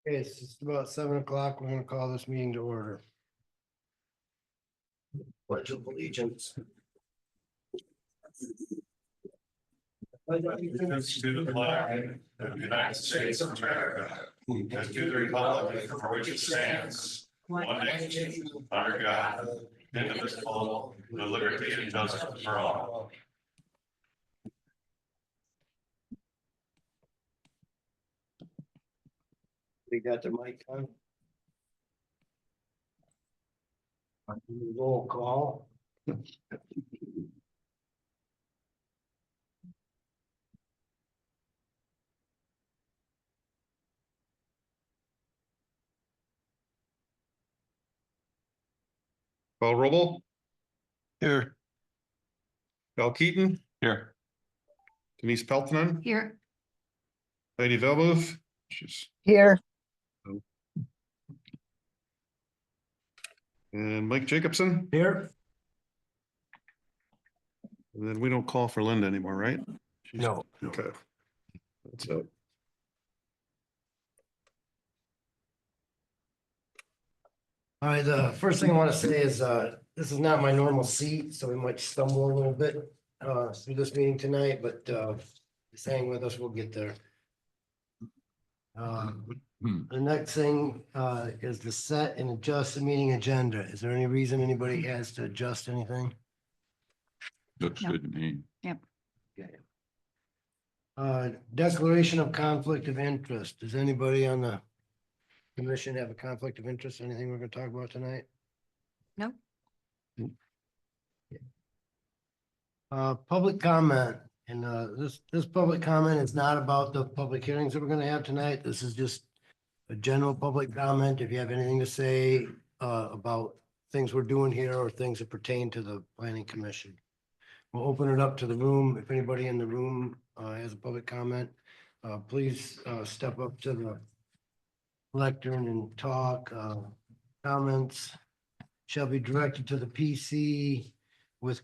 Okay, it's just about 7 o'clock. We're gonna call this meeting to order. Pledge of allegiance. Allegiance to the flag of the United States of America, and to the republic for which it stands, one nation, under God, indivisible, with liberty and justice for all. We got the mic on. Roll call. Paul Rubble, Here. Val Keaton, Here. Denise Peltonen, Here. Heidi Velmuth. She's, Here. and Mike Jacobson. Here? And then we don't call for Linda anymore, right? She's- No. Okay. That's it. All right, the first thing I want to say is, this is not my normal seat, so we might stumble a little bit, through this meeting tonight, but, just hang with us, we'll get there. The next thing, is to set and adjust the meeting agenda. Is there any reason anybody has to adjust anything? Looks good to me. Okay. Declaration of conflict of interest. Does anybody on the commission have a conflict of interest? Anything we're gonna talk about tonight? No. Public comment, and, this public comment is not about the public hearings that we're gonna have tonight. This is just a general public comment. If you have anything to say, about things we're doing here or things that pertain to the planning commission. We'll open it up to the room. If anybody in the room, has a public comment, please, step up to the lectern and talk. Comments shall be directed to the PC with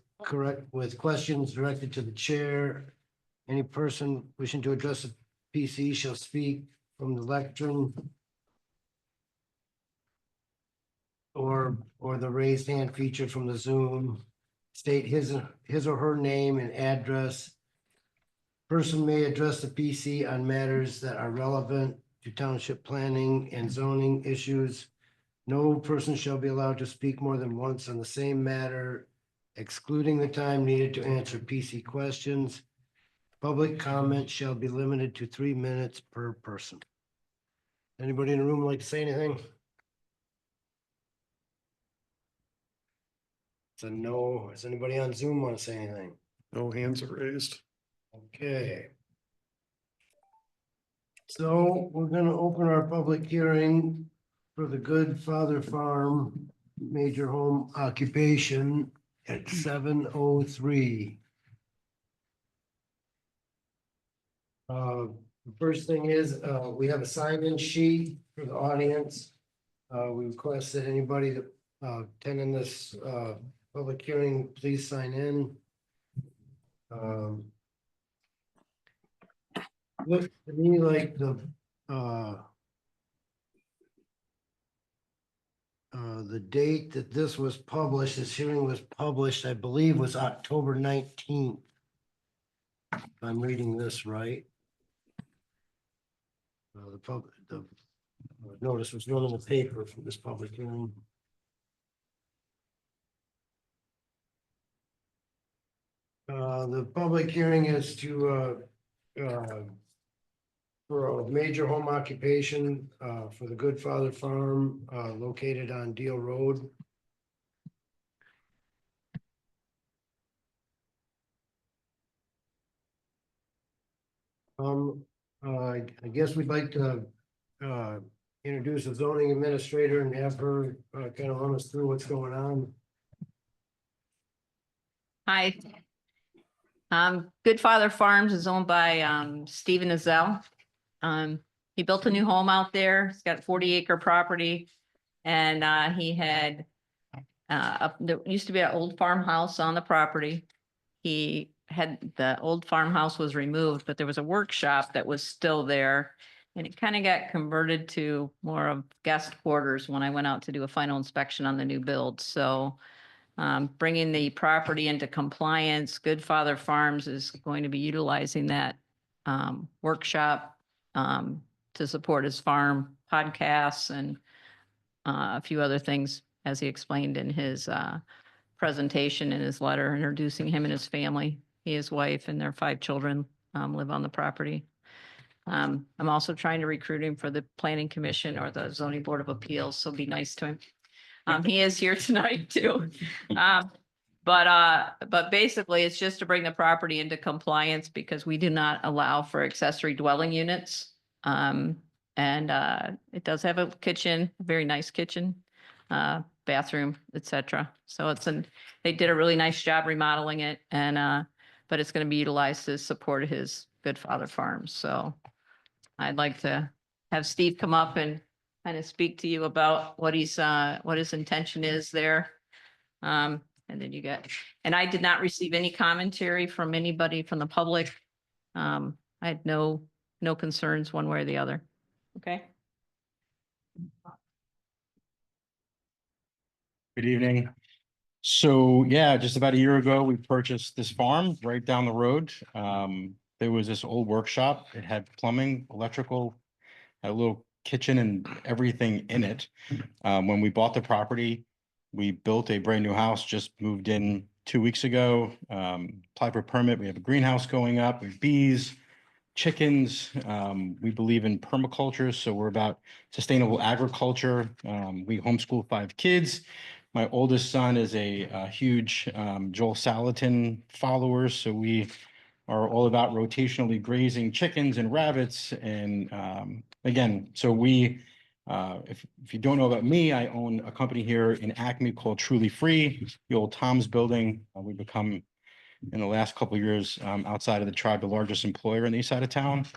questions directed to the chair. Any person wishing to address the PC shall speak from the lectern or the raised hand feature from the Zoom. State his or her name and address. Person may address the PC on matters that are relevant to township planning and zoning issues. No person shall be allowed to speak more than once on the same matter, excluding the time needed to answer PC questions. Public comment shall be limited to 3 minutes per person. Anybody in the room like to say anything? It's a no. Does anybody on Zoom want to say anything? No hands are raised. Okay. So we're gonna open our public hearing for the Good Father Farm major home occupation at 7:03. The first thing is, we have a sign-in sheet for the audience. We request that anybody that attending this public hearing, please sign in. Look to me like the date that this was published, this hearing was published, I believe was October 19th. If I'm reading this right. The notice was not in the paper for this public hearing. The public hearing is to, for a major home occupation, for the Good Father Farm, located on Deal Road. I guess we'd like to, introduce a zoning administrator and have her, kind of run us through what's going on. Hi. Good Father Farms is owned by Stephen Azell. He built a new home out there. He's got a 40-acre property. And he had there used to be an old farmhouse on the property. He had the old farmhouse was removed, but there was a workshop that was still there. And it kind of got converted to more of guest quarters when I went out to do a final inspection on the new build. So bringing the property into compliance, Good Father Farms is going to be utilizing that workshop to support his farm podcasts and a few other things, as he explained in his presentation in his letter, introducing him and his family. He, his wife, and their 5 children live on the property. I'm also trying to recruit him for the planning commission or the zoning board of appeals, so be nice to him. He is here tonight too. But basically it's just to bring the property into compliance because we do not allow for accessory dwelling units. It does have a kitchen, a very nice kitchen, bathroom, etc. So they did a really nice job remodeling it but it's going to be utilized to support his Good Father Farms. So I'd like to have Steve come up and kind of speak to you about what his intention is there. And then and I did not receive any commentary from anybody from the public. I had no concerns one way or the other. Okay. Good evening. So yeah, just about a year ago, we purchased this farm right down the road. There was this old workshop. It had plumbing, electrical, had a little kitchen and everything in it. When we bought the property, we built a brand new house, just moved in 2 weeks ago, applied for a permit. We have a greenhouse going up, we have bees, chickens. We believe in permaculture, so we're about sustainable agriculture. We homeschool 5 kids. My oldest son is a huge Joel Salatin follower, so we are all about rotationally grazing chickens and rabbits. And again, so if you don't know about me, I own a company here in Acme called Truly Free, the old Tom's building. We've become, in the last couple of years, outside of the tribe, the largest employer in the east side of town.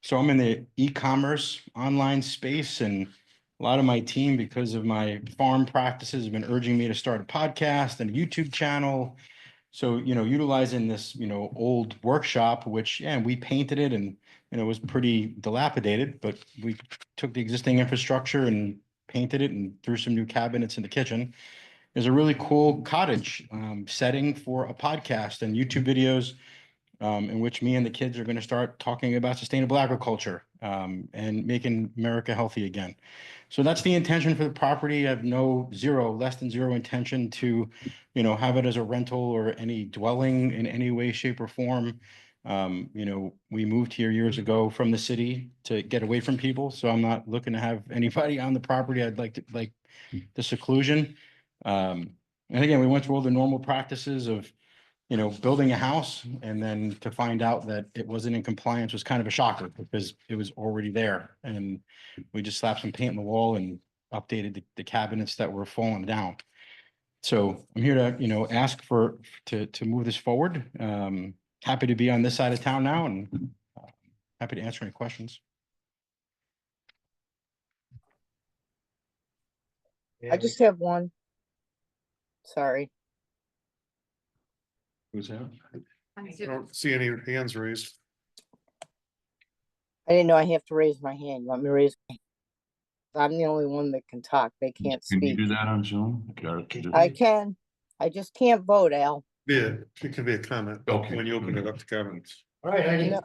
So I'm in the e-commerce online space, and a lot of my team, because of my farm practices, have been urging me to start a podcast and a YouTube channel. So, utilizing this, old workshop, which, yeah, we painted it and, it was pretty dilapidated, but we took the existing infrastructure and painted it and threw some new cabinets in the kitchen. There's a really cool cottage setting for a podcast and YouTube videos in which me and the kids are going to start talking about sustainable agriculture and making America healthy again. So that's the intention for the property. I have less than zero intention to, have it as a rental or any dwelling in any way, shape, or form. We moved here years ago from the city to get away from people. So I'm not looking to have anybody on the property. I'd like the seclusion. And again, we went through all the normal practices of, building a house, and then to find out that it wasn't in compliance was kind of a shocker because it was already there. And we just slapped some paint on the wall and updated the cabinets that were falling down. So I'm here to, ask to move this forward. Happy to be on this side of town now, and happy to answer any questions. Yeah, I just have one. Sorry. Who's that? I don't see any hands raised. I didn't know I have to raise my hand. You want me to raise? I'm the only one that can talk. They can't Can you speak. do that on Zoom? I can. I just can't vote, Al. Yeah, it can be a comment Okay. when you open it up to comments. All right, Heidi. No.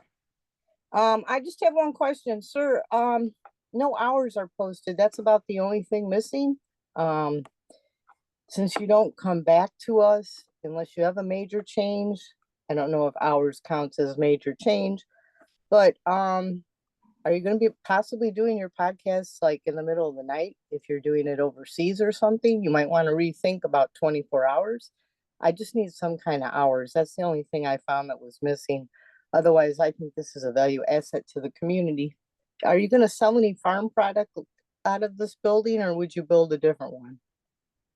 I just have one question, sir. No hours are posted. That's about the only thing missing. Since you don't come back to us unless you have a major change, I don't know if hours counts as major change, but are you going to be possibly doing your podcast like in the middle of the night? If you're doing it overseas or something, you might want to rethink about 24 hours. I just need some kind of hours. That's the only thing I found that was missing. Otherwise, I think this is a value asset to the community. Are you going to sell any farm product out of this building, or would you build a different one?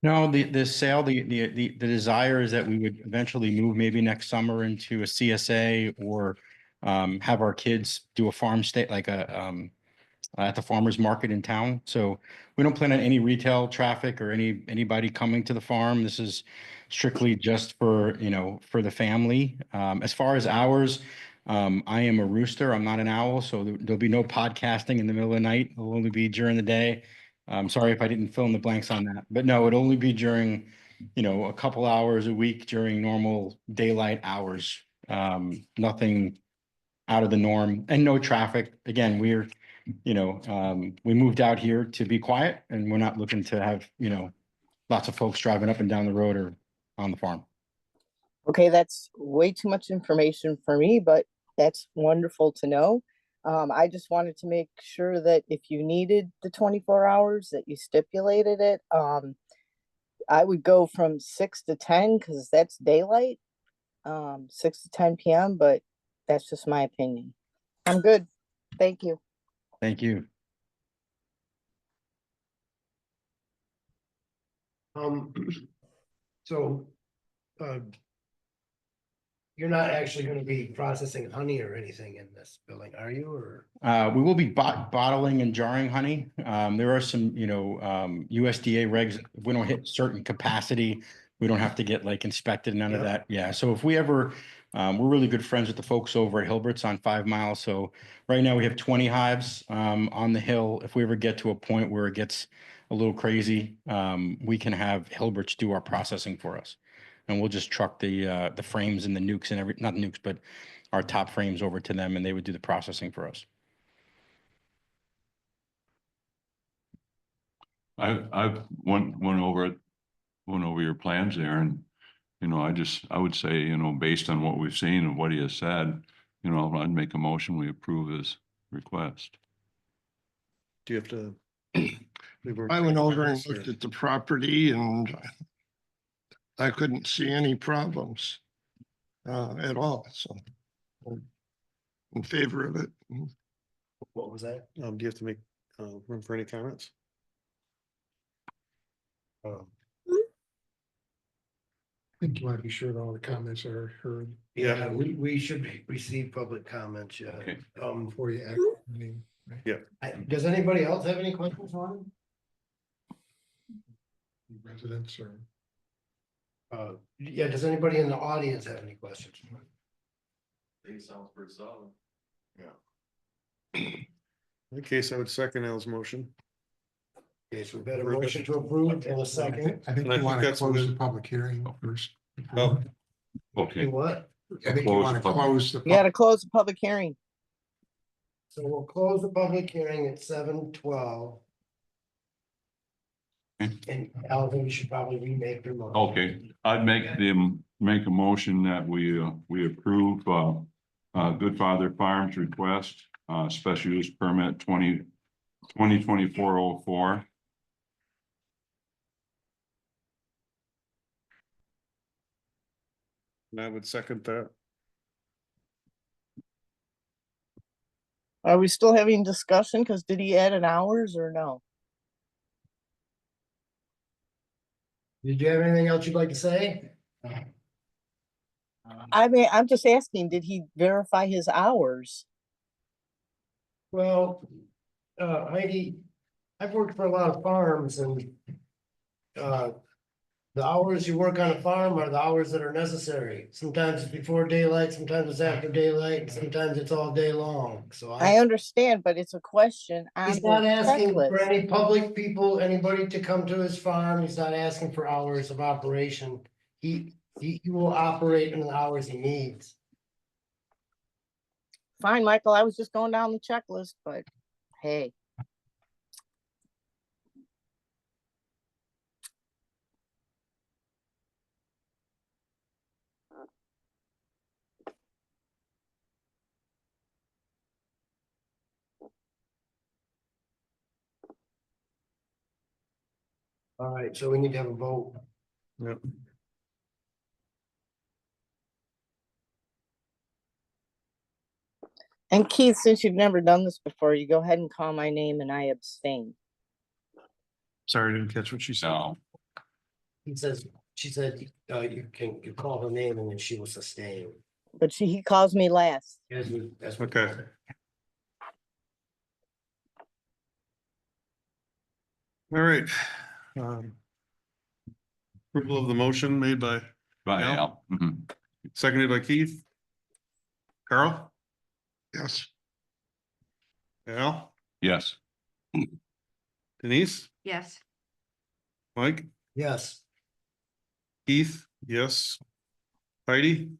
No, the desire is that we would eventually move maybe next summer into a CSA or have our kids do a farm stay like at the farmer's market in town. So we don't plan on any retail traffic or anybody coming to the farm. This is strictly just for, for the family. As far as hours, I am a rooster. I'm not an owl, so there'll be no podcasting in the middle of the night. It'll only be during the day. I'm sorry if I didn't fill in the blanks on that, but no, it'll only be during, a couple hours a week during normal daylight hours. Nothing out of the norm and no traffic. Again, we moved out here to be quiet and we're not looking to have, lots of folks driving up and down the road or on the farm. Okay, that's way too much information for me, but that's wonderful to know. I just wanted to make sure that if you needed the 24 hours, that you stipulated it. I would go from 6 to 10 because that's daylight, 6 to 10 p.m., but that's just my opinion. I'm good. Thank you. Thank you. So, you're not actually gonna be processing honey or anything in this building, are you, or? We will be bottling and jarring honey. There are some, USDA regs. If we don't hit certain capacity, we don't have to get like inspected, none of Yep. that. Yeah. So if we ever, we're really good friends with the folks over at Hilbert's on 5 Mile. So right now we have 20 hives, on the hill. If we ever get to a point where it gets a little crazy, we can have Hilbert's do our processing for us. And we'll just truck the frames and the nukes and not nukes, but our top frames over to them and they would do the processing for us. I've went over your plans there and, I would say, based on what we've seen and what he has said, I'd make a motion, we approve his request. Do you have to? I went over and looked at the property and I couldn't see any problems at all, so I'm in favor of it. What was that? Do you have to make room for any comments? Um, I think you want to be sure that all the comments are heard Yeah, we should receive public comments, yeah. Okay. before you act. I mean, Does anybody else have any questions on residents or. it? Yeah, does anybody in the audience have any questions? It sounds pretty solid. In that case, I would second Al's motion. Okay, so we've got a motion to approve in a second. I think And I you think want to that's close what- the public hearing first. Oh. Okay. Do what? I think you want to close the. You gotta close the public hearing. So we'll close the public hearing at 7:12. And Alvin, you should probably remake your motion. Okay, I'd make a motion that we approve, Good Father Farms request, special use permit 2024-04. And I would second that. Are we still having discussion? Because did he add an hours or no? Did you have anything else you'd like to say? I mean, I'm just asking, did he verify his hours? Well, Heidi, I've worked for a lot of farms and the hours you work on a farm are the hours that are necessary. Sometimes it's before daylight, sometimes it's after daylight, and sometimes it's all day long. So I understand, but it's a question on he's the not asking for checklist. any public people, anybody to come to his farm. He's not asking for hours of operation. He will operate in the hours he needs. Fine, Michael, I was just going down the checklist, but hey. All right, so we need to have a vote. Yep. And Keith, since you've never done this before, you go ahead and call my name and I abstain. Sorry, I didn't catch what she said. No, She said, you call her name and then she will sustain. But he calls me last. That's what. Okay. All right. Approval of the motion made by, by Al? Al. Mhm. seconded by Keith. Carl? Yes. Al, Yes. Denise, Yes. Mike, Yes. Keith, yes. Heidi,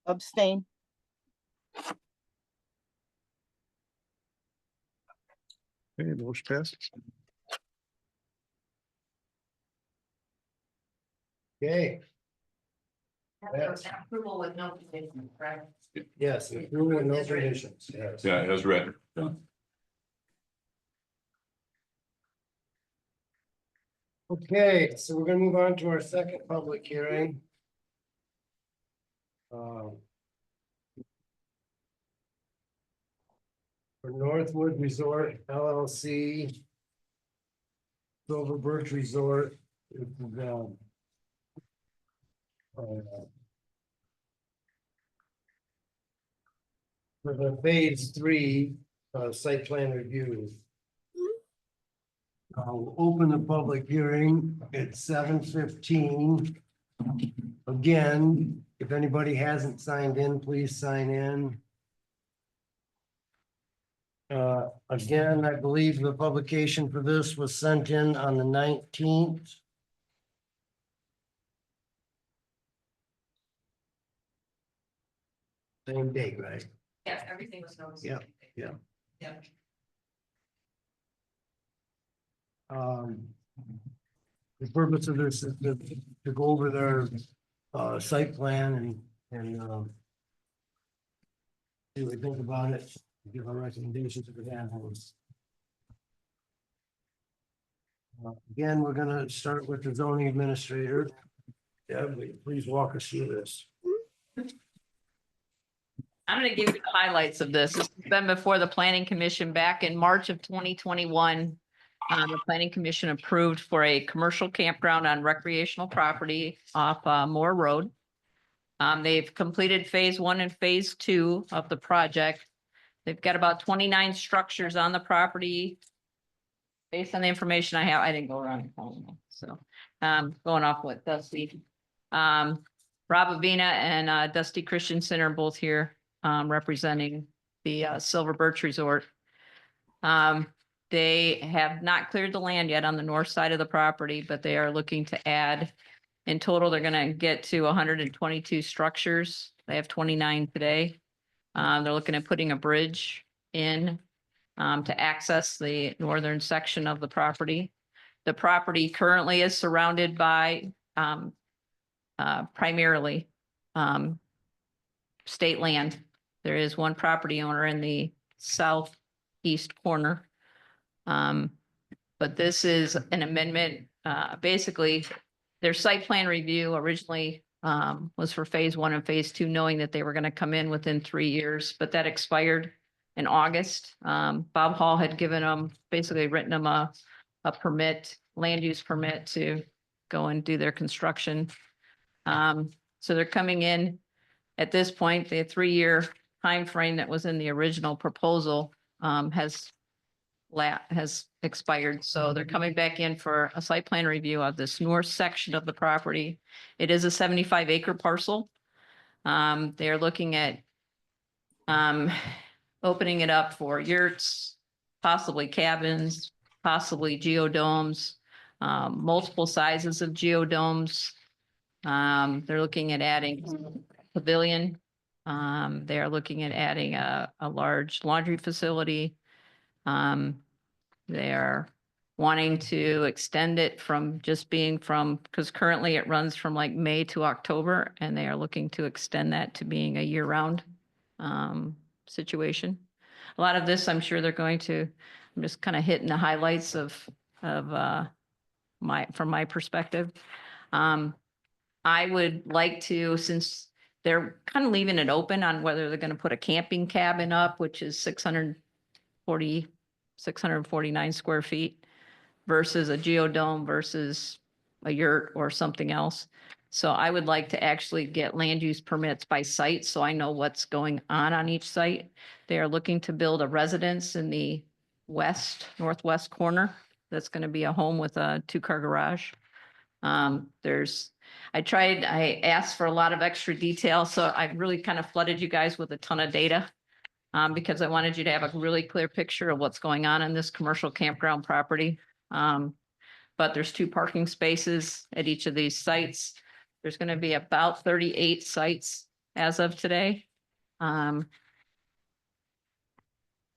Abstain. okay, motion passes. Okay, Approval with no conditions, right? yes, approval with no conditions, yes. Yeah, as read. Okay, so we're gonna move on to our second public hearing. For Northwood Resort LLC. Silver Birch Resort. This is, for the phase 3, site plan review. I'll open the public hearing at 7:15. Again, if anybody hasn't signed in, please sign in. Again, I believe the publication for this was sent in on the 19th. Same date, right? Yeah, everything was noticed. Yeah, yeah. Yeah. The purpose of this is to go over their site plan and see what we think about it, give our recommendations if we have those. Again, we're gonna start with the zoning administrator. Deb, will you please walk us through this. I'm gonna give you the highlights of this. This has been before the planning commission back in March of 2021. The planning commission approved for a commercial campground on recreational property off Moore Road. They've completed phase 1 and phase 2 of the project. They've got about 29 structures on the property. Based on the information I have, I didn't go around and count them, so going off what Dusty. Rob Avina and Dusty Christensen are both here representing the Silver Birch Resort. They have not cleared the land yet on the north side of the property, but they are looking to add. In total, they're gonna get to 122 structures. They have 29 today. They're looking at putting a bridge in to access the northern section of the property. The property currently is surrounded by primarily state land. There is one property owner in the southeast corner. But this is an amendment, basically, their site plan review originally was for phase 1 and phase 2, knowing that they were gonna come in within 3 years, but that expired in August. Bob Hall had given them, basically written them a permit, land use permit to go and do their construction. So they're coming in at this point, the 3-year time frame that was in the original proposal has expired. So they're coming back in for a site plan review of this north section of the property. It is a 75-acre parcel. They're looking at opening it up for yurts, possibly cabins, possibly geodomes, multiple sizes of geodomes. They're looking at adding pavilion. They're looking at adding a large laundry facility. They're wanting to extend it from just being because currently it runs from like May to October, and they are looking to extend that to being a year-round situation. A lot of this, I'm sure they're going to, I'm just kind of hitting the highlights from my perspective. I would like to, since they're kind of leaving it open on whether they're going to put a camping cabin up, which is 649 square feet versus a geodome versus a yurt or something else. So I would like to actually get land use permits by site, so I know what's going on each site. They are looking to build a residence in the northwest corner. That's going to be a home with a 2-car garage. I asked for a lot of extra detail, so I really kind of flooded you guys with a ton of data. because I wanted you to have a really clear picture of what's going on in this commercial campground property. But there's 2 parking spaces at each of these sites. There's going to be about 38 sites as of today.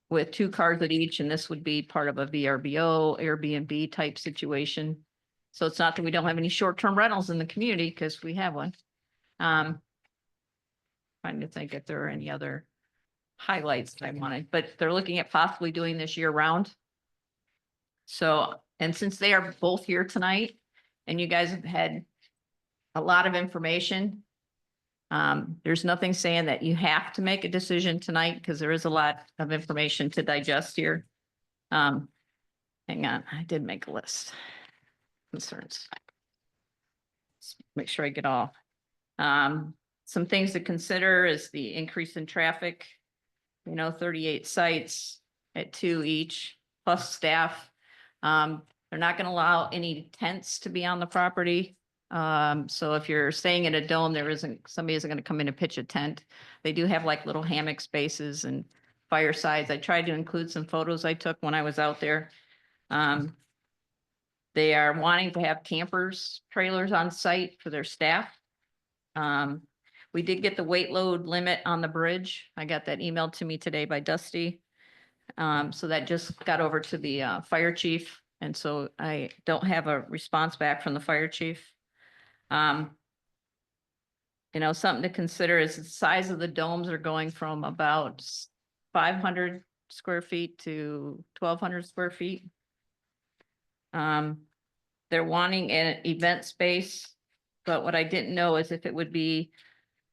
With 2 cars at each, and this would be part of a VRBO, Airbnb type situation. So it's not that we don't have any short-term rentals in the community, because we have one. Trying to think if there are any other highlights that I wanted, but they're looking at possibly doing this year round. So, and since they are both here tonight, and you guys have had a lot of information, there's nothing saying that you have to make a decision tonight, because there is a lot of information to digest here. Hang on, I did make a list. Concerns. Let's make sure I get all. Some things to consider is the increase in traffic. 38 sites at 2 each, plus staff. They're not going to allow any tents to be on the property. So if you're staying in a dome, somebody isn't going to come in and pitch a tent. They do have like little hammock spaces and firesides. I tried to include some photos I took when I was out there. They are wanting to have campers, trailers on site for their staff. We did get the weight load limit on the bridge. I got that emailed to me today by Dusty. So that just got over to the fire chief. And so I don't have a response back from the fire chief. Something to consider is the size of the domes are going from about 500 square feet to 1,200 square feet. They're wanting an event space, but what I didn't know is if it would be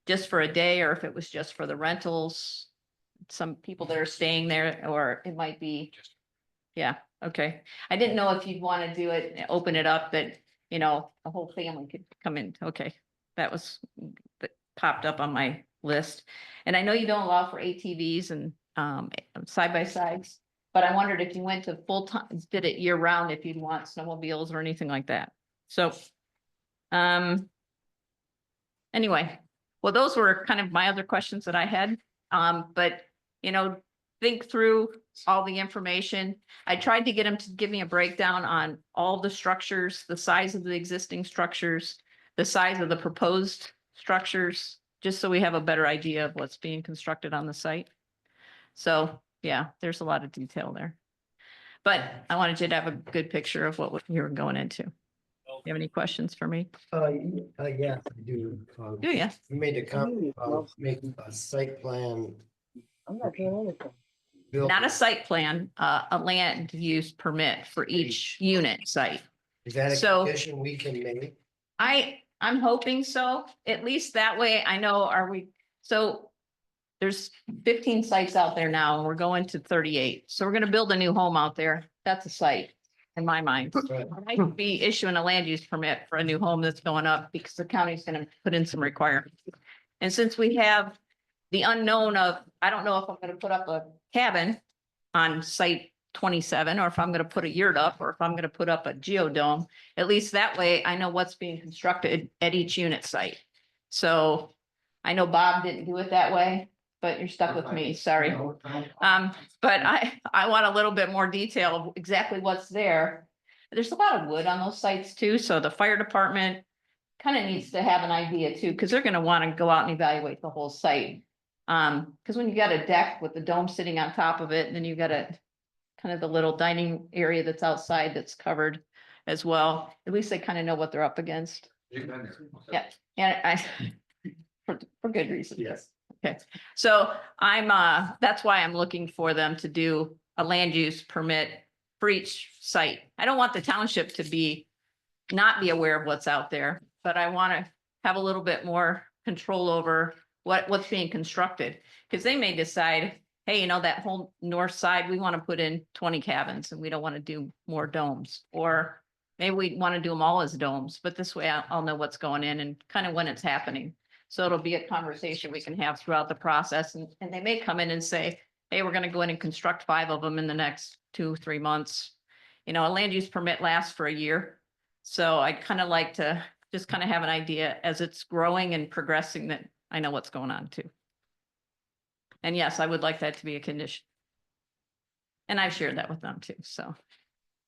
just for a day or if it was just for the rentals, some people that are staying there, or it might be, yeah, okay. I didn't know if you'd want to do it, and open it up that, the whole family could come in. Okay, that popped up on my list. And I know you don't allow for ATVs and side-by-sides, but I wondered if you went to full time, did it year round, if you'd want snowmobiles or anything like that. So, anyway, well, those were kind of my other questions that I had. But, think through all the information. I tried to get them to give me a breakdown on all the structures, the size of the existing structures, the size of the proposed structures, just so we have a better idea of what's being constructed on the site. So, yeah, there's a lot of detail there. But I wanted you to have a good picture of what you were going into. You have any questions for me? Yeah, I do. Do you? You made a comment about making a site plan. I'm not doing anything. built- Not a site plan, a land use permit for each unit site. Is that a so- condition we can make? I'm hoping so, at least that way I know, so there's 15 sites out there now and we're going to 38. So we're gonna build a new home out there. That's a site in my mind. Right. I might be issuing a land use permit for a new home that's going up because the county's gonna put in some requirements. And since we have the unknown of, I don't know if I'm gonna put up a cabin on site 27, or if I'm gonna put a yurt up, or if I'm gonna put up a geodome, at least that way I know what's being constructed at each unit site. So I know Bob didn't do it that way, but you're stuck with me, sorry. But I want a little bit more detail of exactly what's there. There's a lot of wood on those sites too, so the fire department kind of needs to have an idea too, because they're gonna want to go out and evaluate the whole site. Because when you got a deck with the dome sitting on top of it, and then you got a kind of the little dining area that's outside that's covered as well, at least they kind of know what they're up against. Yeah, and for good reason. Yes. Okay, so that's why I'm looking for them to do a land use permit for each site. I don't want the township to not be aware of what's out there, but I want to have a little bit more control over what's being constructed. Because they may decide, hey, that whole north side, we want to put in 20 cabins and we don't want to do more domes. Or maybe we want to do them all as domes, but this way I'll know what's going in and kind of when it's happening. So it'll be a conversation we can have throughout the process. And they may come in and say, hey, we're going to go in and construct 5 of them in the next 2-3 months. A land use permit lasts for a year. So I'd kind of like to just kind of have an idea as it's growing and progressing that I know what's going on too. And yes, I would like that to be a condition. And I've shared that with them too, so.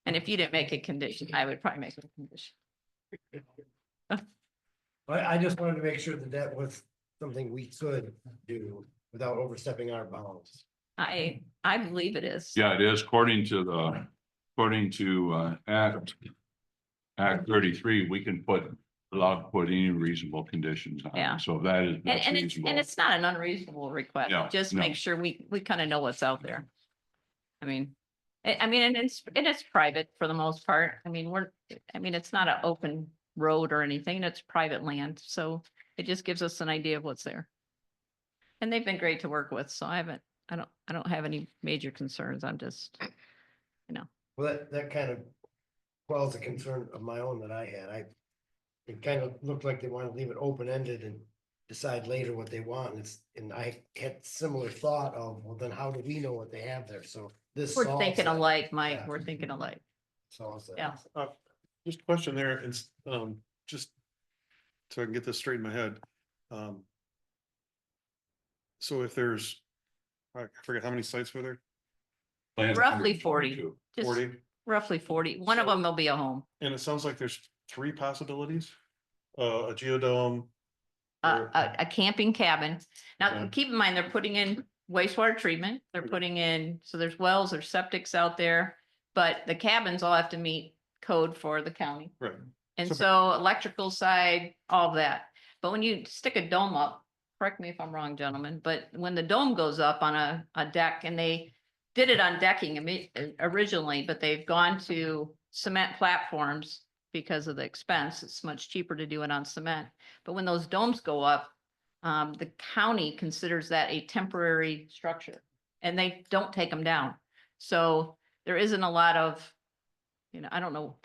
And if you didn't make a condition, I would probably make it a condition. I just wanted to make sure that that was something we could do without overstepping our bounds. I believe it is. Yeah, it is according to Act 33, we can allowed to put any reasonable conditions on Yeah. it. So that's And reasonable. it's not an unreasonable request. No, Just no. make sure we kind of know what's out there. I mean, and it's private for the most part. I mean, it's not an open road or anything. It's private land. So it just gives us an idea of what's there. And they've been great to work with. So I don't have any major concerns. I'm just, Well, that kind of quells a concern of my own that I had. It kind of looked like they want to leave it open-ended and decide later what they want. And I had similar thought of, well, then how do we know what they have there? So this. we're solves thinking that. alike, Mike. Yeah. We're thinking alike. Solves that. Yeah. Just a question there, it's, just so I can get this straight in my head. So if there's, I forget how many sites were there? Plans Roughly 40. 122. Just 40? roughly 40. One of So- them will be a home. And it sounds like there's 3 possibilities, a geodome. A camping cabin. Now, Okay. keep in mind, they're putting in wastewater treatment. They're Okay. putting in, so there's wells, there's septics out there. But the cabins all have to meet code for the county. Right. And So- so electrical side, all of that. But when you stick a dome up, correct me if I'm wrong, gentlemen, but when the dome goes up on a deck, and they did it on decking originally, but they've gone to cement platforms because of the expense. It's much cheaper to do it on cement. But when those domes go up, the county considers that a temporary structure, and they don't take them down. So there isn't a lot of, I don't know.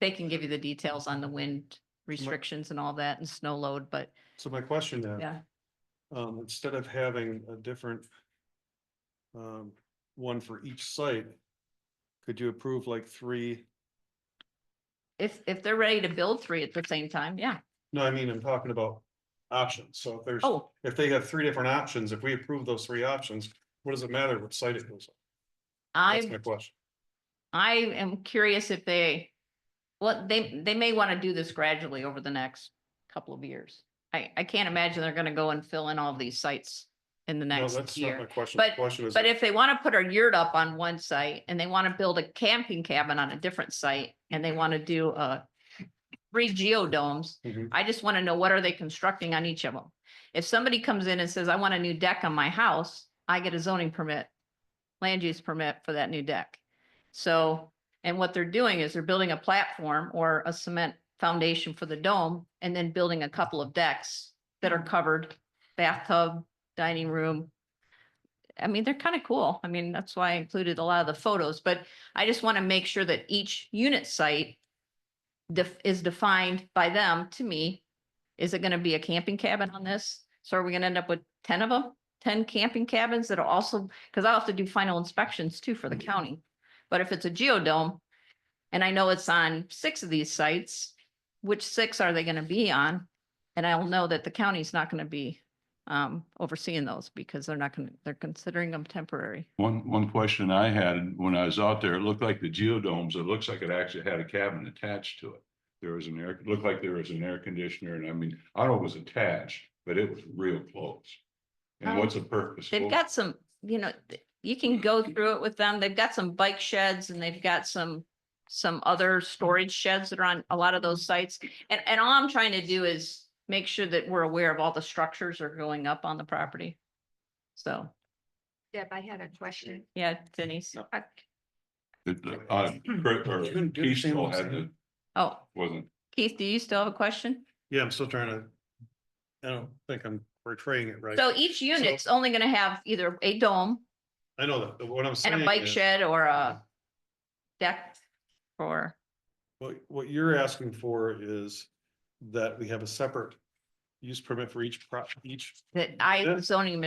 They can give you the details on the wind restrictions and all that and snow load, but So my question then. yeah. Instead of having a different one for each site, could you approve like 3? If they're ready to build 3 at the same time, yeah. No, I mean, I'm talking about options. So if Oh, if they have 3 different options, if we approve those 3 options, what does it matter what site it goes on? That's my question. I am curious if they may want to do this gradually over the next couple of years. I can't imagine they're gonna go and fill in all of these sites in the No, next that's not my year. question. But- The question is, But if they want to put a yurt up on one site and they want to build a camping cabin on a different site and they want to do 3 geodomes, Mhm. I just want to know what are they constructing on each of them. If somebody comes in and says, I want a new deck on my house, I get a zoning permit, land use permit for that new deck. So, and what they're doing is they're building a platform or a cement foundation for the dome and then building a couple of decks that are covered, bathtub, dining room. I mean, they're kind of cool. I mean, that's why I included a lot of the photos, but I just want to make sure that each unit site is defined by them to me. Is it going to be a camping cabin on this? So are we going to end up with 10 of them? 10 camping cabins that are also, because I'll have to do final inspections too for the county. But if it's a geodome, and I know it's on 6 of these sites, which 6 are they going to be on? And I'll know that the county's not going to be overseeing those because they're considering them temporary. One question I had when I was out there, it looked like the geodomes, it looks like it actually had a cabin attached to it. It looked like there was an air conditioner, and I mean, I don't know if it was attached, but it was real close. And what's the purpose? They've got some, you can go through it with them. They've got some bike sheds and they've got some other storage sheds that are on a lot of those sites. And all I'm trying to do is make sure that we're aware of all the structures are going up on the property. So, Deb, I had a question. yeah, Denise. Keith still had the, Oh, wasn't, Keith, do you still have a question? yeah, I'm still trying to, I don't think I'm portraying it right. So each unit's only gonna have either a dome I know that, but what I'm saying and a bike is, shed or a deck or, what you're asking for is that we have a separate use permit for each That Yeah. zoning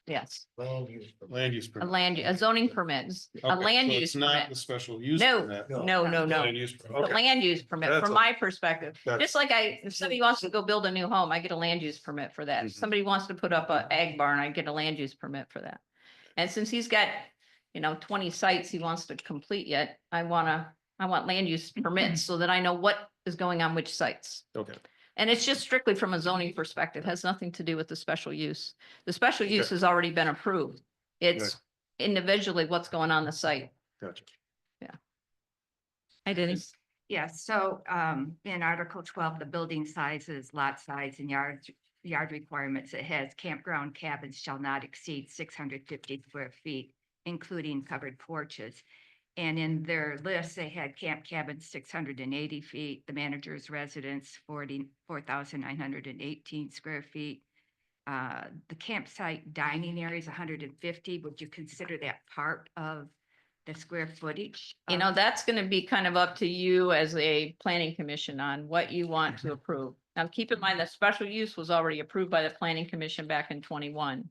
yes, Land use. land use a permit. a zoning permit, a Okay, land so use it's not permit. the special use No, permit. no, no, no. Land use permit. The Okay, land use permit, That's from a- my perspective, Gotcha. just like if somebody wants to go build a new home, I get a land use permit for that. If Mhm. somebody wants to put up a egg barn, I get a land use permit for that. And since he's got, 20 sites he wants to complete yet, I want land use permits so that I know what is going on which sites. okay, And it's just strictly from a zoning perspective, has nothing to do with the special use. The special use Okay. has already been approved. It's individually what's going on the site. gotcha. I didn't. Yes, so in Article 12, the building sizes, lot size and yard requirements, it has campground cabins shall not exceed 650 square feet, including covered porches. And in their list, they had camp cabins 680 feet, the manager's residence 44,918 square feet. The campsite dining area is 150. Would you consider that part of the square footage? That's gonna be kind of up to you as a planning commission on what you want to approve. Now, keep in mind that special use was already approved by the planning commission back in 21.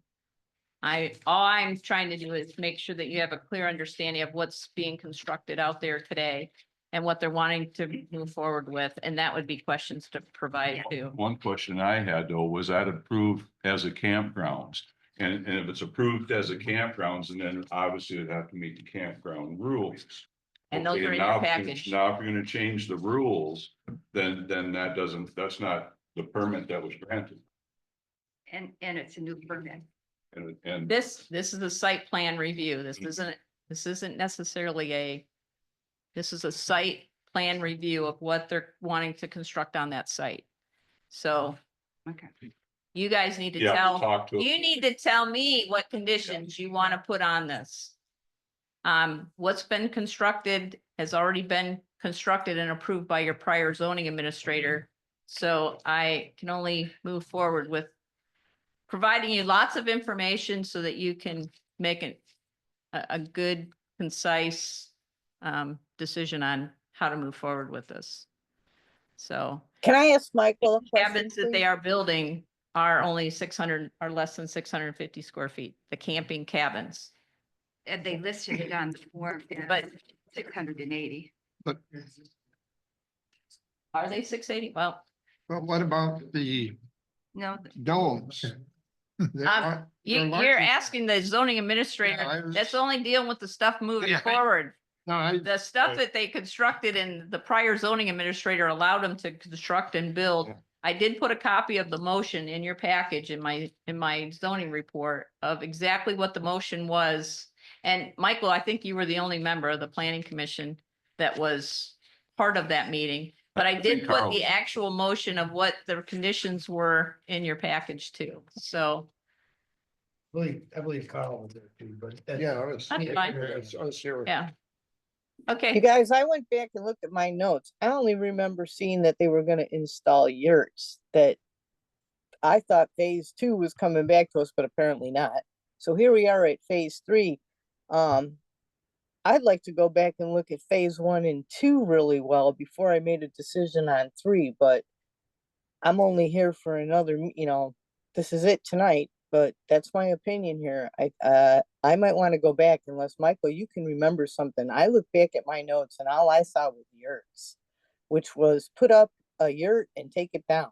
All I'm trying to do is make sure that you have a clear understanding of what's being constructed out there today and what they're wanting to move forward with, and that would be questions to provide too. One question I had though, was that approved as a campgrounds? And if it's approved as a campgrounds, and then obviously it'd have to meet the campground rules. And those Okay, are in now your if you're- package. Now, if you're gonna change the rules, then that's not the permit that was granted. And it's a new permit. And This is a site plan review. This isn't necessarily this is a site plan review of what they're wanting to construct on that site. So Okay. you guys need to yeah, tell, talk to. you need to tell me what conditions you want to put on this. What's been constructed has already been constructed and approved by your prior zoning administrator. So I can only move forward with providing you lots of information so that you can make a good, concise decision on how to move forward with this. So Can I ask Michael a question, cabins that they please? are building are only 600, are less than 650 square feet, the camping cabins. And they listed it on the form, But- but 680. But, Are they 680? Well, but what about the No, domes? They are- they're you're larger- asking the zoning Yeah, I administrator, was- that's only dealing with the stuff moving Yeah. forward. No, I, The stuff Right. that they constructed and the prior zoning administrator allowed them to construct and build. Yeah. I did put a copy of the motion in your package in my zoning report of exactly what the motion was. And Michael, I think you were the only member of the planning commission that was part of that meeting. But I did put Carl. the actual motion of what the conditions were in your package too. So I believe Carl was there too, but. yeah, I was. That's fine. I was here. yeah. You Okay, guys, I went back and looked at my notes. I only remember seeing that they were gonna install yurts, that I thought phase 2 was coming back to us, but apparently not. So here we are at phase 3. I'd like to go back and look at phase 1 and 2 really well before I made a decision on 3, but I'm only here for another, this is it tonight, but that's my opinion here. I might want to go back unless, Michael, you can remember something. I looked back at my notes and all I saw was yurts, which was put up a yurt and take it down.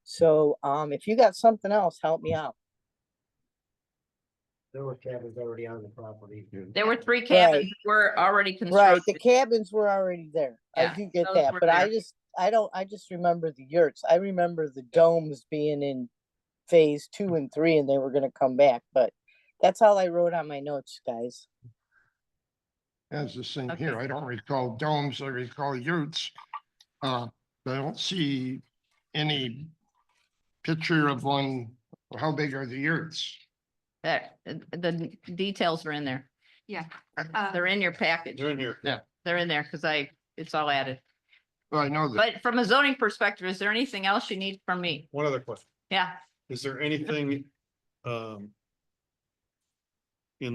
So, if you got something else, help me out. There were cabins already on the property. there were 3 cabins that were already Right, the constructed. cabins were already there. I Yeah, do get those that, were but I there. just remember the yurts. I remember the domes being in phase 2 and 3 and they were gonna come back, but that's all I wrote on my notes, guys. As the same Okay. here. I don't recall domes, I recall yurts. But I don't see any picture of one. How big are the yurts? That, the details are in there. yeah. They're in your package. They're in here. They're in there because it's all added. Well, I know that. But from a zoning perspective, is there anything else you need from me? One other question. Yeah, Is there anything in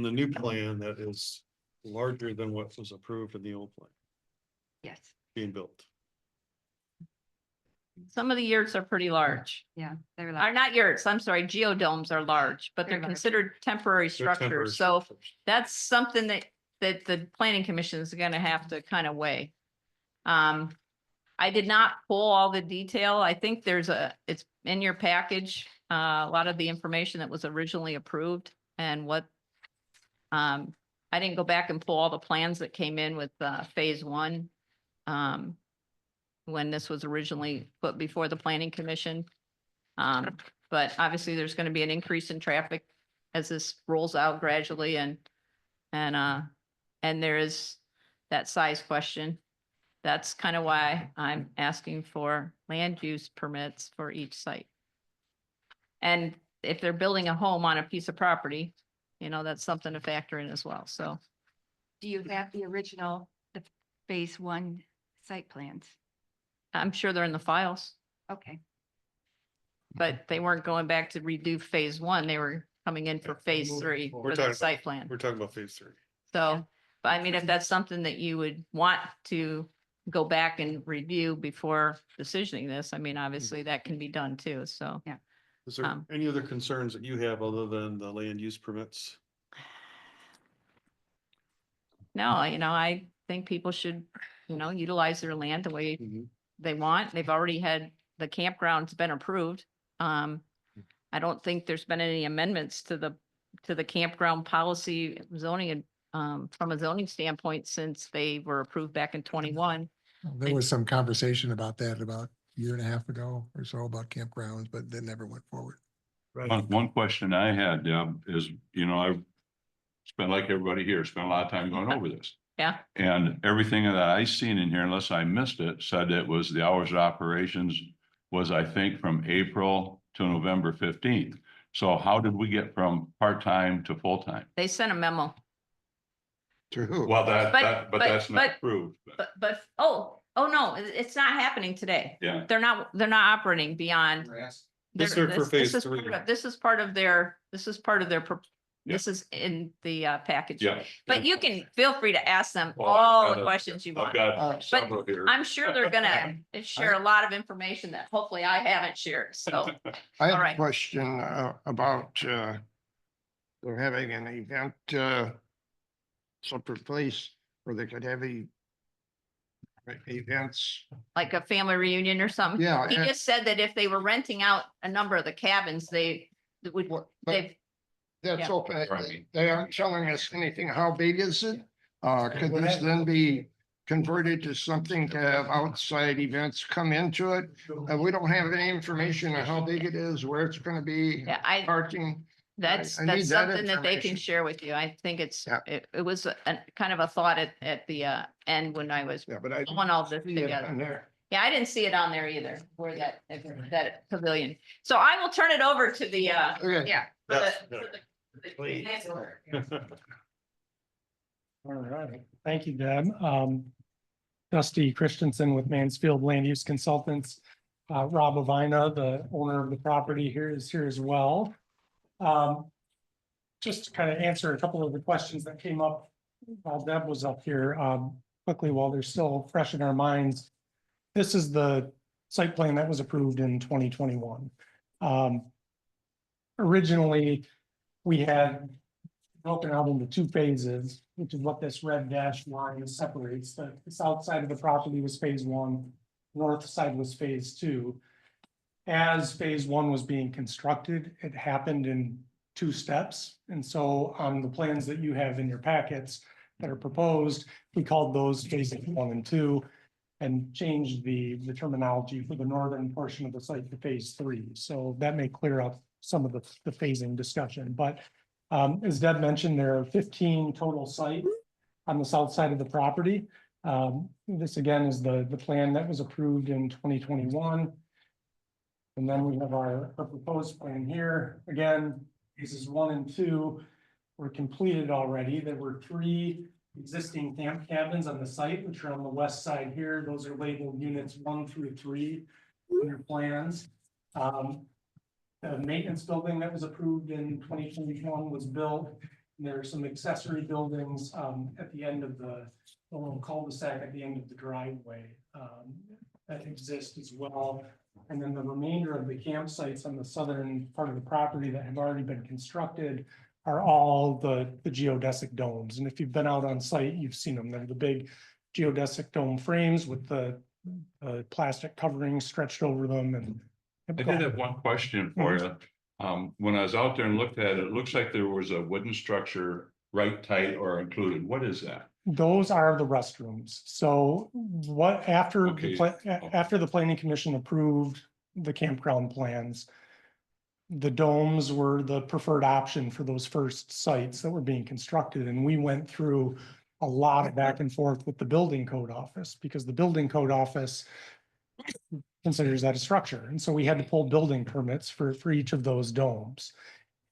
the new plan that is larger than what was approved in the old plan Yes. being built? Some of the yurts are pretty large. Yeah, they're Are like, not yurts, I'm sorry, geodomes are large, but they're They're large. considered temporary They're temporary structures. So structures. that's something that the planning commission is gonna have to kind of weigh. I did not pull all the detail. I think it's in your package, a lot of the information that was originally approved and what. I didn't go back and pull all the plans that came in with, phase one. When this was originally put before the planning commission. But obviously there's gonna be an increase in traffic as this rolls out gradually and there is that size question. That's kind of why I'm asking for land use permits for each site. And if they're building a home on a piece of property, that's something to factor in as well. So do you have the original, the phase one site plans? I'm sure they're in the files, Okay, but they weren't going back to redo phase one. They were coming in for phase three We're for the talking- site plan. We're talking about phase 3. So, but I mean, if that's something that you would want to go back and review before decisioning this, I mean, obviously that can be done too. So, Is there any other concerns that you have other than the land use permits? no, I think people should, utilize their land the way they want. They've already had, the campground's been approved. I don't think there's been any amendments to the campground policy zoning and from a zoning standpoint since they were approved back in 21. There was some conversation about that about a year and a half ago or so about campgrounds, but that never went forward. One question I had, Deb, is, I've spent, like everybody here, spent a lot of time going over this. Yeah, And everything that I seen in here, unless I missed it, said it was the hours of operations was, I think, from April to November 15th. So how did we get from part-time to full-time? they sent a memo. To who? Well, But- but that's not but- approved. But, oh no, it's not happening today. Yeah. They're not operating beyond. This is for phase 3. This is part of their, Yeah. this is in the package. Yeah. But you can feel free to ask them Well, all I've the got- questions you I've want. got several here. I'm sure they're gonna share a lot of information that hopefully I haven't shared, so. I have All a right. question about they're having an event separate place where they could have events. Like a family reunion or something. Yeah, He and- just said that if they were renting out a number of the cabins, they would, But they've, That's Yeah. open. Right. They aren't telling us anything. How big is it? Could this then be converted to something to have outside events come into it? We don't have any information on how big it is, where it's gonna be, yeah, parking. that's I need that something that they can information. share with you. I think Yeah. it was a kind of a thought at the end when I was Yeah, but I. pulling all this see it together. on there. Yeah, I didn't see it on there either, where that pavilion. So I will turn it over to the, Okay. yeah. for the- Yes. for the- Please. All right, thank you, Deb. Dusty Christensen with Mansfield Land Use Consultants. Rob Avina, the owner of the property here, is here as well. Just to kind of answer a couple of the questions that came up while Deb was up here, quickly while they're still fresh in our minds. This is the site plan that was approved in 2021. Originally, we had broken out into 2 phases, which is what this red dashed line separates. The south side of the property was phase 1, north side was phase 2. As phase 1 was being constructed, it happened in 2 steps. And so on the plans that you have in your packets that are proposed, we called those phases 1 and 2 and changed the terminology for the northern portion of the site to phase 3. So that may clear up some of the phasing discussion. But as Deb mentioned, there are 15 total sites on the south side of the property. This again is the plan that was approved in 2021. And then we have our proposed plan here. Again, phases 1 and 2 were completed already. There were 3 existing camp cabins on the site, which are on the west side here. Those are labeled units 1 through 3 in your plans. The maintenance building that was approved in 2021 was built. And there are some accessory buildings at the end of the little cul-de-sac at the end of the driveway that exist as well. And then the remainder of the campsites on the southern part of the property that have already been constructed are all the geodesic domes. And if you've been out on site, you've seen them. They're the big geodesic dome frames with the plastic covering stretched over them and. I did have one question for you. When I was out there and looked at it, it looks like there was a wooden structure right tight or included. What is that? Those are the restrooms. So what, after, Okay. after the planning commission approved the campground plans, the domes were the preferred option for those first sites that were being constructed. And we went through a lot of back and forth with the building code office because the building code office considers that a structure. And so we had to pull building permits for each of those domes.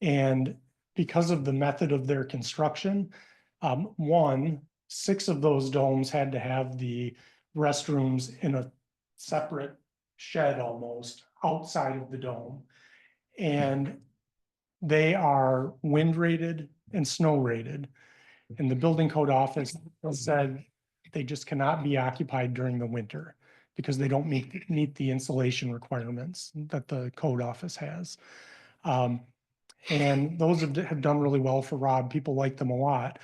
And because of the method of their construction, 6 of those domes had to have the restrooms in a separate shed almost outside of the dome. And they are wind rated and snow rated. And the building code office said they just cannot be occupied during the winter because they don't meet the insulation requirements that the code office has. And those have done really well for Rob. People like them a lot.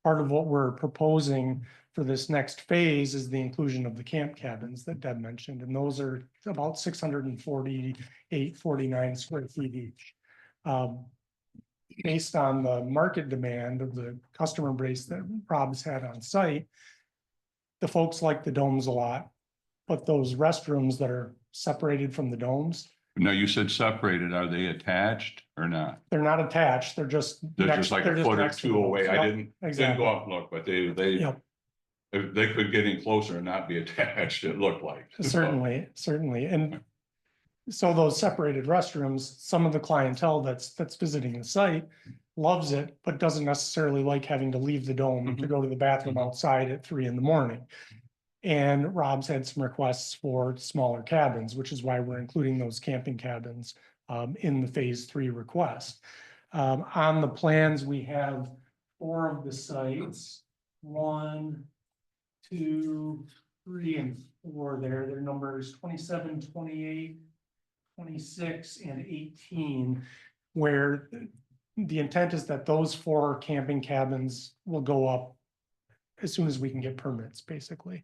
Part of what we're proposing for this next phase is the inclusion of the camp cabins that Deb mentioned. And those are about 648, 49 square feet each. Based on the market demand of the customer base that Rob's had on site, the folks like the domes a lot, but those restrooms that are separated from the domes. No, you said separated. Are they attached or not? They're not attached. They're just. They're just like a foot or two away. I didn't go up and look, but they if they could get in closer and not be attached, it looked like. Certainly. And so those separated restrooms, some of the clientele that's visiting the site loves it, but doesn't necessarily like having to leave the dome to go to the bathroom outside at 3 a.m. And Rob's had some requests for smaller cabins, which is why we're including those camping cabins in the phase 3 request. On the plans, we have 4 of the sites, 1, 2, 3, and 4 there. Their numbers 27, 28, 26, and 18, where the intent is that those 4 camping cabins will go up as soon as we can get permits, basically.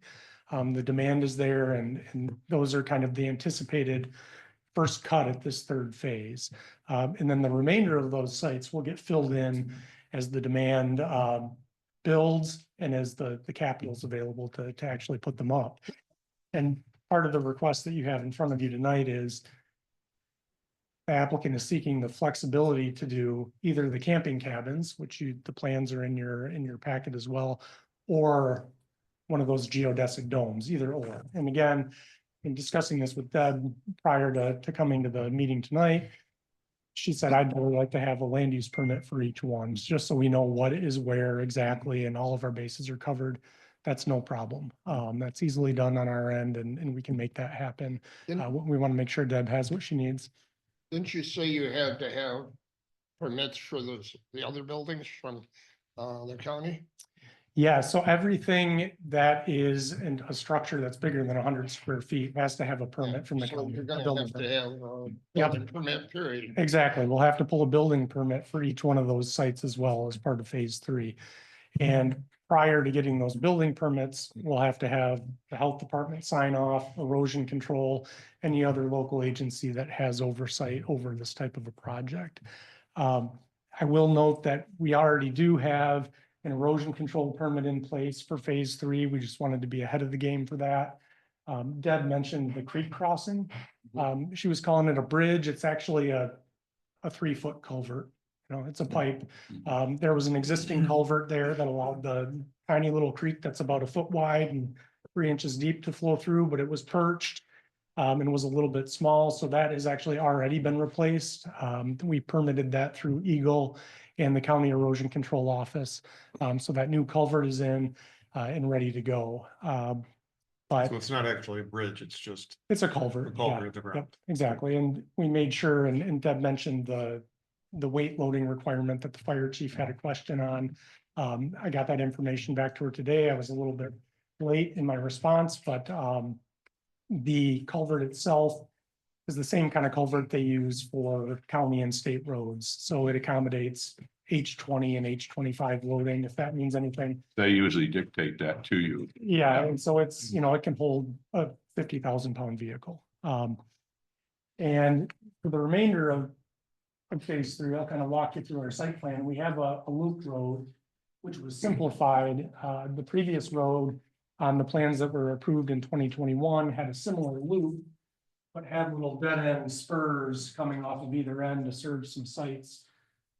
The demand is there and those are kind of the anticipated first cut at this 3rd phase. And then the remainder of those sites will get filled in as the demand builds and as the capital is available to actually put them up. And part of the request that you have in front of you tonight is the applicant is seeking the flexibility to do either the camping cabins, which the plans are in your packet as well, or one of those geodesic domes, either or. And again, in discussing this with Deb prior to coming to the meeting tonight, she said, I'd really like to have a land use permit for each one, just so we know what is where exactly and all of our bases are covered. That's no problem. That's easily done on our end and we can make that happen. We want to make sure Deb has what she needs. Didn't you say you had to have permits for the other buildings from the county? Yeah, so everything that is in a structure that's bigger than 100 square feet has to have a permit from the So county. you're a gonna building have to permit. have a Yep. building permit, period. Exactly. We'll have to pull a building permit for each one of those sites as well as part of phase 3. And prior to getting those building permits, we'll have to have the health department sign off, erosion control, any other local agency that has oversight over this type of a project. I will note that we already do have an erosion control permit in place for phase 3. We just wanted to be ahead of the game for that. Deb mentioned the creek crossing. She was calling it a bridge. It's actually a 3-foot culvert. It's a pipe. There was an existing culvert there that allowed the tiny little creek that's about 1 foot wide and 3 inches deep to flow through, but it was perched and was a little bit small. So that has actually already been replaced. We permitted that through Eagle and the County Erosion Control Office. So that new culvert is in and ready to go. But So it's not actually a bridge, it's just it's a culvert. a culvert at the ground. Yep, exactly. And we made sure, and Deb mentioned the weight loading requirement that the fire chief had a question on. I got that information back to her today. I was a little bit late in my response, but the culvert itself is the same kind of culvert they use for county and state roads. So it accommodates H20 and H25 loading, if that means anything. They usually dictate that to you. Yeah, and so it's, you know, it can hold a 50,000-pound vehicle. And for the remainder of phase 3, I'll kind of walk you through our site plan. We have a loop road, which was simplified. The previous road on the plans that were approved in 2021 had a similar loop, but had little dead end spurs coming off of either end to serve some sites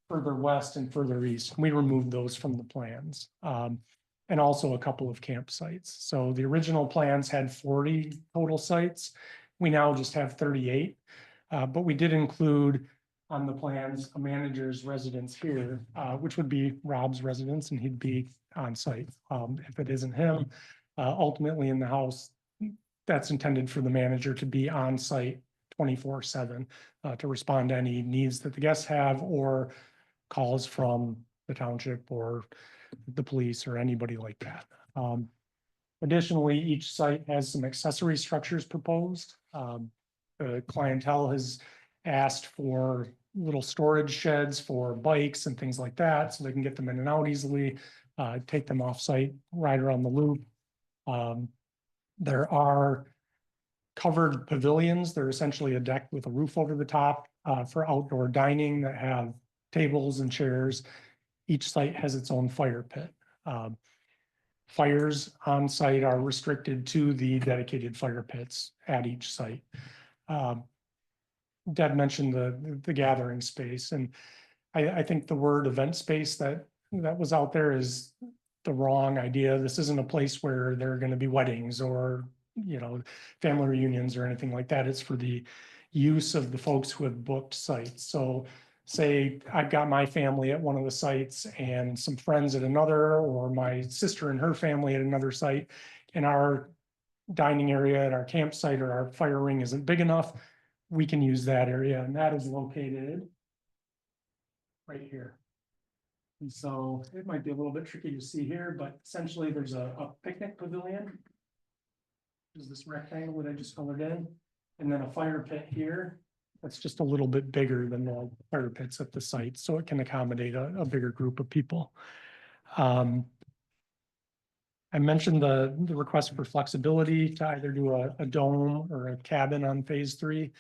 further west and further east. We removed those from the plans. And also a couple of campsites. So the original plans had 40 total sites. We now just have 38. But we did include on the plans a manager's residence here, which would be Rob's residence, and he'd be on site. If it isn't him, ultimately in the house, that's intended for the manager to be on site 24/7 to respond to any needs that the guests have or calls from the township or the police or anybody like that. Additionally, each site has some accessory structures proposed. The clientele has asked for little storage sheds for bikes and things like that, so they can get them in and out easily, take them off site, ride around the loop. There are covered pavilions. They're essentially a deck with a roof over the top for outdoor dining that have tables and chairs. Each site has its own fire pit. Fires on site are restricted to the dedicated fire pits at each site. Deb mentioned the gathering space, and I think the word event space that was out there is the wrong idea. This isn't a place where there are going to be weddings or, you know, family reunions or anything like that. It's for the use of the folks who have booked sites. So say I've got my family at one of the sites and some friends at another, or my sister and her family at another site, and our dining area at our campsite or our fire ring isn't big enough, we can use that area, and that is located right here. And so it might be a little bit tricky to see here, but essentially there's a picnic pavilion. There's this rectangle that I just colored in, and then a fire pit here. That's just a little bit bigger than the fire pits at the site, so it can accommodate a bigger group of people. I mentioned the request for flexibility to either do a dome or a cabin on phase 3.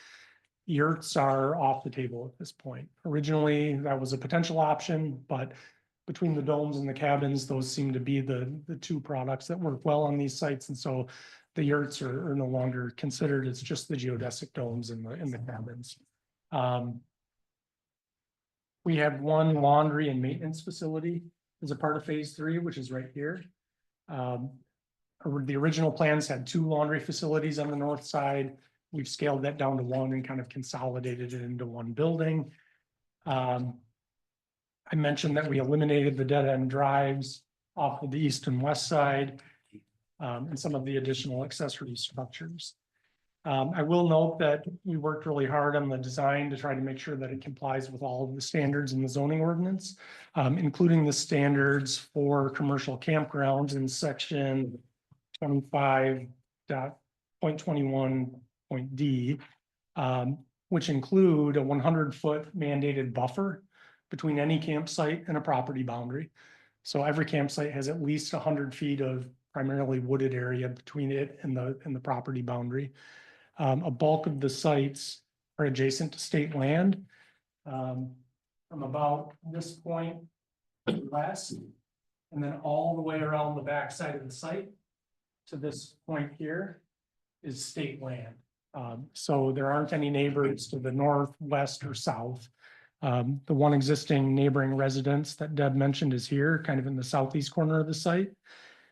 Yurts are off the table at this point. Originally, that was a potential option, but between the domes and the cabins, those seem to be the two products that work well on these sites. And so the yurts are no longer considered. It's just the geodesic domes in the cabins. We have one laundry and maintenance facility as a part of phase 3, which is right here. The original plans had 2 laundry facilities on the north side. We've scaled that down to 1 and kind of consolidated it into 1 building. I mentioned that we eliminated the dead end drives off of the east and west side, and some of the additional accessory structures. I will note that we worked really hard on the design to try to make sure that it complies with all of the standards in the zoning ordinance, including the standards for commercial campgrounds in section 25.21.d, which include a 100-foot mandated buffer between any campsite and a property boundary. So every campsite has at least 100 feet of primarily wooded area between it and the property boundary. A bulk of the sites are adjacent to state land. From about this point west, and then all the way around the back side of the site to this point here is state land. So there aren't any neighbors to the north, west, or south. The one existing neighboring residence that Deb mentioned is here, kind of in the southeast corner of the site.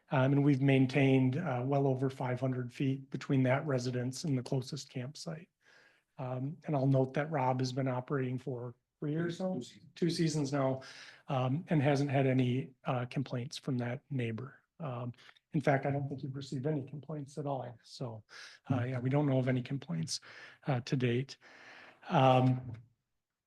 And we've maintained well over 500 feet between that residence and the closest campsite. And I'll note that Rob has been operating for 3 years now, 2 seasons now, and hasn't had any complaints from that neighbor. In fact, I don't think you've received any complaints at all. So yeah, we don't know of any complaints to date.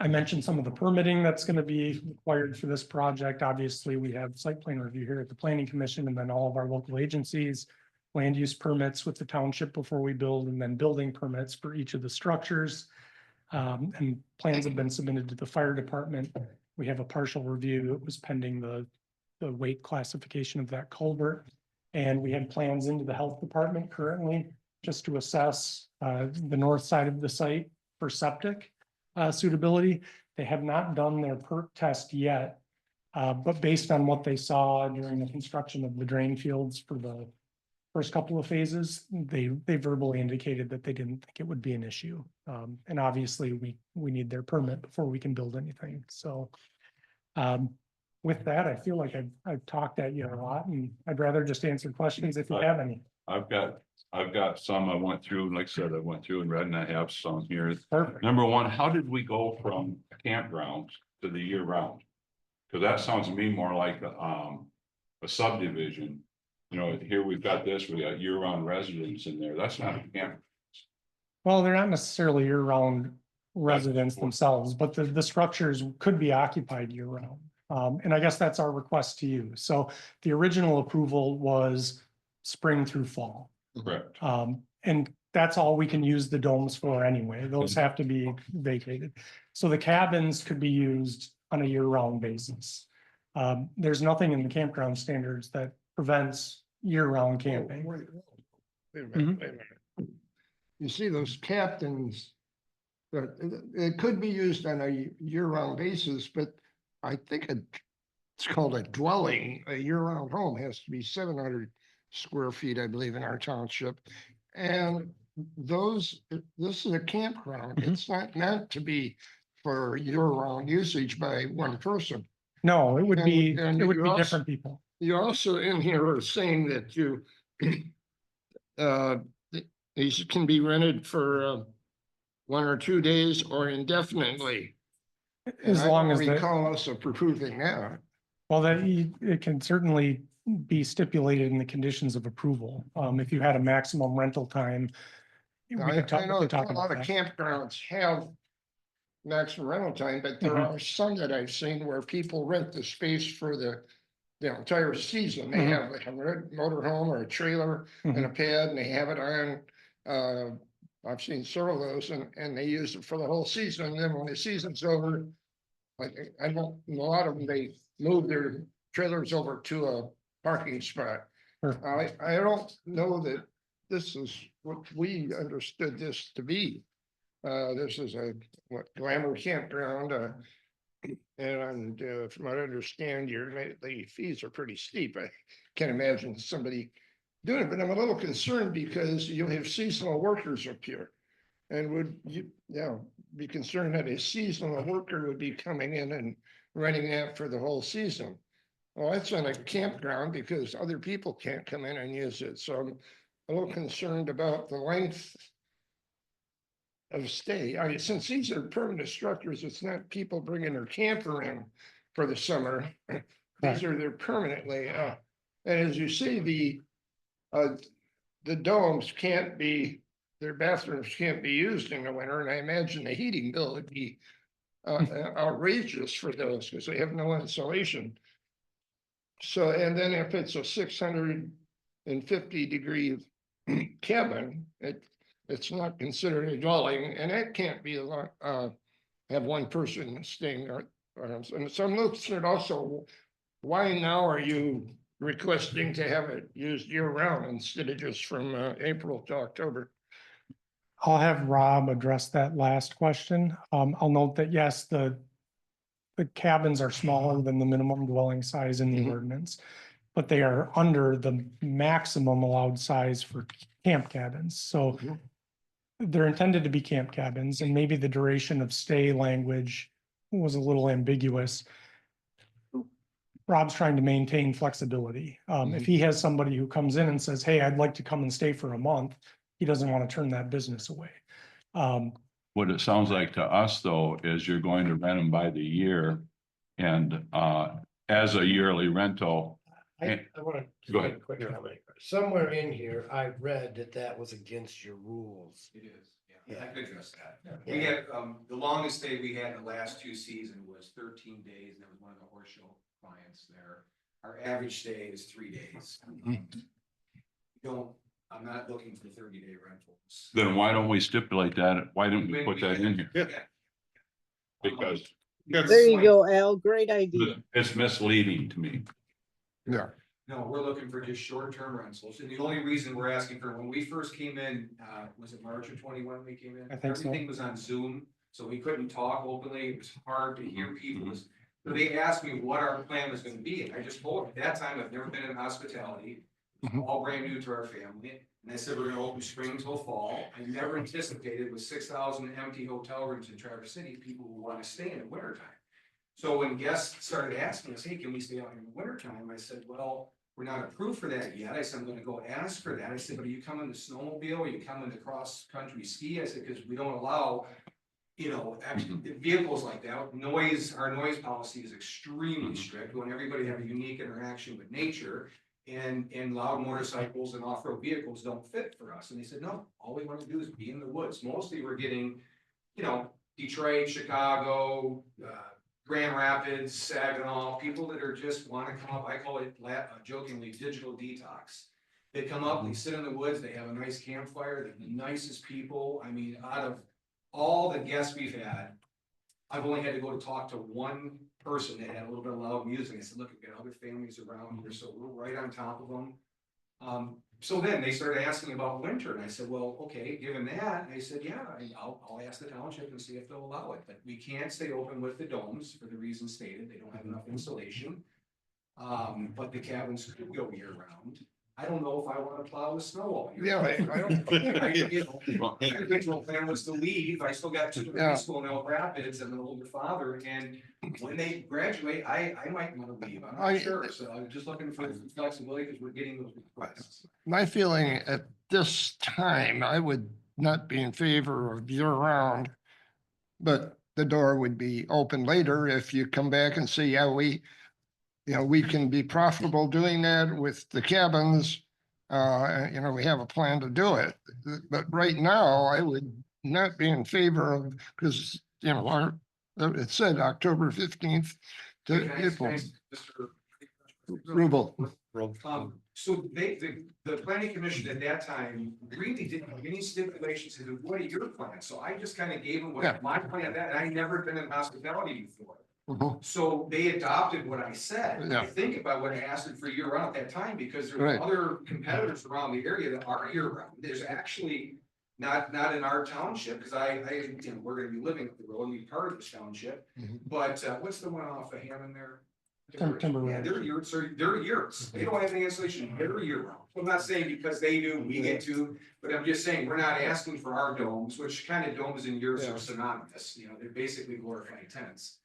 I mentioned some of the permitting that's going to be required for this project. Obviously, we have site plan review here at the Planning Commission, and then all of our local agencies land use permits with the township before we build, and then building permits for each of the structures. And plans have been submitted to the fire department. We have a partial review. It was pending the weight classification of that culvert. And we had plans into the health department currently just to assess the north side of the site for septic suitability. They have not done their perk test yet. But based on what they saw during the construction of the drain fields for the first couple of phases, they verbally indicated that they didn't think it would be an issue. And obviously we need their permit before we can build anything. So with that, I feel like I've talked at you a lot, and I'd rather just answer questions if you have any. I've got some I went through, and like I said, I went through and read, and I have some here. Perfect. Number one, how did we go from campgrounds to the year round? Because that sounds to me more like a subdivision. You know, here we've got this, we got year-round residents in there. That's not a camp. Well, they're not necessarily year-round residents themselves, but the structures could be occupied year-round. And I guess that's our request to you. So the original approval was spring through fall. Correct. And that's all we can use the domes for anyway. Those have to be vacated. So the cabins could be used on a year-round basis. There's nothing in the campground standards that prevents year-round camping. Wait a minute, wait a minute. You see those captains, that it could be used on a year-round basis, but I think it's called a dwelling. A year-round home has to be 700 square feet, I believe, in our township. And this is a campground. It's not meant to be for year-round usage by one person. No, it would be, And it would you be also- different people. You also in here are saying that you, these can be rented for 1 or 2 days or indefinitely. As long as they the, recall us approving that. well, it can certainly be stipulated in the conditions of approval. If you had a maximum rental time. We I could talk, know we could talk a lot about of that. campgrounds have maximum rental time, but there are some that I've seen where people rent the space for the entire season. They have like a motor home or a trailer and a pad, and they have it on. I've seen several of those, and they use it for the whole season. And then when the season's over, like I know a lot of them, they move their trailers over to a parking spot. Sure. I don't know that this is what we understood this to be. This is a glamour campground, and from what I understand, the fees are pretty steep. I can't imagine somebody doing it, but I'm a little concerned because you'll have seasonal workers up here. And would you, be concerned that a seasonal worker would be coming in and renting that for the whole season? Well, that's on a campground because other people can't come in and use it. So I'm a little concerned about the length of stay. I mean, since these are permanent structures, it's not people bringing their camper in for the summer. These are there permanently. And as you see, the domes can't be, their bathrooms can't be used in the winter. And I imagine the heating bill would be outrageous for those because they have no insulation. So, and then if it's a 650-degree cabin, it's not considered a dwelling, and that can't be a lot, have one person staying there. And some looks at also, why now are you requesting to have it used year round instead of just from April to October? I'll have Rob address that last question. I'll note that, yes, the cabins are smaller than the minimum dwelling size in the ordinance, but they are under the maximum allowed size for camp cabins. So they're intended to be camp cabins, and maybe the duration of stay language was a little ambiguous. Rob's trying to maintain flexibility. If he has somebody who comes in and says, hey, I'd like to come and stay for a month, he doesn't want to turn that business away. What it sounds like to us, though, is you're going to rent them by the year, and as a yearly rental. I want to Go make a ahead. quick comment. Somewhere in here, I read that was against your rules. It is, yeah, I Yeah. could address that. We had, the longest stay we had in the last 2 seasons was 13 days, and that was one of the horse show clients there. Our average stay is 3 days. I'm not looking for 30-day rentals. Then why don't we stipulate that? Why don't we put that in here? Yeah. Because There you go, Al. Great idea. it's misleading to me. Yeah. No, we're looking for just short-term rentals, and the only reason we're asking for, when we first came in, was it March of 21 we came in? I think so. Everything was on Zoom, so we couldn't talk openly, it was hard to hear people. So they asked me what our plan was gonna be, and I just told them, at that time, I've never been in hospitality, all brand new to our family. And I said, we're gonna open spring till fall. I never anticipated with 6,000 empty hotel rooms in Traverse City, people would wanna stay in the wintertime. So when guests started asking us, hey, can we stay out in the wintertime? I said, well, we're not approved for that yet. I said, I'm gonna go ask for that. I said, but are you coming to snowmobile? Are you coming to cross-country ski? I said, because we don't allow, actually vehicles like that. Noise, our noise policy is extremely strict. We want everybody to have a unique interaction with nature. And loud motorcycles and off-road vehicles don't fit for us. And they said, no, all we want to do is be in the woods. Mostly we're getting, Detroit, Chicago, Grand Rapids, Saginaw, people that are just want to come up. I call it jokingly digital detox. They come up, they sit in the woods, they have a nice campfire, they're the nicest people. I mean, out of all the guests we've had, I've only had to go to talk to one person that had a little bit of loud music. I said, look, we've got other families around here, so we're right on top of them. So then they started asking about winter, and I said, well, okay, given that, and they said, yeah, I'll ask the township and see if they'll allow it, but we can't stay open with the domes for the reasons stated. They don't have enough insulation. But the cabins could go year round. I don't know if I want to plow the snow all year. My original plan was to leave. I still got two in high school in Elk Rapids and an older father, and when they graduate, I might want to leave. I'm not sure, so I'm just looking for flexibility because we're getting those requests. My feeling at this time, I would not be in favor of year round, but the door would be open later if you come back and say, yeah, we can be profitable doing that with the cabins. We have a plan to do it. But right now, I would not be in favor of, because, it said October 15th to April. Rubel. So the planning commission at that time really didn't have any stipulations to what are your plans? So I just kind of gave them what my plan, that I never been in hospitality before. So they adopted what I said. I think if I would have asked it for year round at that time, because there's other competitors around the area that are year round. There's actually not in our township, because we're gonna be living up the road and be part of this township. But what's the one off of Hammond there? Timber. Yeah, they're yurts. They don't have any insulation. They're year round. I'm not saying because they do, we get to, but I'm just saying, we're not asking for our domes, which kind of domes and yurts are synonymous. They're basically glorified tents.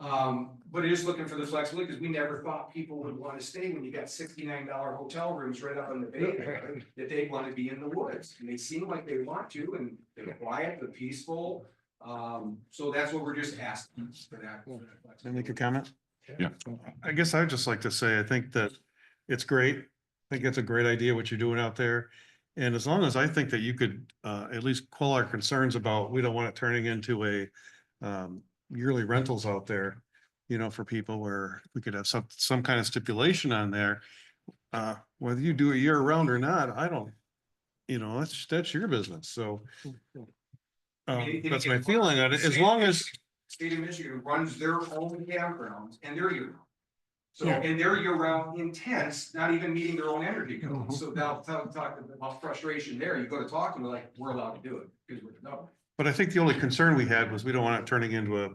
But just looking for the flexibility, because we never thought people would want to stay when you got $69 hotel rooms right up on the bay there, that they want to be in the woods. And they seem like they want to, and they're quiet, they're peaceful. So that's what we're just asking for that. Can I make a comment? Yeah. I guess I'd just like to say, I think that it's great. I think it's a great idea what you're doing out there. And as long as I think that you could at least quell our concerns about, we don't want it turning into a yearly rentals out there, for people, where we could have some kind of stipulation on there. Whether you do a year round or not, I don't, that's your business. So that's my feeling on it. As long as State of Michigan runs their own campgrounds and they're year round. So, and they're year round intense, not even meeting their own energy goals. So now talk about frustration there. You go to talk and we're allowed to do it because we're the government. But I think the only concern we had was we don't want it turning into a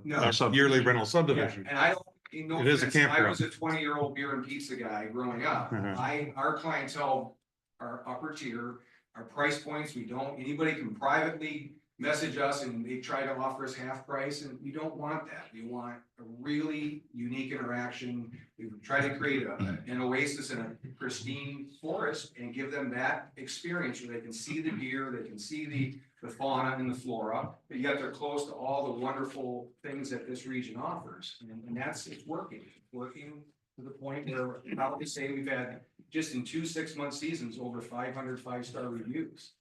yearly rental subdivision. And I don't, It is a campground. I was a 20-year-old beer and pizza guy growing up. Our clientele are upper tier, our price points, anybody can privately message us and they try to offer us half price, and we don't want that. We want a really unique interaction. We try to create an oasis in a pristine forest and give them that experience where they can see the deer, they can see the fauna and the flora, but yet they're close to all the wonderful things that this region offers. And it's working to the point where I would say we've had, just in 2 6-month seasons, over 500 5-star reviews.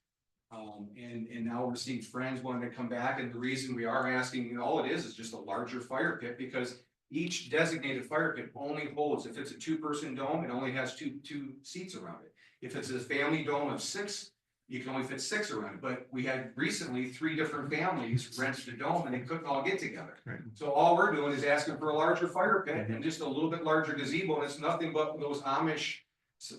And now we're seeing friends wanting to come back, and the reason we are asking, all it is just a larger fire pit, because each designated fire pit only holds, if it's a 2-person dome, it only has two seats around it. If it's a family dome of 6, you can only fit 6 around it, but we had recently 3 different families rent the dome and they couldn't all get together. Right. So all we're doing is asking for a larger fire pit and just a little bit larger gazebo, and it's nothing but those Amish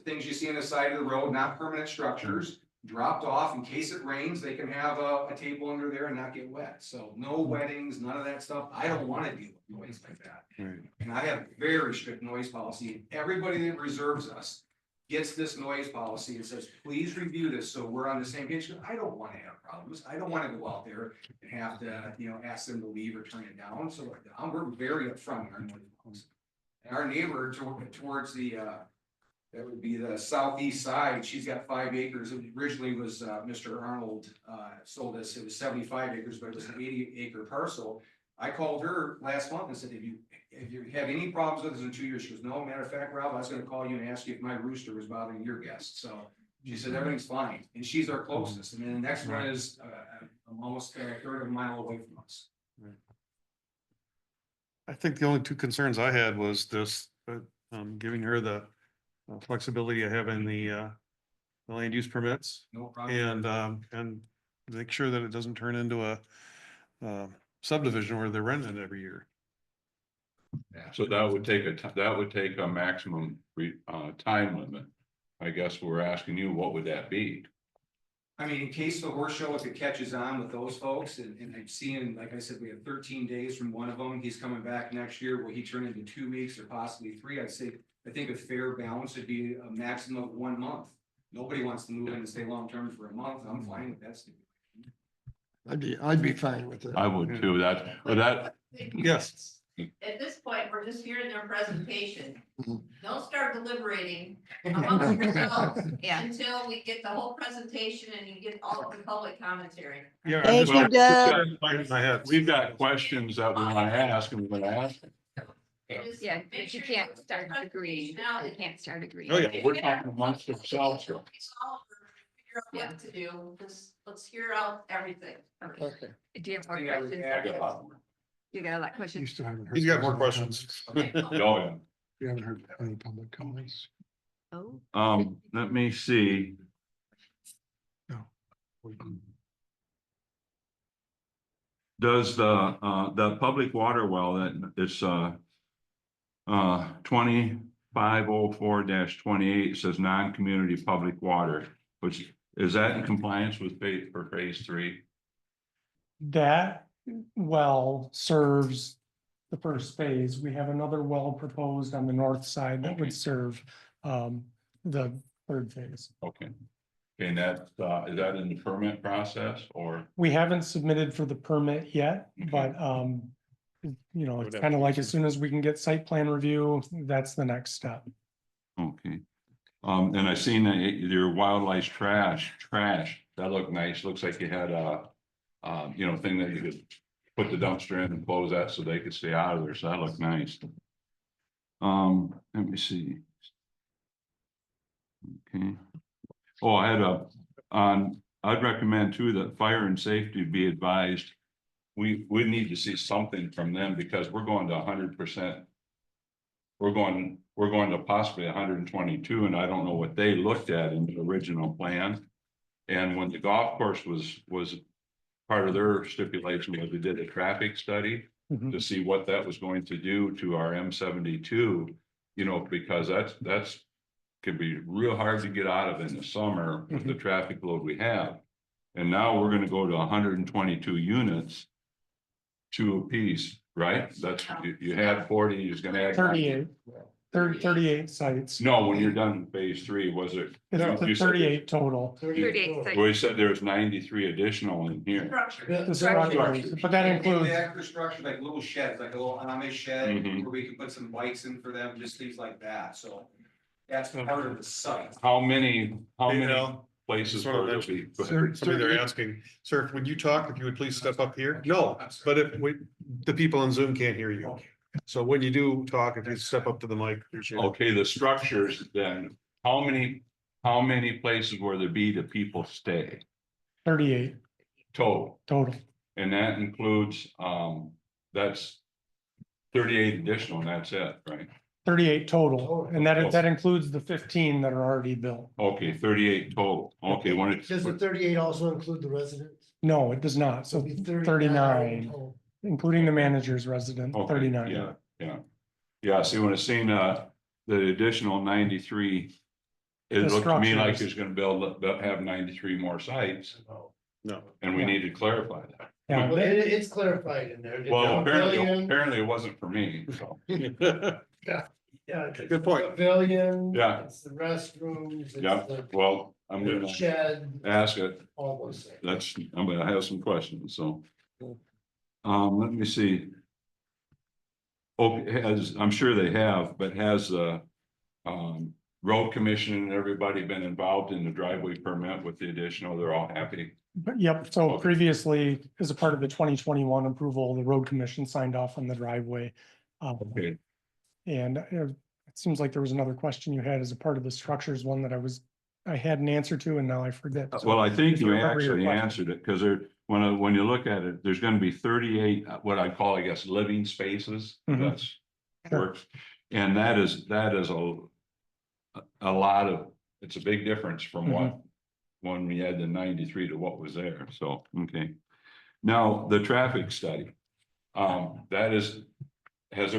things you see on the side of the road, not permanent structures, dropped off in case it rains, they can have a table under there and not get wet. So no weddings, none of that stuff. I don't want to deal with noise like that. Right. And I have very strict noise policy. Everybody that reserves us gets this noise policy and says, please review this so we're on the same page. I don't want to have problems. I don't want to go out there and have to, ask them to leave or turn it down. So we're very upfront in our noise policy. And our neighbor towards the, that would be the southeast side, she's got 5 acres. It originally was, Mr. Arnold, sold us, it was 75 acres, but it was an 80-acre parcel. I called her last month and said, if you have any problems with this in 2 years, she goes, no, matter of fact, Rob, I was gonna call you and ask you if my rooster was bothering your guests. So she said, everything's fine. And she's our closest. And then the next one is, almost a third of a mile away from us. I think the only 2 concerns I had was this, giving her the flexibility of having the land use permits No problem. and make sure that it doesn't turn into a subdivision where they're renting it every year. So that would take a maximum time limit. I guess we're asking you, what would that be? I mean, in case the horse show, if it catches on with those folks, and I've seen, like I said, we have 13 days from one of them. He's coming back next year. Will he turn into 2 weeks or possibly 3? I think a fair balance would be a maximum of 1 month. Nobody wants to move in and stay long-term for a month. I'm fine with that. I'd be fine with it. I would too, Yes. At this point, we're just hearing their presentation. Mhm. Don't start deliberating amongst yourselves Yeah. until we get the whole presentation and you get all of the public commentary. Yeah. Thank you, Doug. My head. We've got questions that we want to ask, and we're going to ask them. Yeah, but you can't start agreeing. You can't start agreeing. Oh, yeah. We're talking amongst ourselves here. Figure out what to do, just let's hear out everything. Okay. Do you have more I think I would questions? add, You got a lot of You questions? still haven't heard. He's got more any questions. comments? Oh, yeah. You haven't heard any public comments? Oh. Let me see. No. Does the public water well that is 2504-28 says non-community public water, which is that in compliance with phase 3? That well serves the first phase. We have another well proposed on the north side that would serve the 3rd phase. Okay. And that is that in the permit process or? We haven't submitted for the permit yet, but it's kind of like as soon as we can get site plan review, that's the next step. Okay. And I seen that your wildlife trash, that looked nice. Looks like you had a thing that you could put the dumpster in and close that so they could stay out of there. So that looked nice. Let me see. Okay. Oh, I'd recommend too that fire and safety be advised. We need to see something from them because we're going to 100%. We're going to possibly 122, and I don't know what they looked at in the original plan. And when the golf course was part of their stipulation was we did a traffic study to see what that was going to do to our M72, because that's could be real hard to get out of in the summer with the traffic load we have. And now we're going to go to 122 units, 2 apiece, right? That's, you had 40, you're going to add 38, 38 sites. No, when you're done with phase 3, was it? You It's said- 38 total. 38 sites. We said there's 93 additional in here. The structures, but that includes, The extra structure, like little sheds, like a little Amish shed, Mhm. where we can put some bikes in for them, just things like that, so. That's part of the site. How many places Sort of will there mentioned. be? Somebody they're asking, sir, when you talk, if you would please step up here? No, but if the people on Zoom can't hear you. So when you do talk, if you step up to the mic. appreciate it. Okay, the structures then, how many places will there be that people stay 38 total? total. And that includes, that's 38 additional and that's it, right? 38 total, and that includes the 15 that are already built. Okay, 38 total. Okay, when it's, Does the 38 also include the residents? No, it does not. So It'll be 39, total. including the manager's resident, okay, 39. yeah, yeah. Yeah, see, when it's seen, the additional 93, it The looked to me like structures. there's gonna have 93 more sites, No. and we Yeah. need to clarify that. Yeah, Well, it's clarified in there. It's Well, a pavilion. apparently it wasn't for me, so. Yeah, it's Good point. a Pavilion. Yeah. It's the restrooms. It's Yeah, the well, I'm gonna shed, ask it. all those things. That's, I'm gonna have some questions, so. Let me see. Okay, I'm sure they have, but has road commission and everybody been involved in the driveway permit with the additional? They're all happy? but yep, so Okay. previously, as a part of the 2021 approval, the road commission signed off on the driveway. Okay, And it seems like there was another question you had as a part of the structures one that I had an answer to, and now I forget. So well, I think if you you remember your actually question. answered it, because when you look at it, there's gonna be 38, what I call, I guess, living spaces. Mhm. That's Sure. works. And that is a lot of, it's a big difference from what, when we had the 93 to what was there, so, okay. Now, the traffic study, that is, have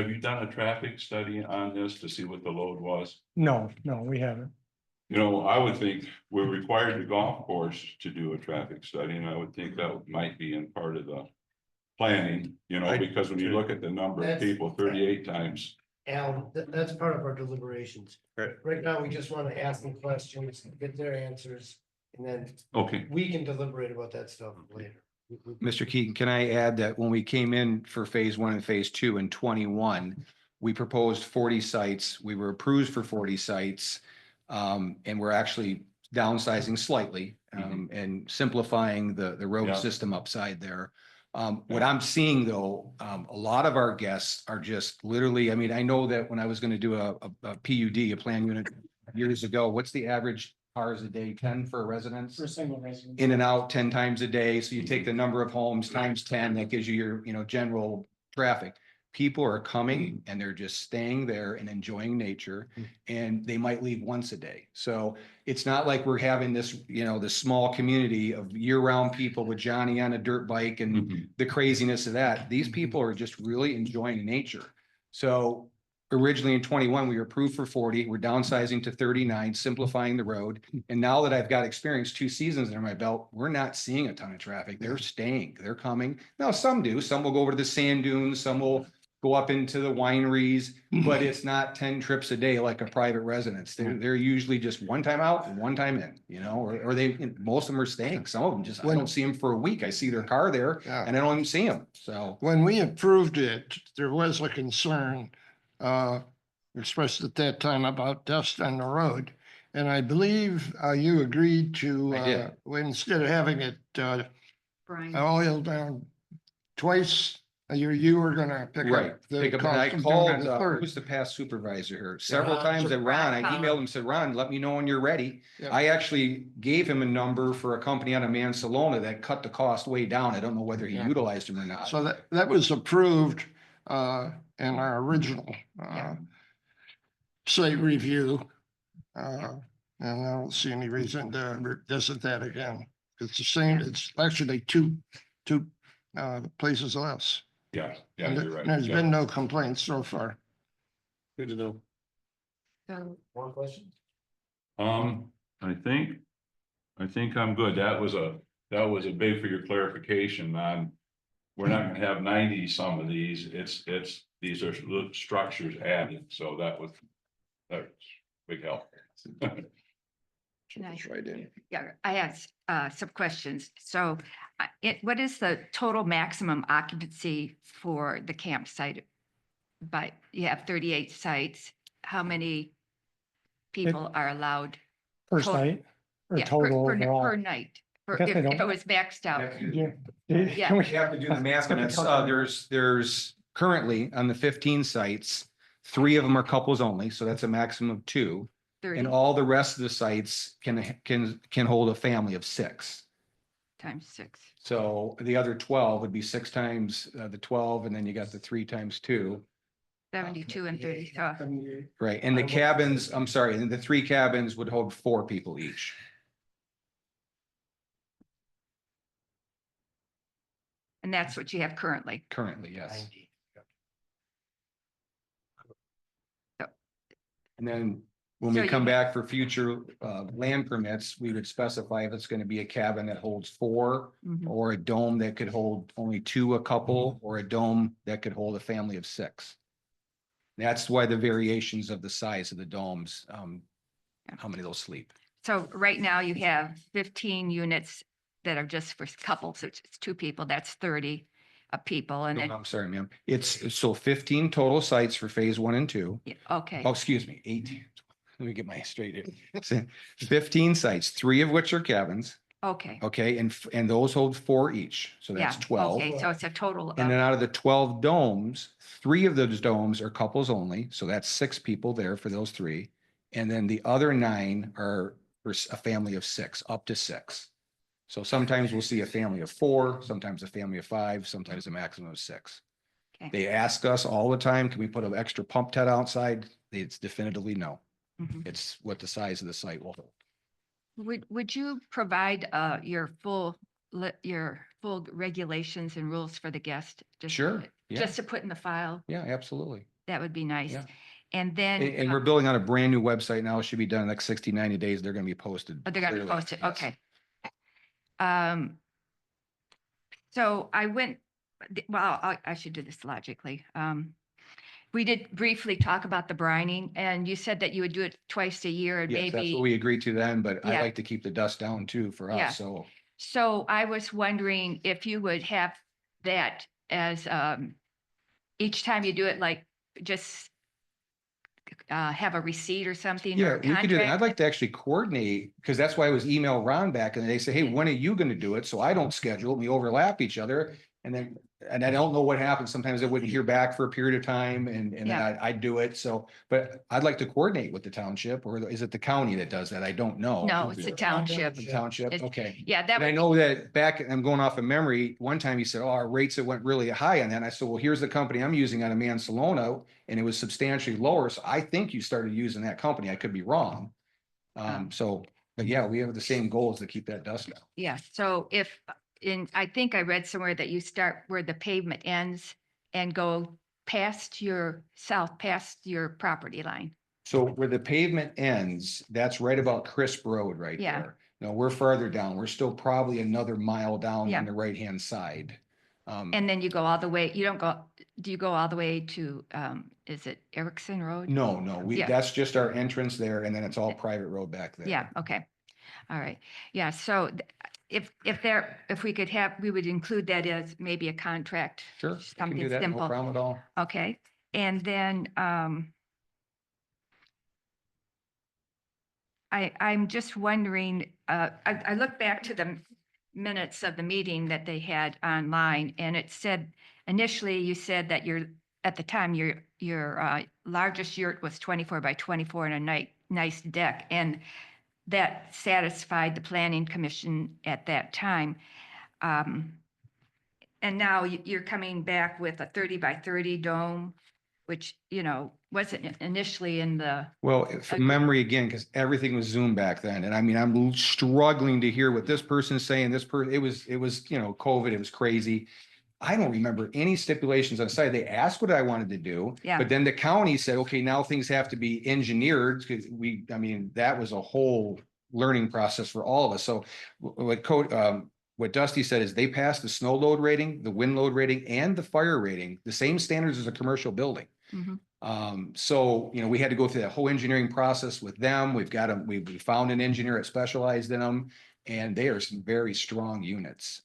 you done a traffic study on this to see what the load was? No, we haven't. You know, I would think we're required the golf course to do a traffic study, and I would think that might be in part of the planning, you know, because when you look at the number of people, 38 times. Al, that's part of our deliberations. Right. Right now, we just want to ask them questions, get their answers, and then Okay, we can deliberate about that stuff later. Mr. Keaton, can I add that when we came in for phase 1 and phase 2 in 21, we proposed 40 sites. We were approved for 40 sites. And we're actually downsizing slightly, and simplifying the road Yeah. system upside there. What I'm seeing though, a lot of our guests are just literally, I mean, I know that when I was gonna do a PUD, a plan unit years ago, what's the average cars a day? 10 for a residence? For a single resident. In and out 10 times a day. So you take the number of homes times 10, that gives you your, general traffic. People are coming and they're just staying there and enjoying nature, and they might leave once a day. So it's not like we're having this, this small community of year-round people with Johnny on a dirt bike and the craziness of that. These people are just really enjoying nature. So originally in 21, we were approved for 40. We're downsizing to 39, simplifying the road. And now that I've got experience, 2 seasons under my belt, we're not seeing a ton of traffic. They're staying, they're coming. Now, some do. Some will go over to the sand dunes, some will go up into the wineries, but it's not 10 trips a day like a private residence. They're usually just one time out and one time in, or most of them are staying. Some of them just, I don't see them for a week. I see their car there Yeah. and I don't even see them. So When we approved it, there was a concern expressed at that time about dust on the road. And I believe you agreed to, I did. instead of having it Brian. oiled down twice, you were gonna pick right. up the Pick up, and cost I of doing called, it a third. who's the past supervisor here? Several Ron. times at Ron, I Ron. emailed him, said, Ron, let me know when you're ready. Yeah. I actually gave him a number for a company out of Mansalona that cut the cost way down. I don't know whether he Yeah. utilized them or not. So that was approved in our original site review. And I don't see any reason to revisit that again. It's the same, it's actually two places less. yeah, And you're right. there's Yeah. been no complaints so far. Good to know. So One question? I think I'm good. That was a big for your clarification on. We're not gonna have 90 some of these. These are little structures added, so that's big help. Can I- Right in. Yeah, I asked some questions. So what is the total maximum occupancy for the campsite? But you have 38 sites. How many people are allowed? Per Total- site or Yeah, total per overall? night, guess if they don't- it was maxed out. Yeah. Yeah. We have to do the math, and it's, there's currently on the 15 sites, 3 of them are couples only, so that's a maximum of 2. 30 And all the rest of the sites can hold a family of 6. times 6. So the other 12 would be 6 times the 12, and then you got the 3 times 2. 72 and 30. 78. Right, and the cabins, I'm sorry, and the 3 cabins would hold 4 people each. And that's what you have currently. Currently, yes. 90. And then when So we you come ha- back for future land permits, we would specify if it's gonna be a cabin that holds 4, Mhm. or a dome that could hold only 2 a couple, or a dome that could hold a family of 6. That's why the variations of the size of the domes, how many they'll sleep. So right now you have 15 units that are just for couples, which is 2 people, that's 30 people, and No, then, I'm sorry, ma'am. It's so 15 total sites for phase 1 and 2. yeah, okay, Oh, excuse me, 18. Let me get my straight here. 15 sites, 3 of which are cabins, okay. okay, and those hold 4 each, so Yeah, that's 12. okay, so it's a total And then of, out of the 12 domes, 3 of those domes are couples only, so that's 6 people there for those 3. And then the other 9 are for a family of 6, up to 6. So sometimes we'll see a family of 4, sometimes a family of 5, sometimes a maximum of 6. Okay. They ask us all the time, can we put an extra pump tent outside? It's definitively no. Mhm. It's what the size of the site will hold. Would you provide your full regulations and rules for the guest? Sure, yeah. Just to put in the file, Yeah, absolutely. that would be nice. Yeah. And then. And we're building on a brand new website now. It should be done in the next 60, 90 days. They're gonna be posted. Oh, they're gonna clearly. post it, Yes. okay. So I went, well, I should do this logically. We did briefly talk about the brining, and you said that you would do it twice a year and Yes, that's what maybe, we agreed to then, but I Yeah. like to keep the dust down too for Yeah. us, so. so I was wondering if you would have that as, each time you do it, like, just have a receipt or something Yeah, or we could do that. I'd contract? like to actually coordinate, because that's why I was email Ron back and they say, hey, when are you gonna do it? So I don't schedule, it. We overlap each other. And I don't know what happens. Sometimes I wouldn't hear back for a period of time and then Yeah. I'd do it. So, but I'd like to coordinate with the township, or is it the county that does that? I don't know. No, it's a township. The township, It's- okay. Yeah, that And I would, know that back, I'm going off of memory, one time he said, oh, our rates that went really high on that. And I said, well, here's the company I'm using out of Mansalona, and it was substantially lower. So I think you started using that company. I could be wrong. So, but yeah, we have the same goals to keep that dust down. yeah, so if, I think I read somewhere that you start where the pavement ends and go past your property line. So where the pavement ends, that's right about Crisp Road right Yeah. there. No, we're farther down. We're still probably another mile down Yeah. on the right-hand side. And then you go all the way, do you go all the way to, is it Erickson Road? No, Yeah. that's just our entrance there, and then it's all private road back there. Yeah, okay. All right. Yeah, so if we could have, we would include that as maybe a contract. Sure, I can do Something that, no simple. problem at all. Okay, and then, I'm just wondering, I look back to the minutes of the meeting that they had online, and it said, initially you said that at the time, your largest yurt was 24 by 24 and a nice deck, and that satisfied the planning commission at that time. And now you're coming back with a 30 by 30 dome, which, wasn't initially in the, Well, from memory again, because everything was Zoom back then, and I mean, I'm struggling to hear what this person's saying, it was, COVID, it was crazy. I don't remember any stipulations on the site. They asked what I wanted to do. Yeah. But then the county said, okay, now things have to be engineered, because that was a whole learning process for all of us. So what Dusty said is they passed the snow load rating, the wind load rating, and the fire rating, the same standards as a commercial building. Mhm. So, we had to go through that whole engineering process with them. We found an engineer that specialized in them, and they are some very strong units.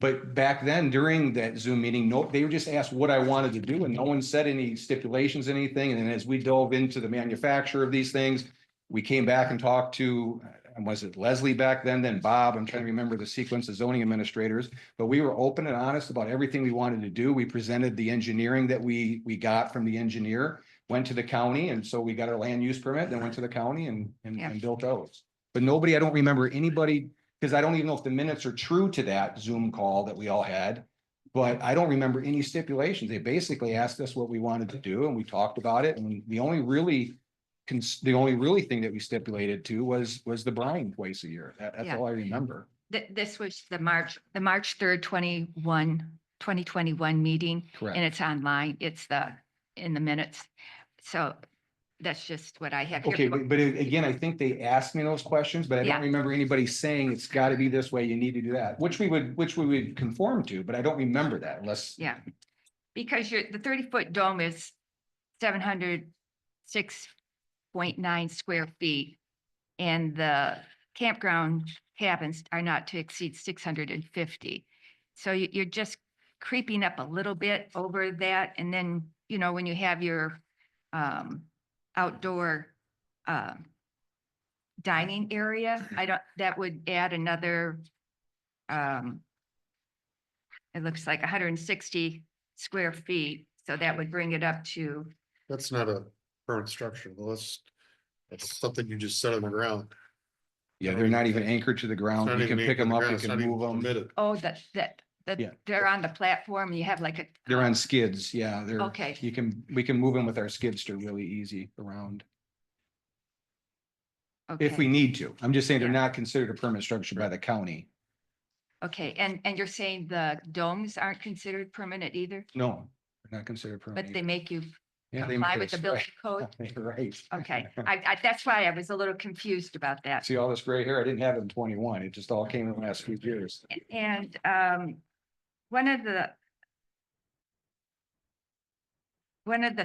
But back then, during that Zoom meeting, they were just asked what I wanted to do, and no one said any stipulations, anything. And then as we dove into the manufacture of these things, we came back and talked to, was it Leslie back then Bob? I'm trying to remember the sequence of zoning administrators, but we were open and honest about everything we wanted to do. We presented the engineering that we got from the engineer, went to the county, and so we got our land use permit, then went to the county and built those. But I don't remember anybody, because I don't even know if the minutes are true to that Zoom call that we all had. But I don't remember any stipulations. They basically asked us what we wanted to do and we talked about it. And the only really thing that we stipulated to was the brine twice a year. That's Yeah. all I remember. This was the March 3rd, 2021 meeting. Correct. And it's online. It's in the minutes. So that's just what I have here. Okay, but again, I think they asked me those questions, but I Yeah. don't remember anybody saying it's got to be this way, you need to do that, which we would conform to, but I don't remember that unless. Yeah, because the 30-foot dome is 706.9 square feet. And the campground cabins are not to exceed 650. So you're just creeping up a little bit over that. And then, when you have your outdoor dining area, that would add another, it looks like 160 square feet. So that would bring it up to, That's not a permanent structure, though. That's something you just set on the ground. Yeah, they're not even anchored to the It's ground. not We even can pick anchored them to the up, ground. we It's can not even move them. permitted. Yeah. they're on the platform and you have like a. They're on skids, yeah, Okay. we can move them with our skidster really easy around. If we Okay. need to. I'm just saying they're Yeah. not considered a permanent structure by the county. Okay, and you're saying the domes aren't considered permanent either, No, they're not considered permanent. but they make you Yeah, they comply make with the us- building code? Right. Okay, that's why I was a little confused about that. See all this gray hair? I didn't have it in 21. It just all came in the last few years. And one of the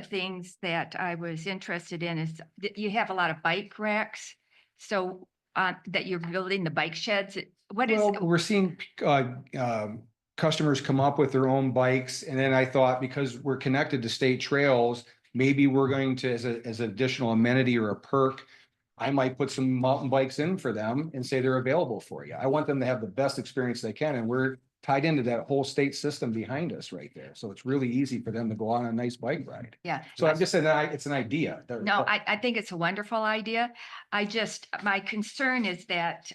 things that I was interested in is that you have a lot of bike racks. So that you're building the bike sheds. Well, we're seeing customers come up with their own bikes. And then I thought, because we're connected to state trails, maybe we're going to, as an additional amenity or a perk, I might put some mountain bikes in for them and say they're available for you. I want them to have the best experience they can. And we're tied into that whole state system behind us right there. So it's really easy for them to go on a nice bike ride. Yeah. So I'm just saying that it's an idea. No, I think it's a wonderful idea. My concern is that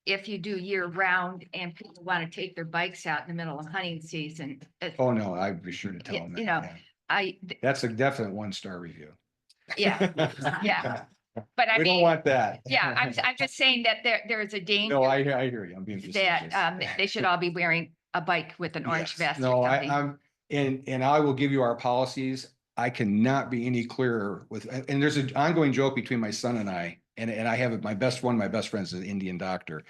if you do year round and people want to take their bikes out in the middle of hunting season. Oh, no, I'd be sure to tell them that. Yeah. That's a definite 1-star review. Yeah, yeah. But I We don't mean, want that. yeah, I'm just saying that there's a danger No, I hear you. I'm being facetious. that they should all be wearing a bike with an orange Yes. vest or No, something. and I will give you our policies. I cannot be any clearer with, and there's an ongoing joke between my son and I, and I have my best friends is an Indian doctor.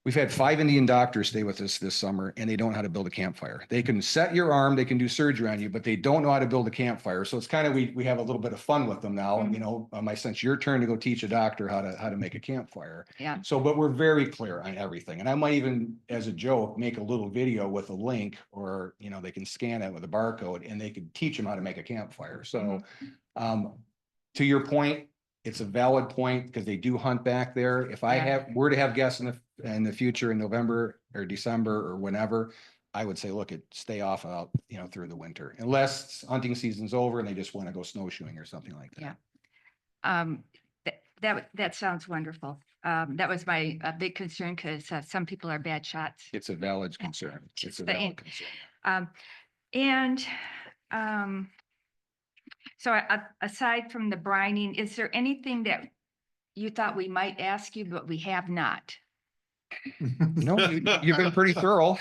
We've had 5 Indian doctors stay with us this summer and they don't know how to build a campfire. They can set your arm, they can do surgery on you, but they don't know how to build a campfire. So it's kind of, we have a little bit of fun with them now. My son, it's your turn to go teach a doctor how to make a campfire. Yeah. So, but we're very clear on everything. And I might even, as a joke, make a little video with a link or, they can scan it with a barcode and they could teach them how to make a campfire. So, to your point, it's a valid point because they do hunt back there. If I were to have guests in the future in November or December or whenever, I would say, look, stay off out, through the winter, unless hunting season's over and they just want to go snowshoeing or something like that. Yeah. That sounds wonderful. That was my big concern because some people are bad shots. It's a valid concern. It's a valid concern. So aside from the brining, is there anything that you thought we might ask you, but we have not? No, you've been pretty thorough.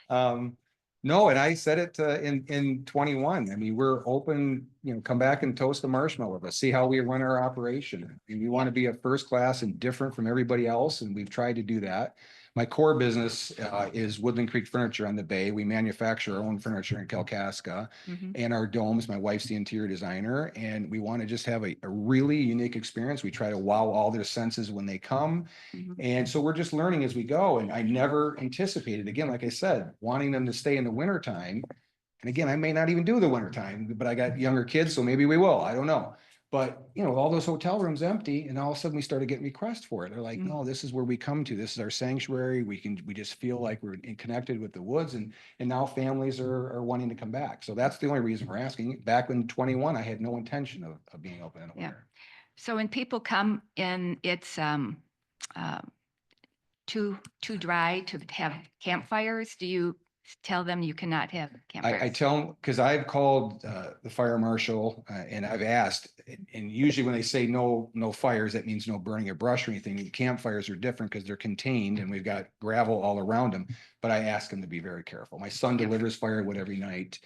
No, and I said it in 21. I mean, we're open, come back and toast a marshmallow with us, see how we run our operation. And we want to be a first class and different from everybody else. And we've tried to do that. My core business is Woodland Creek Furniture on the Bay. We manufacture our own furniture in Kalkaska and our domes. My wife's the interior designer, and we want to just have a really unique experience. We try to wow all their senses when they come. And so we're just learning as we go. And I never anticipated, again, like I said, wanting them to stay in the wintertime. And again, I may not even do the wintertime, but I got younger kids, so maybe we will. I don't know. But, all those hotel rooms empty, and all of a sudden we started getting requests for it. They're like, no, this is where we come to. This is our sanctuary. We just feel like we're connected with the woods, and now families are wanting to come back. So that's the only reason we're asking. Back in 21, I had no intention of being open in the winter. So when people come in, it's too dry to have campfires? Do you tell them you cannot have campfires? I tell them, because I've called the fire marshal and I've asked, and usually when they say no fires, that means no burning of brush or anything. Campfires are different because they're contained and we've got gravel all around them. But I ask them to be very careful. My son delivers firewood every night.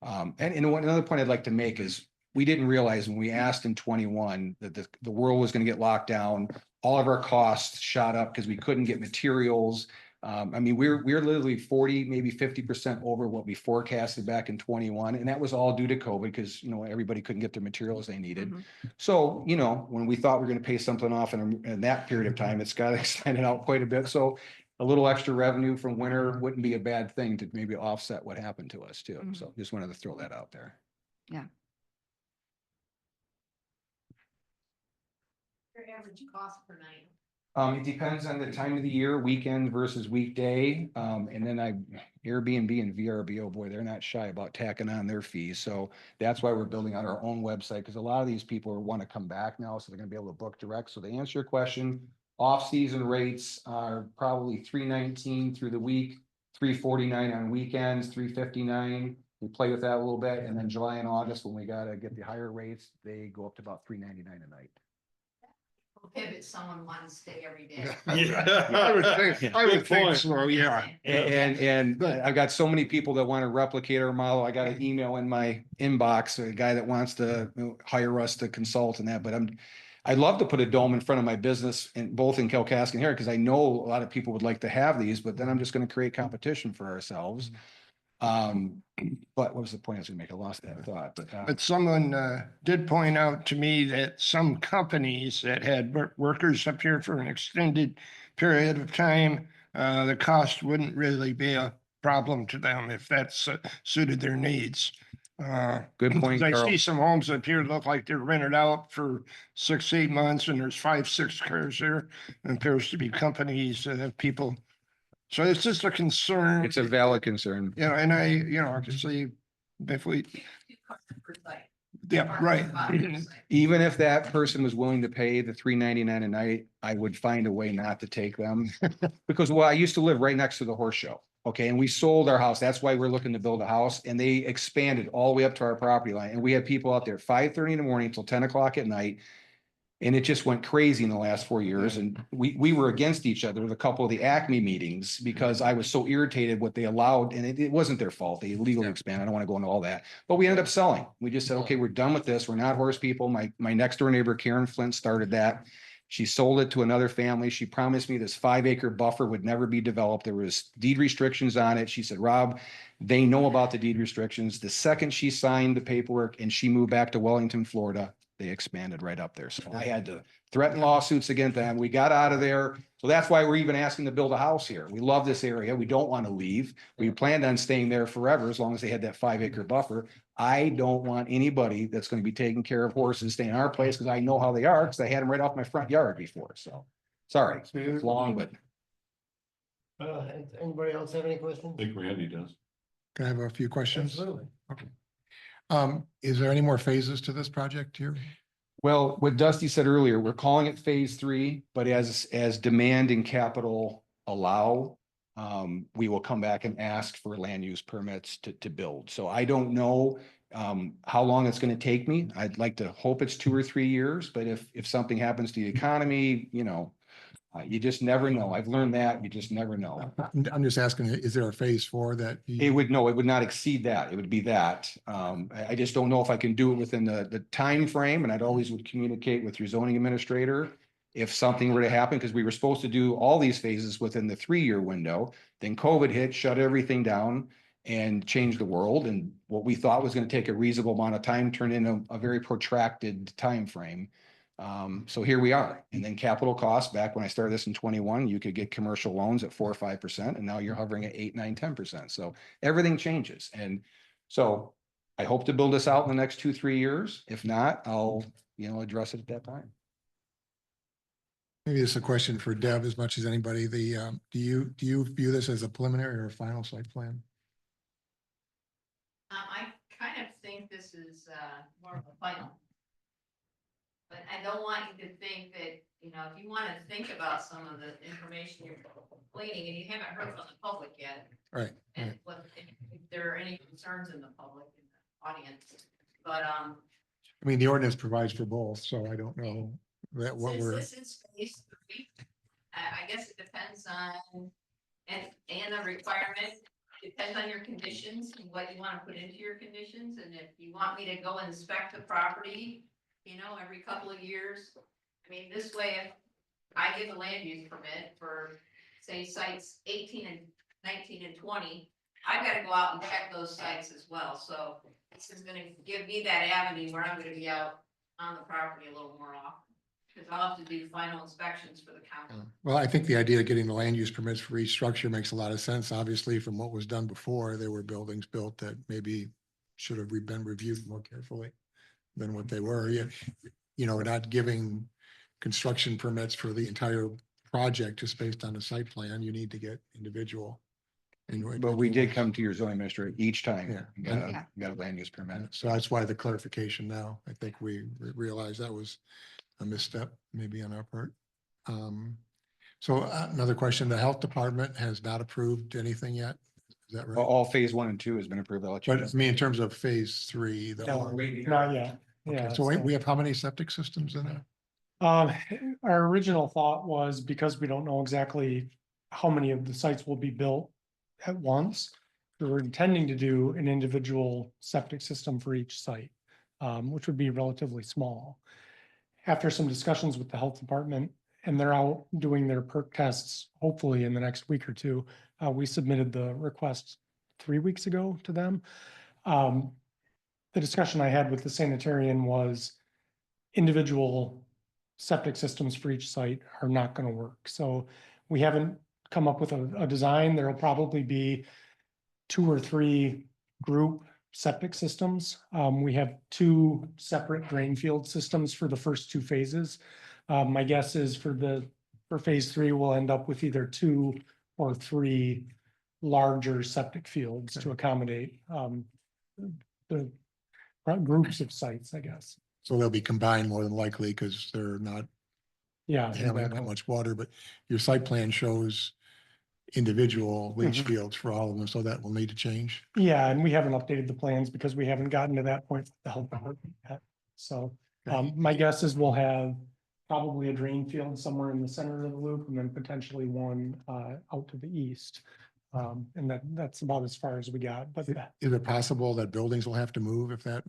Another point I'd like to make is we didn't realize when we asked in 21 that the world was going to get locked down. All of our costs shot up because we couldn't get materials. I mean, we're literally 40, maybe 50% over what we forecasted back in 21. And that was all due to COVID because, everybody couldn't get the materials they needed. So, when we thought we were going to pay something off in that period of time, it's got extended out quite a bit. So a little extra revenue from winter wouldn't be a bad thing to maybe offset what happened to us too. So just wanted to throw that out there. Yeah. Your average cost per night? It depends on the time of the year, weekend versus weekday. And then Airbnb and VRBO, boy, they're not shy about tacking on their fees. So that's why we're building out our own website, because a lot of these people want to come back now, so they're going to be able to book direct. So to answer your question, off-season rates are probably $319 through the week, $349 on weekends, $359. We play with that a little bit. And then July and August, when we got to get the higher rates, they go up to about $399 a night. Prohibit someone wanting to stay every day. I would think so, yeah. And I've got so many people that want to replicate our model. I got an email in my inbox, a guy that wants to hire us to consult and that, but I'd love to put a dome in front of my business in both in Kalkaska and here, because I know a lot of people would like to have these, but then I'm just going to create competition for ourselves. But what was the point I was gonna make? I lost that thought, But someone did point out to me that some companies that had workers up here for an extended period of time, the cost wouldn't really be a problem to them if that's suited their needs. Good point, I Carl. see some homes up here look like they're rented out for 6-8 months and there's 5-6 cars there. It appears to be companies that have people. So it's just a concern. It's a valid concern. And obviously, if we, yeah, right. Even if that person was willing to pay the $399 a night, I would find a way not to take them. Because, I used to live right next to the horse show. Okay, and we sold our house. That's why we're looking to build a house. And they expanded all the way up to our property line. And we had people out there 5:30 in the morning till 10 o'clock at night. And it just went crazy in the last 4 years. And we were against each other at a couple of the Acme meetings because I was so irritated what they allowed. And it wasn't their fault. They illegally expanded. I don't want to go into all that. But we ended up selling. We just said, okay, we're done with this. We're not horse people. My next door neighbor, Karen Flint, started that. She sold it to another family. She promised me this 5-acre buffer would never be developed. There was deed restrictions on it. She said, Rob, they know about the deed restrictions. The second she signed the paperwork and she moved back to Wellington, Florida, they expanded right up there. So I had to threaten lawsuits against them. We got out of there. So that's why we're even asking to build a house here. We love this area. We don't want to leave. We planned on staying there forever as long as they had that 5-acre buffer. I don't want anybody that's going to be taking care of horses staying in our place because I know how they are because I had them right off my front yard before. So sorry, it's long, but. Anybody else have any questions? I think Randy does. Can I have a few questions? Absolutely. Okay. Is there any more phases to this project here? Well, what Dusty said earlier, we're calling it phase 3, but as demand and capital allow, we will come back and ask for land use permits to build. So I don't know how long it's going to take me. I'd like to hope it's 2 or 3 years, but if something happens to the economy, you just never know. I've learned that you just never know. I'm just asking, is there a phase 4 that? It would not exceed that. It would be that. I just don't know if I can do it within the time frame, and I'd always would communicate with your zoning administrator if something were to happen, because we were supposed to do all these phases within the 3-year window. Then COVID hit, shut everything down and changed the world. And what we thought was going to take a reasonable amount of time turned into a very protracted time frame. So here we are. And then capital costs, back when I started this in 21, you could get commercial loans at 4 or 5%, and now you're hovering at 8, 9, 10%. So everything changes. And so I hope to build this out in the next 2-3 years. If not, I'll, address it at that time. Maybe it's a question for Deb as much as anybody. Do you view this as a preliminary or a final site plan? I kind of think this is more of a final. But I don't want you to think that, you know, if you want to think about some of the information you're completing and you haven't heard from the public yet. Right, And right. what, if there are any concerns in the public, in the audience, but, I mean, the ordinance provides for both, so I don't know that what since we're, this is phase 3, I guess it depends on, and the requirement, depends on your conditions and what you want to put into your conditions, and if you want me to go inspect the property, you know, every couple of years. I mean, this way, if I give a land use permit for, say, sites 18 and 19 and 20, I've got to go out and check those sites as well, so this is gonna give me that avenue where I'm gonna be out on the property a little more often. Because I'll have to do final inspections for the county. well, I think the idea of getting the land use permits for each structure makes a lot of sense. Obviously, from what was done before, there were buildings built that maybe should have been reviewed more carefully than what they were. You know, we're not giving construction permits for the entire project just based on the site plan. You need to get individual. But we did come to your zoning administrator each time. Yeah. You got Yeah. got a land use permit. So that's why the clarification now. I think we realized that was a misstep maybe on our part. So another question, the health department has not approved anything yet? Is that right? All phase 1 and 2 has been approved. I'll let you But know. I mean, in terms of phase 3, the. No, not yet. Yeah. Okay, so we have how many septic systems in there? Um, our original thought was because we don't know exactly how many of the sites will be built at once, we were intending to do an individual septic system for each site, which would be relatively small. After some discussions with the health department, and they're out doing their perk tests, hopefully in the next week or two, we submitted the request 3 weeks ago to them. The discussion I had with the sanitarian was individual septic systems for each site are not going to work. So we haven't come up with a design. There'll probably be 2 or 3 group septic systems. We have 2 separate drain field systems for the first 2 phases. My guess is for phase 3, we'll end up with either 2 or 3 larger septic fields to accommodate the groups of sites, I guess. So they'll be combined more than likely because they're not Yeah. handling that much water, but your site plan shows individual leach fields for all of them, so that will need to change. Yeah, and we haven't updated the plans because we haven't gotten to that point with the health department yet. So, my guess is we'll have probably a drain field somewhere in the center of the loop and then potentially one, out to the east. And that's about as far as we got, but Is it possible that buildings will have to move if that?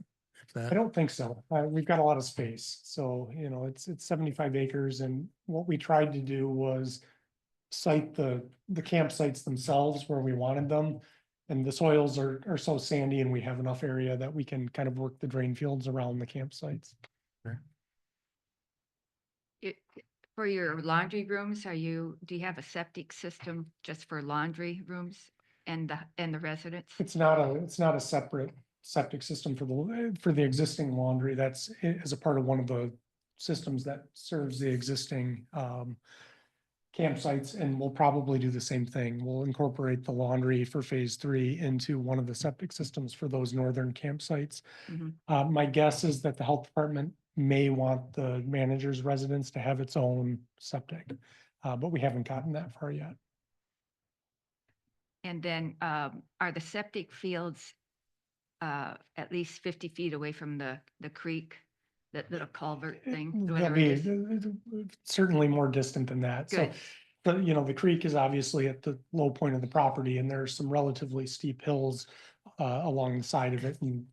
I don't think so. We've got a lot of space. So, you know, it's 75 acres, and what we tried to do was site the campsites themselves where we wanted them. And the soils are so sandy, and we have enough area that we can kind of work the drain fields around the campsites. For your laundry rooms, do you have a septic system just for laundry rooms and the residents? It's not a separate septic system for the existing laundry. That's as a part of one of the systems that serves the existing campsites, and we'll probably do the same thing. We'll incorporate the laundry for phase 3 into one of the septic systems for those northern campsites. My guess is that the health department may want the manager's residence to have its own septic, but we haven't gotten that far yet. And then are the septic fields at least 50 feet away from the creek, that little culvert thing? They'll whatever it be is? certainly more distant than that. So, Good. the creek is obviously at the low point of the property, and there's some relatively steep hills along the side of it, and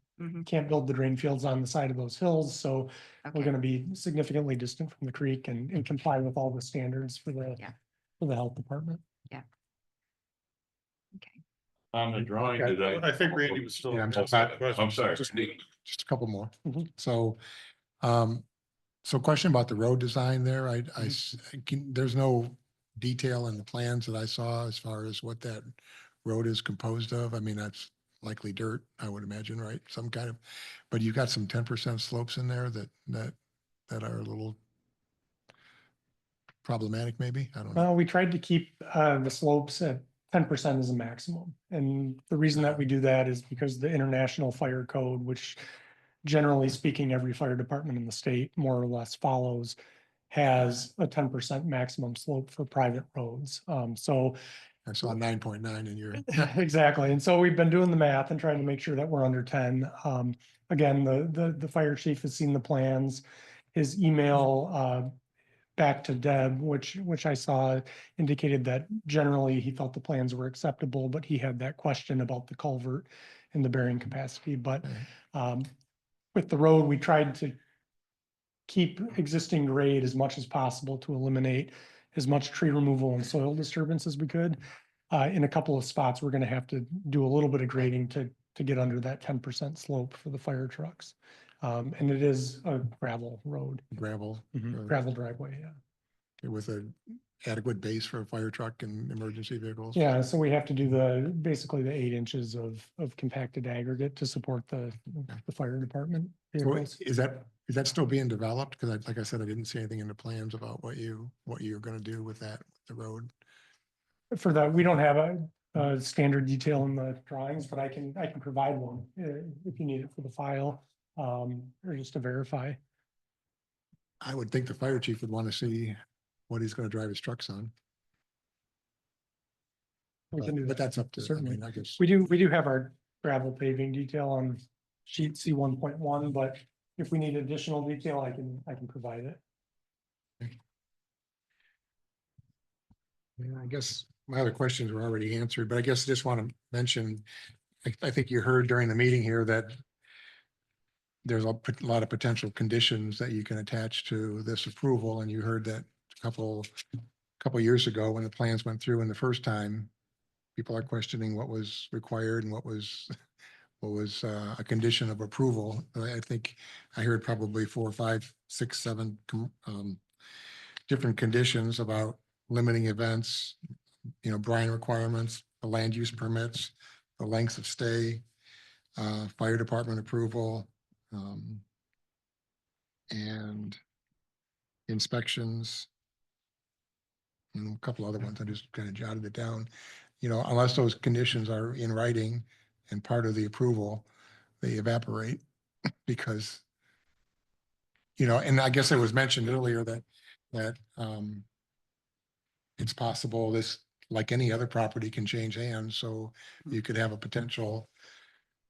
can't build the drain fields on the side of those hills. So we're going to be significantly distant from the creek and comply with all the standards for the health department. Yeah. Okay. On the drawing today. I think Randy was still. Yeah, I'm sorry. Just a couple more. So, so question about the road design there. There's no detail in the plans that I saw as far as what that road is composed of. I mean, that's likely dirt, I would imagine, right? Some kind of, but you've got some 10% slopes in there that are a little problematic, maybe? I don't know. Well, we tried to keep the slopes at 10% as a maximum. And the reason that we do that is because the International Fire Code, which generally speaking, every fire department in the state more or less follows, has a 10% maximum slope for private roads. So I saw 9.9 in your, exactly. And so we've been doing the math and trying to make sure that we're under 10. Again, the fire chief has seen the plans. His email back to Deb, which I saw indicated that generally he felt the plans were acceptable, but he had that question about the culvert and the bearing capacity. But with the road, we tried to keep existing grade as much as possible to eliminate as much tree removal and soil disturbance as we could. In a couple of spots, we're gonna have to do a little bit of grading to get under that 10% slope for the fire trucks. And it is a gravel road, gravel. gravel driveway, yeah. With a adequate base for a fire truck and emergency vehicles. Yeah, so we have to do basically the 8 inches of compacted aggregate to support the fire department So vehicles. is that still being developed? Because like I said, I didn't see anything in the plans about what you're gonna do with that, the road. For that, we don't have a standard detail in the drawings, but I can provide one if you need it for the file, or just to verify. I would think the fire chief would want to see what he's gonna drive his trucks on. We can do But that. that's up to, I Certainly. mean, I guess. We do have our gravel paving detail on sheet C 1.1, but if we need additional detail, I can provide it. Yeah, I guess my other questions were already answered, but I guess I just want to mention, I think you heard during the meeting here that there's a lot of potential conditions that you can attach to this approval, and you heard that a couple years ago when the plans went through in the first time, people are questioning what was required and what was a condition of approval. I think I heard probably 4, 5, 6, 7 different conditions about limiting events, brine requirements, the land use permits, the lengths of stay, fire department approval, and inspections. And a couple other ones, I just kind of jotted it down. Unless those conditions are in writing and part of the approval, they evaporate because, and I guess it was mentioned earlier that it's possible this, like any other property, can change hands. So you could have a potential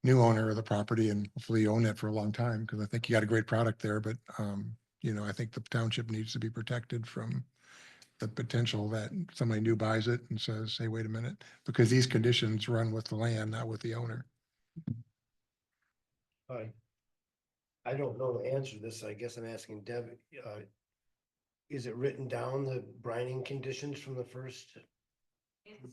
new owner of the property and hopefully own it for a long time, because I think you got a great product there, but I think the township needs to be protected from the potential that somebody new buys it and says, hey, wait a minute, because these conditions run with the land, not with the owner. I don't know the answer to this. I guess I'm asking Deb, is it written down, the brining conditions from the first? It's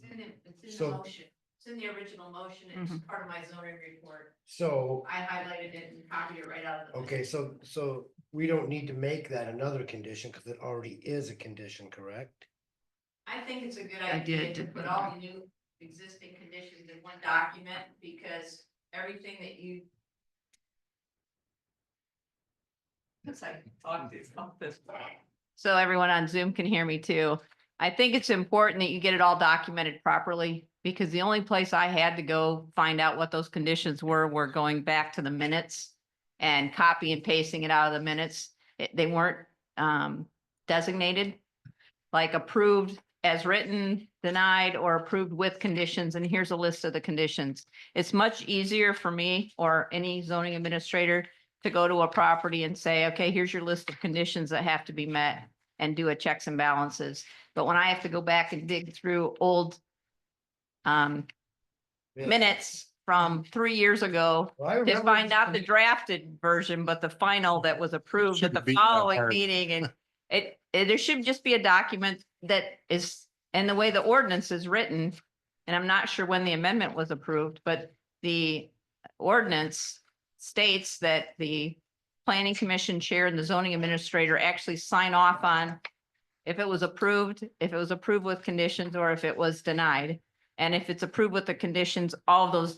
in So- the motion. It's in the original motion. It's part of my zoning report. So, I highlighted it and copied it right out of the. okay, so we don't need to make that another condition because it already is a condition, correct? I think it's a good I idea did. to put all the new existing conditions in one document, because everything that you. So everyone on Zoom can hear me too. I think it's important that you get it all documented properly, because the only place I had to go find out what those conditions were going back to the minutes and copy and pasting it out of the minutes. They weren't designated, like approved as written, denied, or approved with conditions. And here's a list of the conditions. It's much easier for me or any zoning administrator to go to a property and say, okay, here's your list of conditions that have to be met, and do a checks and balances. But when I have to go back and dig through old minutes from 3 years ago Well, I to remember find out the drafted version, but the final that was approved at the Shouldn't be that following hard. meeting, and there should just be a document that is, and the way the ordinance is written, and I'm not sure when the amendment was approved, but the ordinance states that the planning commission chair and the zoning administrator actually sign off on if it was approved with conditions, or if it was denied. And if it's approved with the conditions, all those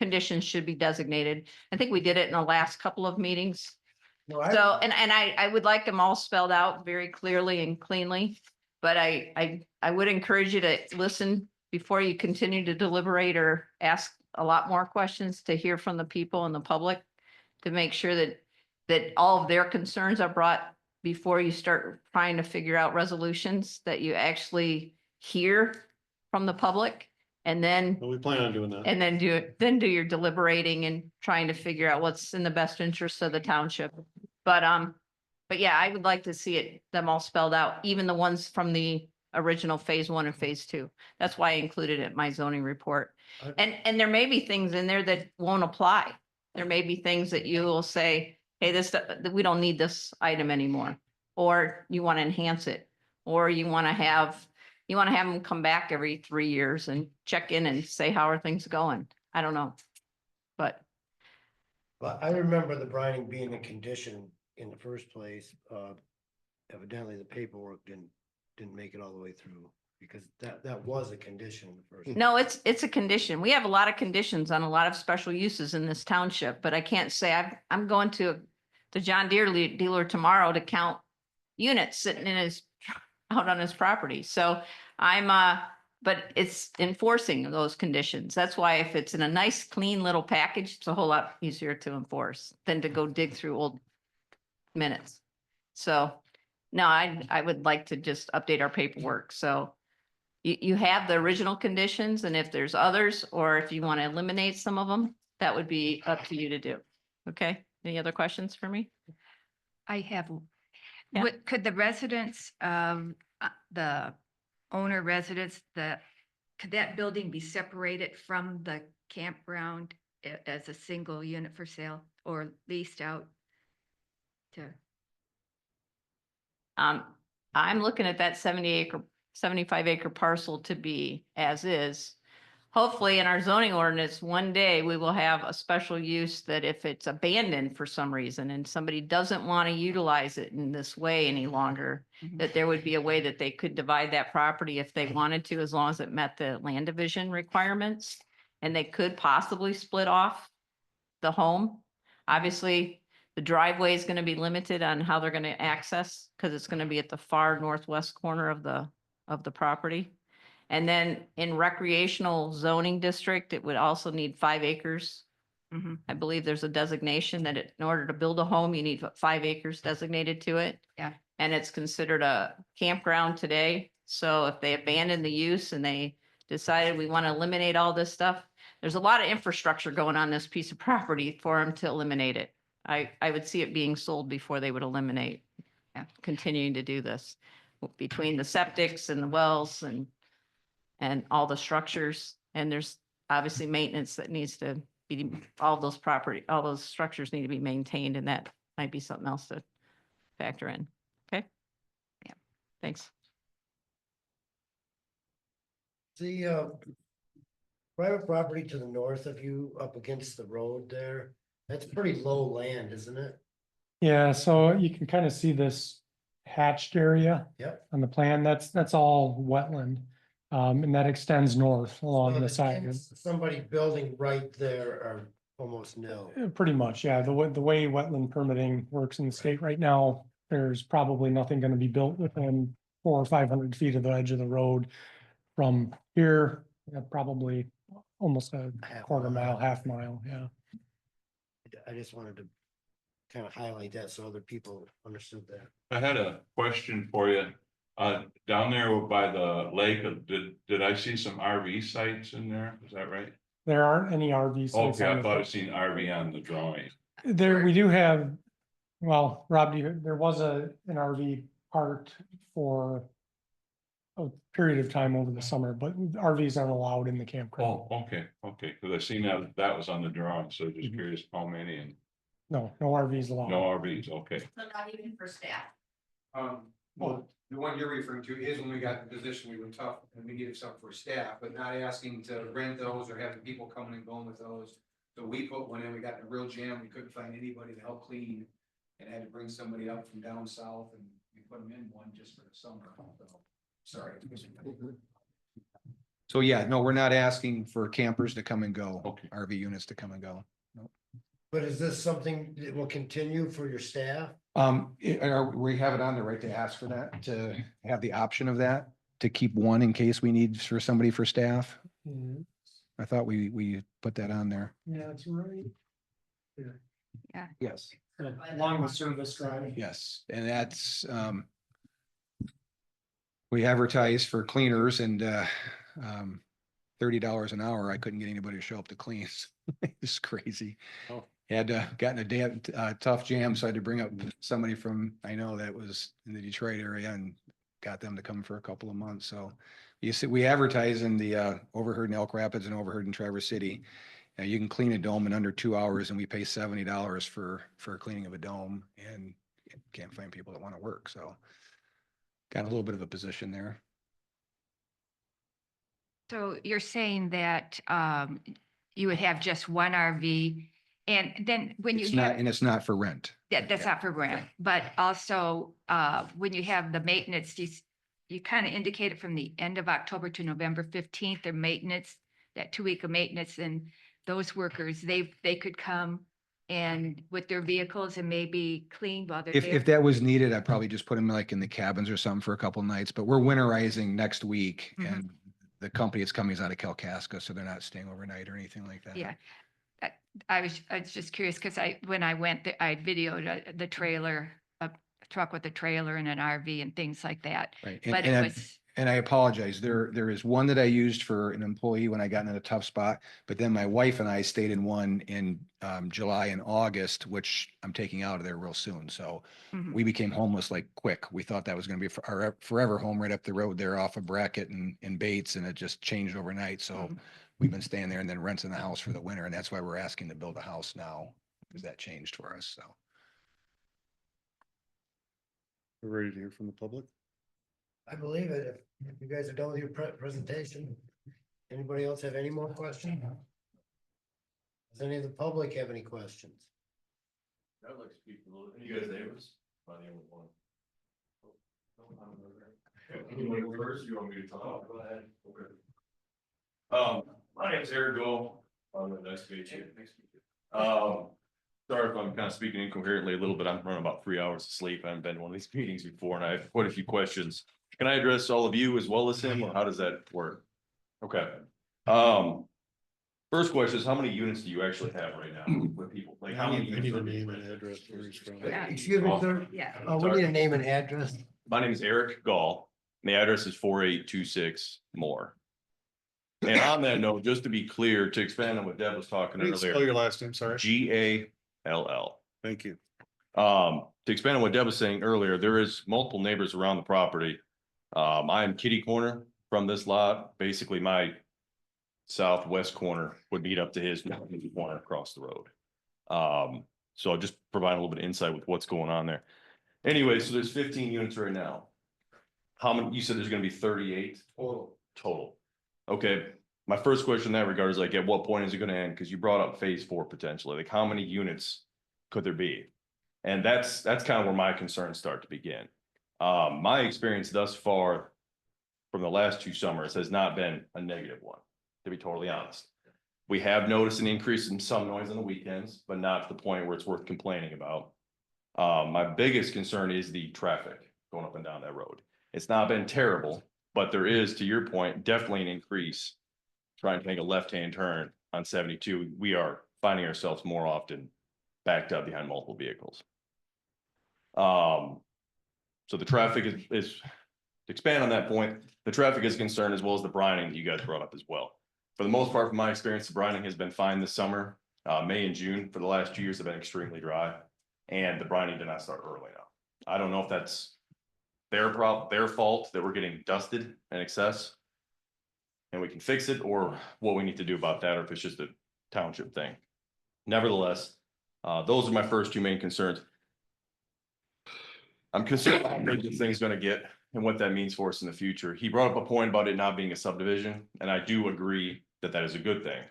conditions should be designated. I think we did it in the last couple of meetings. No, So, and I would like them all spelled out very clearly and cleanly, but I would encourage you to listen before you continue to deliberate or ask a lot more questions, to hear from the people and the public. to make sure that all of their concerns are brought before you start trying to figure out resolutions, that you actually hear from the public and then But we plan on doing that. and then do your deliberating and trying to figure out what's in the best interest of the township. But yeah, I would like to see them all spelled out, even the ones from the original phase 1 and phase 2. That's why I included it in my zoning report. And there may be things in there that won't apply. There may be things that you will say, hey, we don't need this item anymore. Or you want to enhance it, or you want to have them come back every 3 years and check in and say, how are things going? I don't know. But I remember the brining being a condition in the first place. Evidently the paperwork didn't make it all the way through, because that was a condition in the first. no, it's a condition. We have a lot of conditions on a lot of special uses in this township, but I can't say I'm going to the John Deere dealer tomorrow to count units sitting out on his property. So but it's enforcing those conditions. That's why if it's in a nice, clean little package, it's a whole lot easier to enforce than to go dig through old minutes. So no, I would like to just update our paperwork. So you have the original conditions, and if there's others, or if you want to eliminate some of them, that would be up to you to do. Okay, any other questions for me? I have, Yeah. could the residents, the owner residents, could that building be separated from the campground as a single unit for sale or leased out to? I'm looking at that 75 acre parcel to be as is. Hopefully in our zoning ordinance, one day we will have a special use that if it's abandoned for some reason and somebody doesn't want to utilize it in this way any longer, that there would be a way that they could divide that property if they wanted to, as long as it met the land division requirements. And they could possibly split off the home. Obviously, the driveway is going to be limited on how they're going to access, because it's going to be at the far northwest corner of the property. And then in recreational zoning district, it would also need 5 acres. I believe there's a designation that in order to build a home, you need 5 acres designated to it. Yeah. And it's considered a campground today. So if they abandon the use and they decided we want to eliminate all this stuff, there's a lot of infrastructure going on this piece of property for them to eliminate it. I would see it being sold before they would eliminate, continuing to do this between the septics and the wells and all the structures. And there's obviously maintenance that needs to be, all those structures need to be maintained, and that might be something else to factor in. Okay? Yeah. Thanks. The private property to the north of you, up against the road there, that's pretty low land, isn't it? Yeah, so you can kind of see this hatched area Yep. on the plan. That's all wetland. And that extends north along So the side. chance of somebody building right there are almost nil. Pretty much, yeah. The way wetland permitting works in the state right now, there's probably nothing going to be built within 400 or 500 feet of the edge of the road. From here, probably almost a quarter mile, half mile, yeah. I just wanted to kind of highlight that so other people understood that. I had a question for you. Down there by the lake, did I see some RV sites in there? Is that right? There aren't any RV sites. Okay, on I the- thought I seen RV on the drawing. There, we do have, well, Rob, there was an RV parked for a period of time over the summer, but RVs aren't allowed in the campground. Oh, okay, because I seen that was on the drawing, so just curious how many, and No RVs allowed. no RVs, okay. So not even for staff. Well, the one you're referring to is when we got the position, we were tough and we needed something for staff, but not asking to rent those or having people coming and going with those. So we put one in, we got in a real jam, we couldn't find anybody to help clean and had to bring somebody up from down south, and we put them in one just for the summer. So, sorry. So yeah, no, we're not asking for campers to come and go. Okay. RV units to come and go. But is this something that will continue for your staff? We have it on there, right, to ask for that, to have the option of that, to keep one in case we need for somebody for staff. Mhm. I thought we put that on there. Yeah, that's right. Yes, Along with service drive. yes, and that's, we advertise for cleaners and, $30 an hour. I couldn't get anybody to show up to clean. It's crazy. Oh. Had, gotten a damn, tough jam, so I had to bring up somebody from, I know that was in the Detroit area and got them to come for a couple of months, so. You see, we advertise in the, Overheard in Elk Rapids and Overheard in Traverse City. You can clean a dome in under 2 hours and we pay $70 for cleaning of a dome and can't find people that want to work, so. Got a little bit of a position there. So you're saying that you would have just one RV and then when you It's not, have, and it's not for rent. that's not for rent, but also when you have the maintenance, you kind of indicated from the end of October to November 15th, their maintenance, that 2 week of maintenance, and those workers, they could come and with their vehicles and maybe clean while they're If there. that was needed, I'd probably just put them like in the cabins or something for a couple of nights, but we're winterizing next week Mhm. and the company that's coming is out of Kalkaska, so they're not staying overnight or anything like that. Yeah. I was just curious because when I went, I videoed the trailer, a truck with a trailer and an RV and things like that. Right. But it And was, I apologize. There is one that I used for an employee when I got in a tough spot, but then my wife and I stayed in one in July and August, which I'm taking out of there real soon. So Mhm. we became homeless like quick. We thought that was going to be our forever home right up the road there off of Brackett and Bates, and it just changed overnight. So Mhm. we've been staying there and then renting the house for the winter, and that's why we're asking to build a house now because that changed for us. So. We're ready to hear from the public. I believe it. If you guys are done with your presentation, anybody else have any more questions? Does any of the public have any questions? I'd like to speak a little, you guys neighbors? My name is one. You want to go first? You want me to talk? Go ahead. Okay. My name's Eric Gold. Nice to meet you. Sorry if I'm kind of speaking incoherently a little bit. I'm running about 3 hours of sleep. I haven't been to one of these meetings before and I have quite a few questions. Can I address all of you as well as him, or how does that work? Okay. First question is, how many units do you actually have right now with people? Like how many? I need a units are name being and rented? address where he's from. Excuse me, sir. yeah. We need a name and address. My name is Eric Gall. And the address is 4826 Moore. And on that note, just to be clear, to expand on what Deb was talking Please spell earlier, your last name, sorry. Gall. Thank you. To expand on what Deb was saying earlier, there is multiple neighbors around the property. I am kitty corner from this lot. Basically, my southwest corner would meet up to his corner across the road. So I'll just provide a little bit of insight with what's going on there. Anyway, so there's 15 units right now. How many, you said there's gonna be 38? Total. Okay, my first question in that regard is like, at what point is it gonna end? Because you brought up phase 4 potentially, like how many units could there be? And that's kind of where my concerns start to begin. My experience thus far from the last 2 summers has not been a negative one, to be totally honest. We have noticed an increase in some noise on the weekends, but not to the point where it's worth complaining about. My biggest concern is the traffic going up and down that road. It's not been terrible, but there is, to your point, definitely an increase trying to make a left-hand turn on 72. We are finding ourselves more often backed up behind multiple vehicles. So the traffic is to expand on that point, the traffic is concerned as well as the brining that you guys brought up as well. For the most part, from my experience, the brining has been fine this summer. May and June for the last 2 years have been extremely dry, and the brining did not start early enough. I don't know if that's their fault that we're getting dusted in excess and we can fix it, or what we need to do about that, or if it's just a township thing. Nevertheless, those are my first 2 main concerns. I'm concerned about how big this thing's gonna get and what that means for us in the future. He brought up a point about it not being a subdivision, and I do agree that that is a good thing.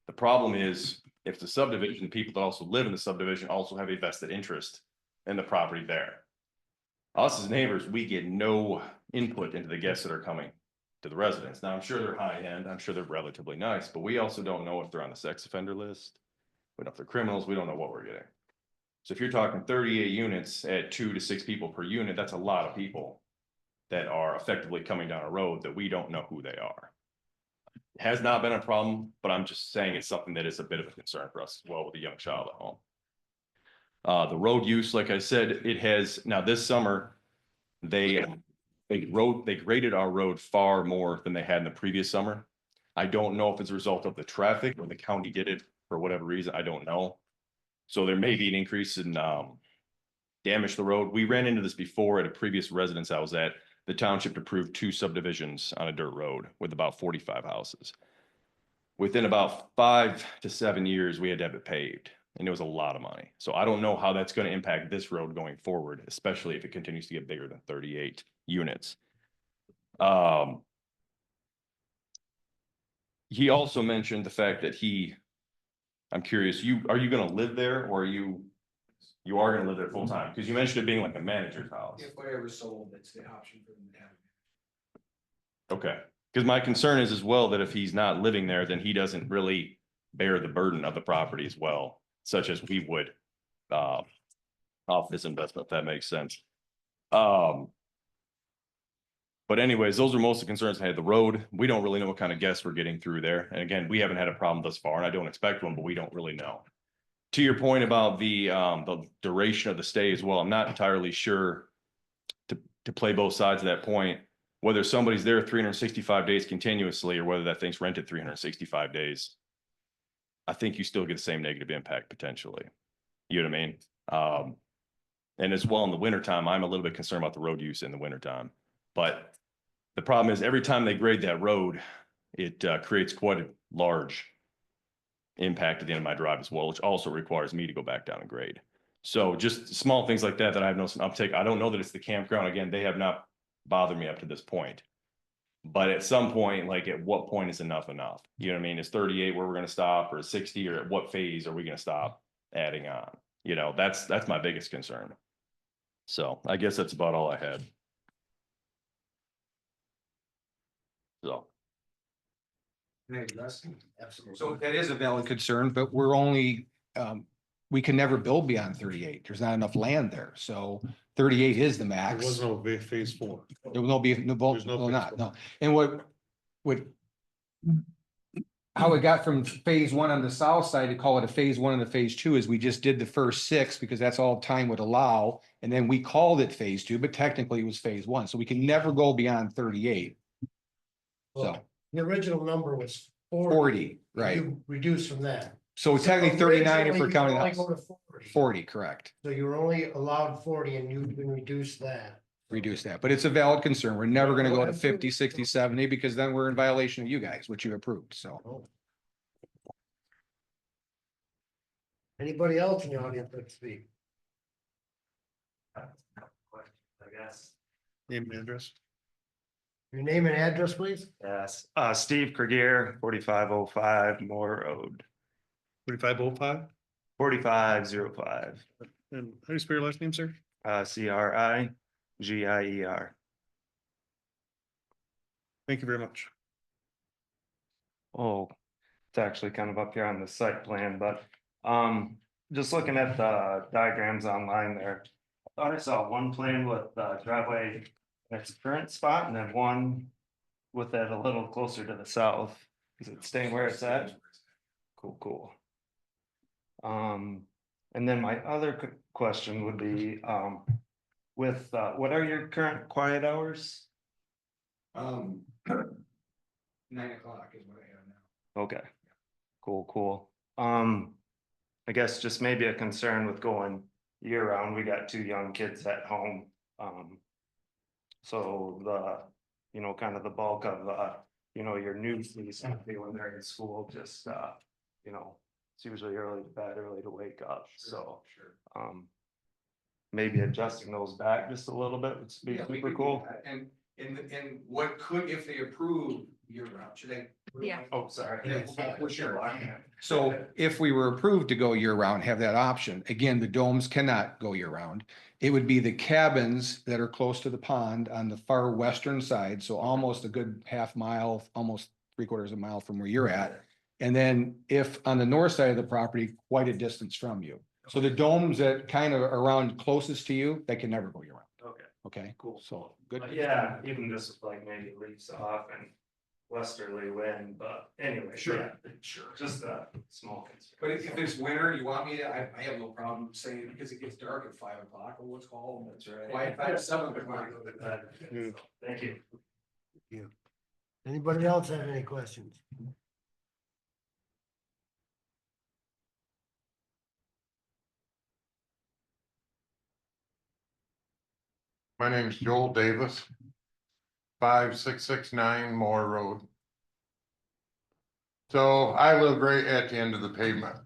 The problem is, if the subdivision, the people that also live in the subdivision also have a vested interest in the property there. Us as neighbors, we get no input into the guests that are coming to the residents. Now, I'm sure they're high end, I'm sure they're relatively nice, but we also don't know if they're on the sex offender list. We don't know if they're criminals, we don't know what we're getting. So if you're talking 38 units at 2 to 6 people per unit, that's a lot of people that are effectively coming down a road that we don't know who they are. It has not been a problem, but I'm just saying it's something that is a bit of a concern for us as well with a young child at home. The road use, like I said, it has, now this summer, they graded our road far more than they had in the previous summer. I don't know if it's a result of the traffic or the county did it for whatever reason, I don't know. So there may be an increase in damage to the road. We ran into this before at a previous residence I was at. The township approved 2 subdivisions on a dirt road with about 45 houses. Within about 5 to 7 years, we had to have it paved, and it was a lot of money. So I don't know how that's going to impact this road going forward, especially if it continues to get bigger than 38 units. He also mentioned the fact that I'm curious, are you going to live there, or you are going to live there full time? Because you mentioned it being like a manager's house. If whatever's sold, it's the option for them to have. Okay, because my concern is as well that if he's not living there, then he doesn't really bear the burden of the property as well, such as we would off this investment, if that makes sense. But anyways, those are most of the concerns I had. The road, we don't really know what kind of guests we're getting through there. And again, we haven't had a problem thus far, and I don't expect one, but we don't really know. To your point about the duration of the stay as well, I'm not entirely sure to play both sides of that point, whether somebody's there 365 days continuously or whether that thing's rented 365 days. I think you still get the same negative impact potentially. You know what I mean? And as well in the wintertime, I'm a little bit concerned about the road use in the wintertime. But the problem is every time they grade that road, it creates quite a large impact at the end of my drive as well, which also requires me to go back down and grade. So just small things like that I have no uptake. I don't know that it's the campground. Again, they have not bothered me up to this point. But at some point, like at what point is enough? You know what I mean? Is 38 where we're going to stop, or 60, or at what phase are we going to stop adding on? You know, that's my biggest concern. So I guess that's about all I had. So. So that is a valid concern, but we're only, we can never build beyond 38. There's not enough land there. So 38 is the There max. was no phase 4. There will no be, no, There's no no, phase not, four. no. And how it got from phase 1 on the south side to call it a phase 1 and a phase 2 is we just did the first 6 because that's all time would allow. And then we called it phase 2, but technically it was phase 1. So we can never go beyond 38. So The original number was 40, right. You reduced from that. So technically 39 if we're Originally, counting you the only house. go to 40. 40, correct. So you were only allowed 40 and you can reduce that. Reduce that, but it's a valid concern. We're never gonna go to 50, 60, 70 because then we're in violation of you guys, which you approved, so. Anybody else in the audience that speak? I guess. Name and address. Your name and address, please? Yes, Steve Kergier, 4505 Moore Road, 4505. 4505, And how do you spell your last name, sir? CRIGIER. Thank you very much. Oh, it's actually kind of up here on the site plan, but just looking at the diagrams online there. I thought I saw one plan with driveway in its current spot and then one with it a little closer to the south. Is it staying where it's at? Cool. And then my other question would be, with, what are your current quiet hours? 9 o'clock is what I have now. Okay, cool. I guess just maybe a concern with going year round. We got 2 young kids at home. So the, kind of the bulk of, your new season when they're in school, just, it's usually early to bed, early to wake up. So, maybe adjusting those back just a little bit would be Yeah, we super could do cool. that. And what could, if they approve year round, should they? Yeah. Oh, sorry. For sure. So if we were approved to go year round, have that option, again, the domes cannot go year round. It would be the cabins that are close to the pond on the far western side, so almost a good half mile, almost 3/4 mile from where you're at. And then if on the north side of the property, quite a distance from you. So the domes that kind of around closest to you, they can never go year round. Okay, Okay, cool. so good. Yeah, even just like maybe leaves off and westerly wind, but anyway. Sure, yeah, sure. Just a small concern. But if it's winter, you want me to, I have no problem saying, because it gets dark at 5 o'clock, or what's called. That's right. Quiet time, 7 o'clock. Thank you. Anybody else have any questions? My name's Joel Davis. 5669 Moore Road. So I live right at the end of the pavement.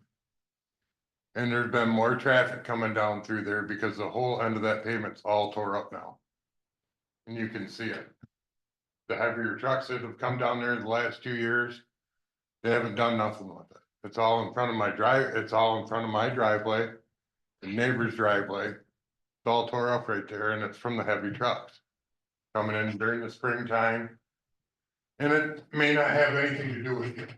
And there's been more traffic coming down through there because the whole end of that pavement's all tore up now. And you can see it. The heavier trucks that have come down there in the last 2 years, they haven't done nothing with it. It's all in front of my it's all in front of my driveway, the neighbor's driveway. It's all tore up right there, and it's from the heavy trucks coming in during the springtime. And it may not have anything to do with it.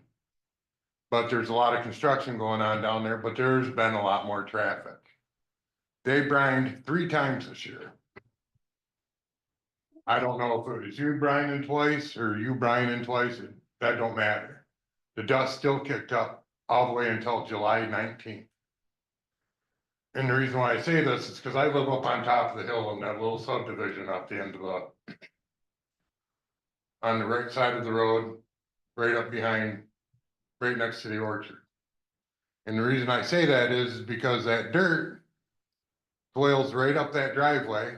But there's a lot of construction going on down there, but there's been a lot more traffic. They brined 3 times this year. I don't know if it was you brining twice or you brining twice, that don't matter. The dust still kicked up all the way until July 19th. And the reason why I say this is because I live up on top of the hill in that little subdivision up the end of on the right side of the road, right up behind, right next to the orchard. And the reason I say that is because that dirt swales right up that driveway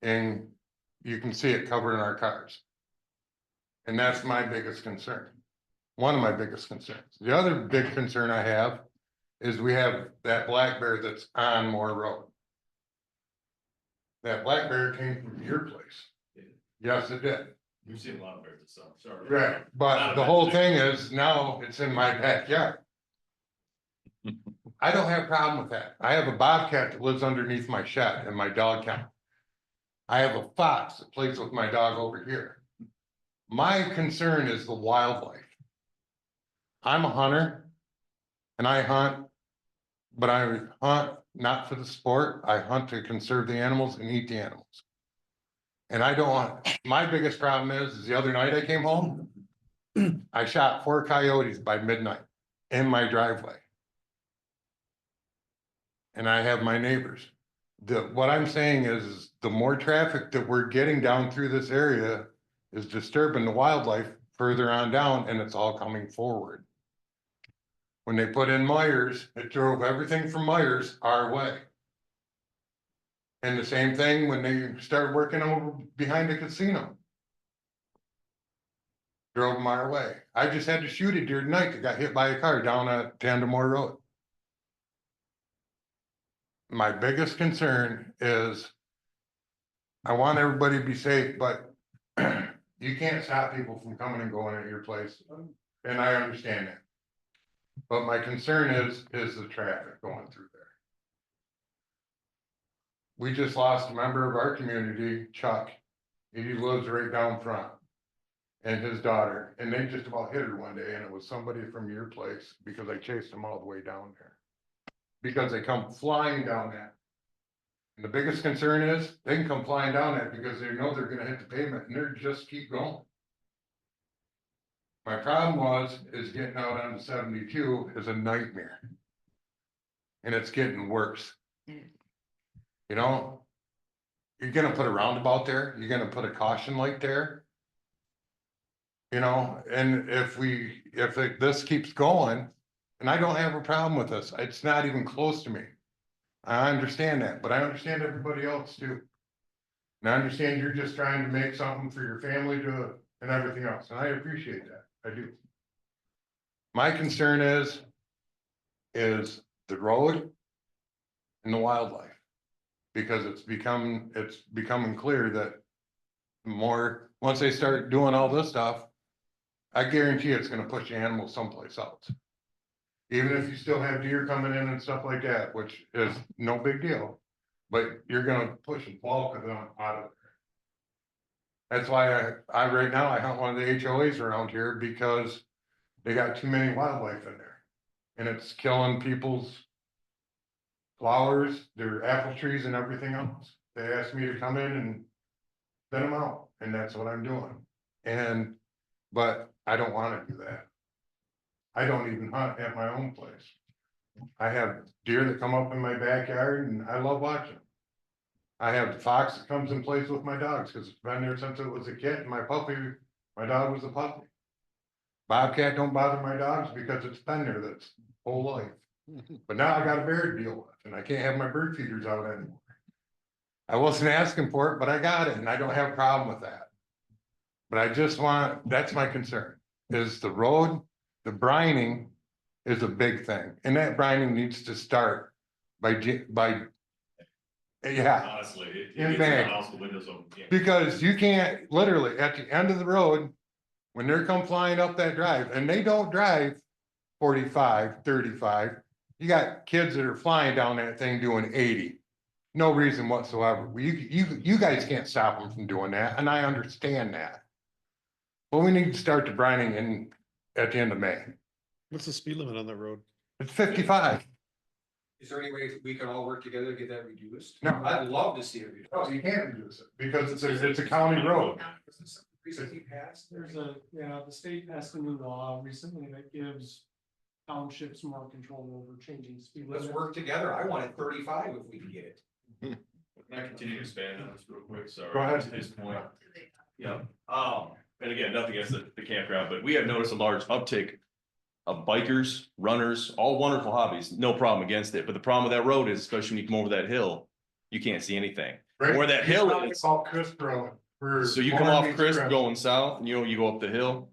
and you can see it covered in our cars. And that's my biggest concern. One of my biggest concerns. The other big concern I have is we have that black bear that's on Moore Road. That black bear came from your place. Yes, it did. You've seen a lot of bears and stuff, sorry. Right, but the whole thing is now it's in my backyard. I don't have a problem with that. I have a bobcat that lives underneath my shed and my dog kennel. I have a fox that plays with my dog over here. My concern is the wildlife. I'm a hunter and I hunt, but I hunt not for the sport. I hunt to conserve the animals and eat the animals. And I don't want, my biggest problem is the other night I came home, I shot 4 coyotes by midnight in my driveway. And I have my neighbors. What I'm saying is the more traffic that we're getting down through this area is disturbing the wildlife further on down, and it's all coming forward. When they put in Myers, it drove everything from Myers our way. And the same thing when they started working over behind the casino. Drove them our way. I just had to shoot a deer tonight that got hit by a car down at Tandemore Road. My biggest concern is I want everybody to be safe, but you can't stop people from coming and going at your place. And I understand that. But my concern is the traffic going through there. We just lost a member of our community, Chuck. He lives right down front. And his daughter, and they just about hit her one day, and it was somebody from your place because I chased them all the way down there. Because they come flying down that. And the biggest concern is they can come flying down that because they know they're gonna hit the pavement and they're just keep going. My problem is getting out on the 72 is a nightmare. And it's getting worse. You know, you're gonna put a roundabout there, you're gonna put a caution light there. You know, and if this keeps going, and I don't have a problem with this, it's not even close to me. I understand that, but I understand everybody else too. And I understand you're just trying to make something for your family to, and everything else, and I appreciate that, I do. My concern is the road and the wildlife. Because it's becoming clear that once they start doing all this stuff, I guarantee it's gonna push the animals someplace else. Even if you still have deer coming in and stuff like that, which is no big deal, but you're gonna push a bulk of them out of there. That's why I right now, I hunt one of the HOAs around here because they got too many wildlife in there. And it's killing people's flowers, their apple trees and everything else. They asked me to come in and let them out, and that's what I'm doing. And but I don't want to do that. I don't even hunt at my own place. I have deer that come up in my backyard and I love watching. I have the fox that comes and plays with my dogs because it's been there since it was a kid and my dog was a puppy. Bobcat don't bother my dogs because it's been there that's whole life. But now I got a bear to deal with and I can't have my bird feeders out anymore. I wasn't asking for it, but I got it and I don't have a problem with that. But I just want, that's my concern, is the road, the brining is a big thing. And that brining needs to start by, yeah. Honestly, it In gets in the May. house, the windows open. Yeah. Because you can't, literally, at the end of the road, when they're come flying up that drive, and they don't drive 45, 35, you got kids that are flying down that thing doing 80. No reason whatsoever. You guys can't stop them from doing that, and I understand that. But we need to start the brining in, at the end of May. What's the speed limit on that road? It's 55. Is there any way we can all work together to get that reduced? No. I'd love to see it reduced. No, you can't reduce it, because it's a county road. Recently passed. There's the state passed a new law recently that gives townships more control over changing speed Let's limits. work together. I wanted 35 if we can get it. Can I continue to expand on this real quick? Sorry. Go ahead. To his point. Yeah, and again, nothing against the campground, but we have noticed a large uptick of bikers, runners, all wonderful hobbies, no problem against it. But the problem with that road is, especially when you come over that hill, you can't see anything. Right? Where that hill is, Called Crisp Road. so you come off Crisp going south and you go up the hill.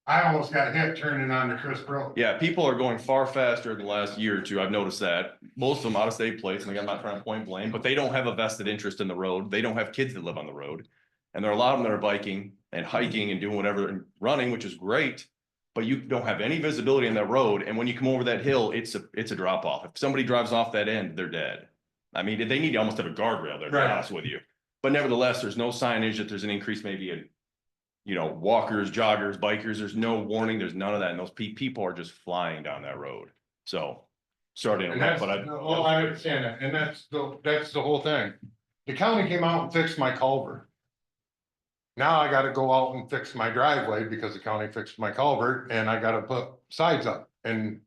I almost got hit turning on the Crisp Road. Yeah, people are going far faster in the last year or two. I've noticed that. Most of them out of state plates, and again, I'm not trying to point blame, but they don't have a vested interest in the road. They don't have kids that live on the road. And there are a lot of them that are biking and hiking and doing whatever and running, which is great. But you don't have any visibility on that road. And when you come over that hill, it's a drop off. If somebody drives off that end, they're dead. I mean, they need to almost have a guardrail there, to be Right. honest with you. But nevertheless, there's no signage that there's an increase maybe in, walkers, joggers, bikers. There's no warning. There's none of that. And those people are just flying down that road. So sorry to And interrupt, that's, but well, I understand that, and that's the whole thing. The county came out and fixed my culvert. Now I gotta go out and fix my driveway because the county fixed my culvert and I gotta put sides up. And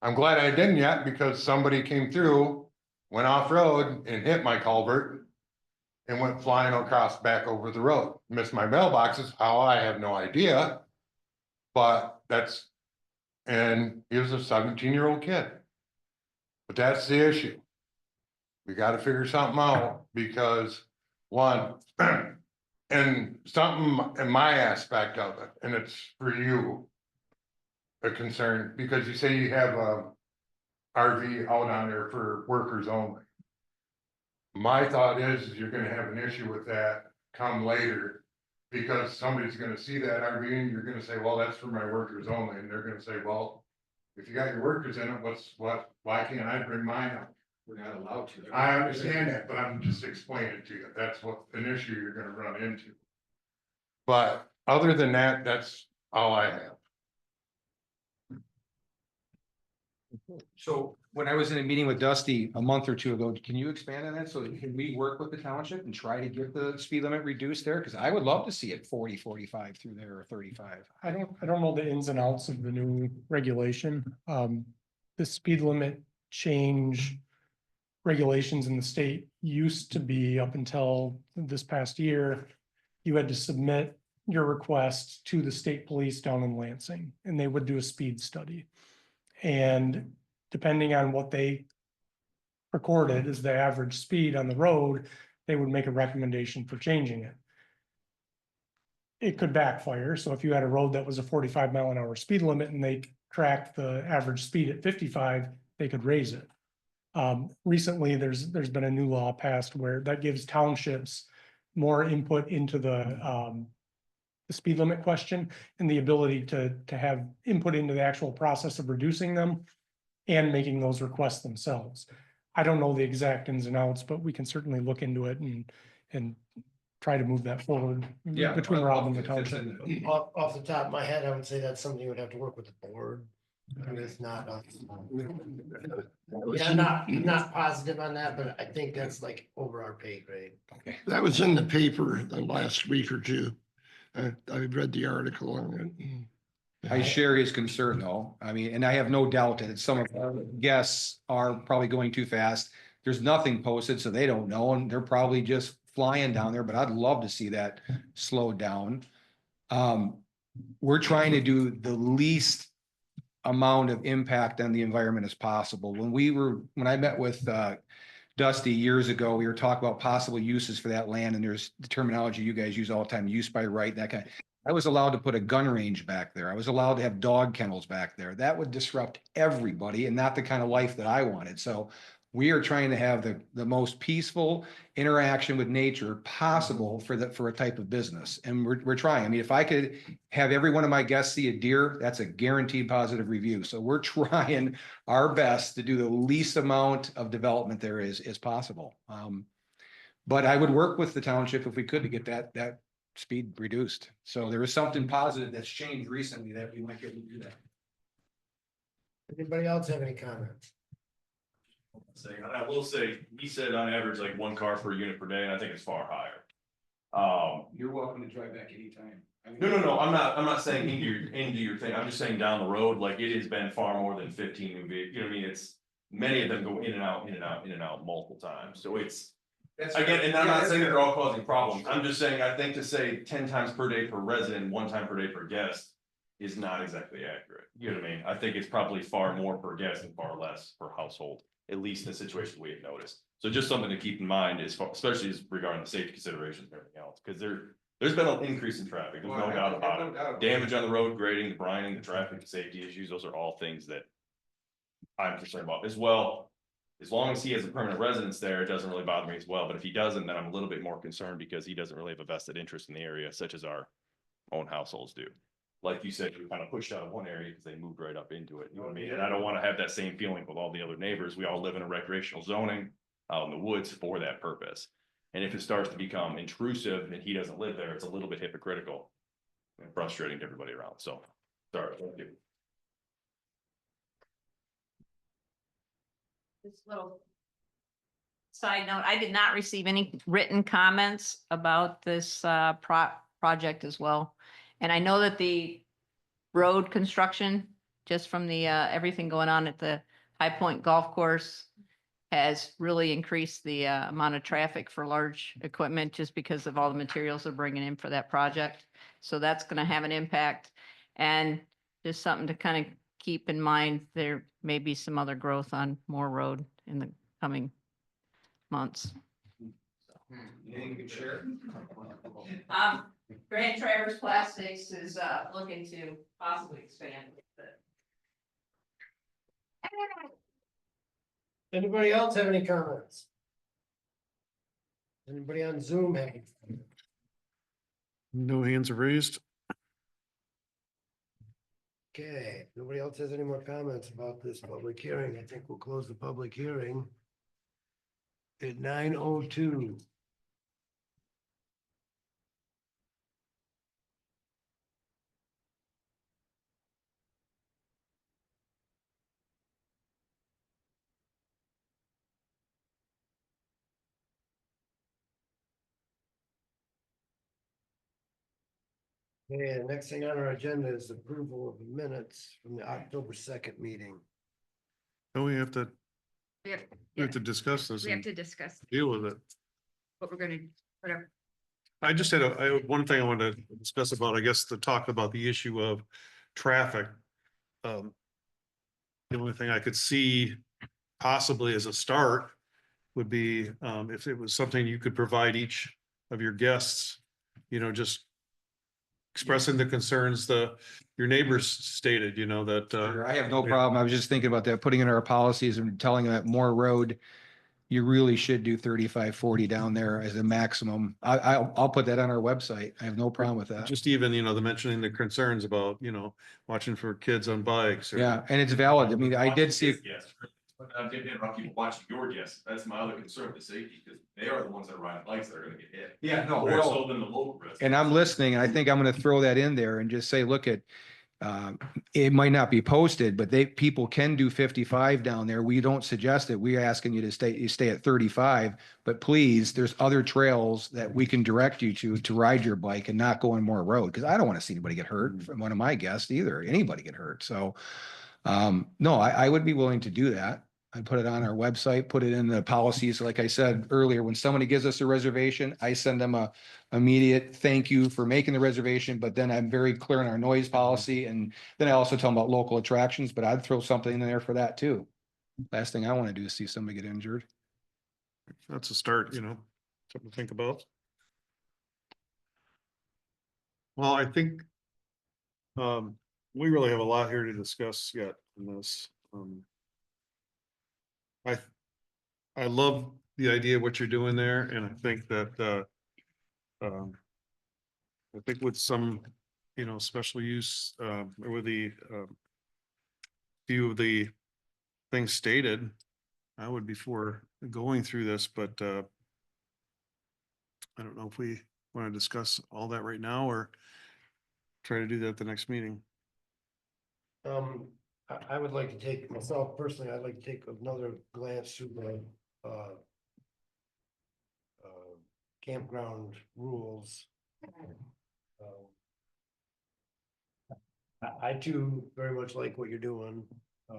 I'm glad I didn't yet because somebody came through, went off road and hit my culvert and went flying across back over the road. Missed my mailboxes, how, I have no idea. But and he was a 17-year-old kid. But that's the issue. We gotta figure something out because one, and something in my aspect of it, and it's for you, a concern, because you say you have a RV out on there for workers only. My thought is you're gonna have an issue with that come later, because somebody's gonna see that RV and you're gonna say, well, that's for my workers only, and they're gonna say, well, if you got your workers in it, why can't I bring mine up? We're not allowed to. I understand that, but I'm just explaining it to you. That's what an issue you're gonna run into. But other than that, that's all I have. So when I was in a meeting with Dusty a month or two ago, can you expand on that? So can we work with the township and try to get the speed limit reduced there? Because I would love to see it 40, 45 through there or 35. I don't know the ins and outs of the new regulation. The speed limit change regulations in the state used to be, up until this past year, you had to submit your request to the state police down in Lansing, and they would do a speed study. And depending on what they recorded as the average speed on the road, they would make a recommendation for changing it. It could backfire. So if you had a road that was a 45-mile-an-hour speed limit and they tracked the average speed at 55, they could raise it. Recently, there's been a new law passed where that gives townships more input into the speed limit question and the ability to have input into the actual process of reducing them and making those requests themselves. I don't know the exact ins and outs, but we can certainly look into it and try to move that forward between Rob and the township. Off the top of my head, I would say that's something you would have to work with the board. I mean, it's not, yeah, I'm not positive on that, but I think that's like over our pay grade. That was in the paper the last week or two. I read the article on it. I share his concern though. I mean, and I have no doubt that some of our guests are probably going too fast. There's nothing posted, so they don't know, and they're probably just flying down there, but I'd love to see that slowed down. We're trying to do the least amount of impact on the environment as possible. When I met with Dusty years ago, we were talking about possible uses for that land, and there's the terminology you guys use all the time, use by right, that kind of. I was allowed to put a gun range back there. I was allowed to have dog kennels back there. That would disrupt everybody and not the kind of life that I wanted. So we are trying to have the most peaceful interaction with nature possible for a type of business. And we're trying. I mean, if I could have every one of my guests see a deer, that's a guaranteed positive review. So we're trying our best to do the least amount of development there is possible. But I would work with the township if we could to get that speed reduced. So there is something positive that's changed recently that we might be able to do that. Anybody else have any comments? I will say, he said on average like 1 car per unit per day, and I think it's far higher. You're welcome to drive back anytime. No, I'm not saying into your thing, I'm just saying down the road, like it has been far more than 15 new vehicles, you know what I mean, it's, many of them go in and out multiple times, so it's. Again, and I'm not saying that they're all causing problems, I'm just saying, I think to say 10 times per day per resident, 1 time per day per guest. Is not exactly accurate, you know what I mean, I think it's probably far more per guest and far less per household, at least in the situation we have noticed. So just something to keep in mind especially as regarding the safety considerations and everything else, because there's been an increase in traffic, there's no doubt about it. Damage on the road, grading, the brining, the traffic, the safety issues, those are all things that I'm concerned about as well. As long as he has a permanent residence there, it doesn't really bother me as well, but if he doesn't, then I'm a little bit more concerned because he doesn't really have a vested interest in the area, such as our own households do. Like you said, you kind of pushed out of one area because they moved right up into it, you know what I mean? And I don't want to have that same feeling with all the other neighbors. We all live in a recreational zoning out in the woods for that purpose. And if it starts to become intrusive and he doesn't live there, it's a little bit hypocritical and frustrating to everybody around. So, sorry. Thank you. This little side note, I did not receive any written comments about this project as well. And I know that the road construction, just from the everything going on at the High Point Golf Course, has really increased the amount of traffic for large equipment just because of all the materials they're bringing in for that project. So that's going to have an impact. And just something to kind of keep in mind, there may be some other growth on Moore Road in the coming months. Anything you can share? Grand Traverse Plastics is looking to possibly expand. Anybody else have any comments? Anybody on Zoom have any? No hands are raised. Okay, nobody else has any more comments about this public hearing. I think we'll close the public hearing at 9:02. Yeah, next thing on our agenda is approval of the minutes from the October 2nd meeting. Oh, we have to We have, We have to discuss this we have and to discuss deal with it. what we're gonna, whatever. I just had one thing I wanted to discuss about, I guess, to talk about the issue of traffic. The only thing I could see possibly as a start would be if it was something you could provide each of your guests, just expressing the concerns your neighbors stated, that. Sure, I have no problem. I was just thinking about that, putting in our policies and telling them at Moore Road, you really should do 35, 40 down there as a maximum. I'll put that on our website. I have no problem with that. Just even, the mentioning the concerns about, watching for kids on bikes. Yeah, and it's valid. I mean, I did see, Yes. I didn't interrupt you watching your guests. That's my other concern with the safety, because they are the ones that ride bikes that are gonna get hit. Yeah, no, More well, so than the local residents. and I'm listening, and I think I'm gonna throw that in there and just say, look at, It might not be posted, but people can do 55 down there. We don't suggest it. We're asking you to stay at 35, but please, there's other trails that we can direct you to ride your bike and not go on more road. Cause I don't want to see anybody get hurt from one of my guests either, anybody get hurt. So, no, I would be willing to do that. I put it on our website, put it in the policies. Like I said earlier, when somebody gives us a reservation, I send them a immediate thank you for making the reservation, but then I'm very clear in our noise policy. And then I also tell them about local attractions, but I'd throw something in there for that too. Last thing I want to do is see somebody get injured. That's a start, something to think about. Well, I think we really have a lot here to discuss yet in this. I love the idea of what you're doing there, and I think that I think with some, special use, or with the few of the things stated, I would be for going through this, but I don't know if we want to discuss all that right now or try to do that at the next meeting. I would like to take, myself personally, I'd like to take another glance through the campground rules. I too very much like what you're doing. I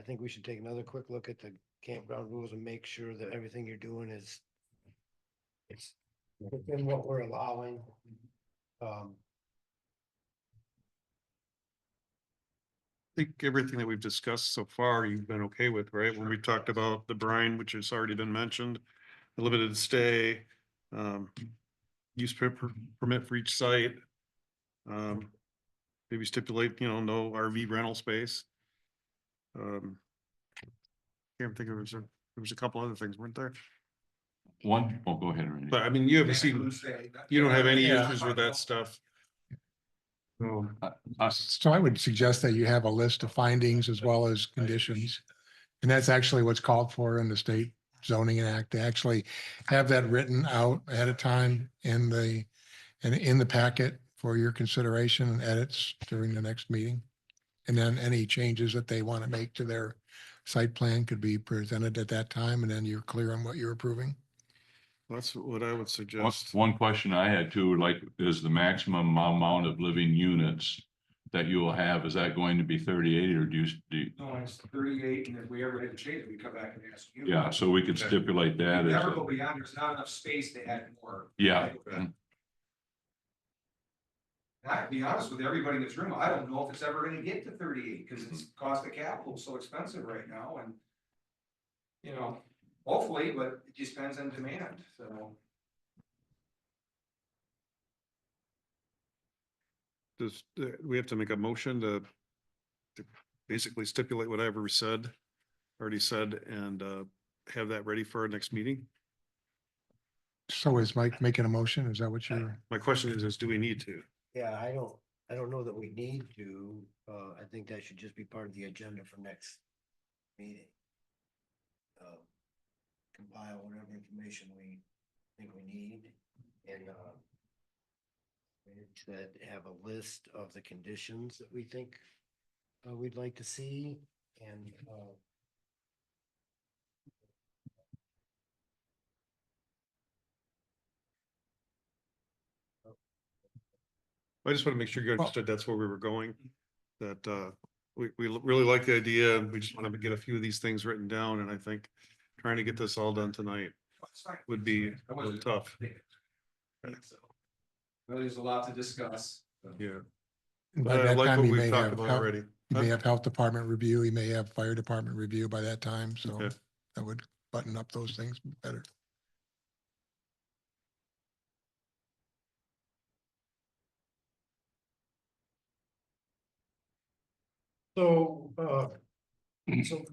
think we should take another quick look at the campground rules and make sure that everything you're doing it's within what we're allowing. I think everything that we've discussed so far, you've been okay with, right? When we talked about the brine, which has already been mentioned, the limited stay, use permit for each site. Maybe stipulate, no RV rental space. Can't think of it. There was a couple other things, weren't there? Go ahead. Randy. But I mean, you haven't seen, you don't have any Yeah. issues with that stuff. So, So I would suggest that you have a list of findings as well as conditions. And that's actually what's called for in the state zoning act, to actually have that written out ahead of time in the packet for your consideration and edits during the next meeting. And then any changes that they want to make to their site plan could be presented at that time, and then you're clear on what you're approving. that's what I would suggest. One question I had too, like, is the maximum amount of living units that you will have, is that going to be 38 or do you? No, it's 38, and if we ever had to change it, we come back and ask you. Yeah, so we could stipulate that as, Never go beyond, there's not enough space to add more. yeah. And I'd be honest with everybody in this room, I don't know if it's ever gonna get to 38, because it's cost of capital is so expensive right now, and hopefully, but it just depends on demand, so. Does, we have to make a motion to basically stipulate whatever we already said, and have that ready for our next meeting? So is Mike making a motion? Is that what you're? My question is do we need to? Yeah, I don't know that we need to. I think that should just be part of the agenda for next meeting. Compile whatever information we think we need and that have a list of the conditions that we think we'd like to see and I just want to make sure you understood that's where we were going. That we really like the idea. We just want to get a few of these things written down, and I think trying to get this all done tonight would be a little tough. Well, there's a lot to discuss. Yeah. By I that like time, what you we've may talked have, about health- already. you may have health department review, you may have fire department review by that time, so Okay. that would button up those things better. so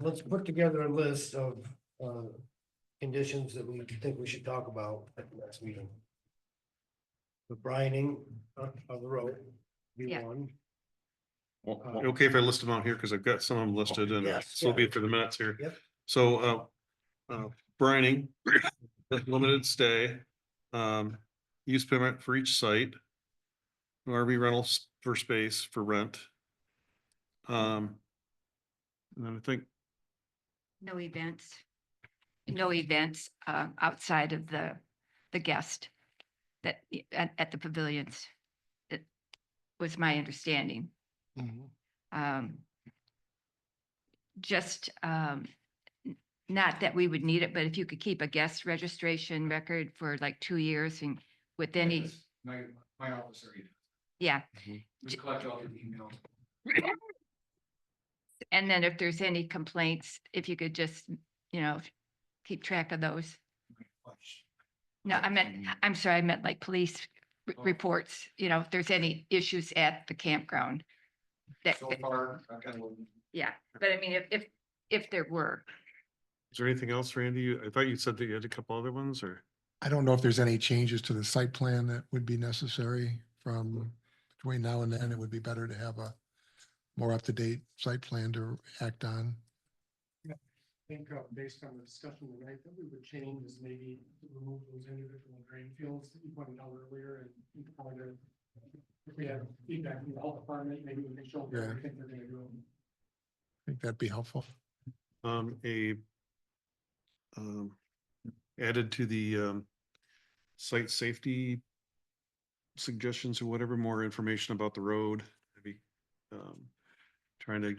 let's put together a list of conditions that we think we should talk about at the next meeting. The brining of the road, be Yeah. one. Okay, if I list them out here, because I've got some of them listed and Yes, so be yeah. it for the minutes here. Yep. So, brining, limited stay, use permit for each site, RV rentals for space for rent. And then I think, No events. No events outside of the guest that at the pavilions. That was my understanding. Just not that we would need it, but if you could keep a guest registration record for like 2 years and with any, My office already does. yeah. We collect all the emails. And then if there's any complaints, if you could just, keep track of those. No, I'm sorry, I meant like police reports, if there's any issues at the campground. That, So far, I've got yeah, but I mean, if there were. is there anything else, Randy? I thought you said that you had a couple other ones, or? I don't know if there's any changes to the site plan that would be necessary from between now and then. It would be better to have a more up-to-date site plan to act on. I think based on the discussion tonight, that we would change is maybe to remove those individual drain fields that you pointed out earlier and either if we have feedback from the health department, maybe we can show them Yeah. everything they're gonna do. I think that'd be helpful. Added to the site safety suggestions or whatever, more information about the road, maybe trying to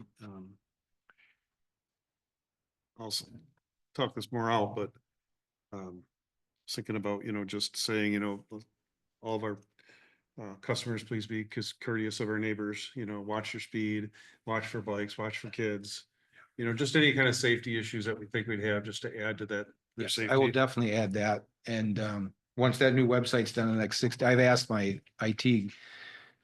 also talk this more out, but thinking about, just saying, all of our customers, please be courteous of our neighbors, watch your speed, watch for bikes, watch for kids. Just any kind of safety issues that we think we'd have, just to add to that. their Yes, I will safety. definitely add that. And once that new website's done in the next 6, I've asked my IT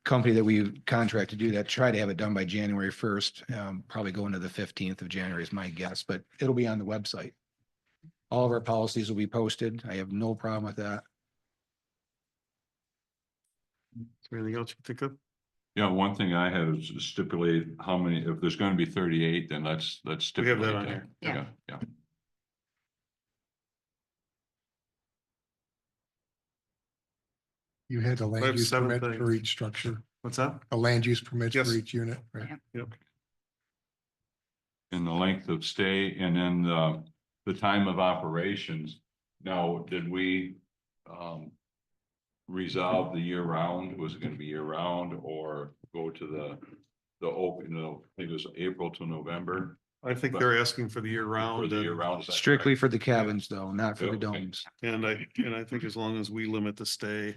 company that we contract to do that, try to have it done by January 1st, probably going to the 15th of January is my guess, but it'll be on the website. All of our policies will be posted. I have no problem with that. Is there anything else you can think of? Yeah, one thing I have is stipulate how many, if there's gonna be 38, then let's We have stipulate that on that. here. Yeah. Yeah. You had a I have land use 7 permit for things. each structure, What's that? a land use permit Yes. for each unit, right? Yeah. Yep. And the length of stay and then the time of operations. Now, did we resolve the year round? Was it gonna be year round or go to the open, I think it was April to November? I think they're asking for the year round. For the year and- round. is that Strictly correct? for the cabins though, not for the Okay. domes. And I think as long as we limit the stay.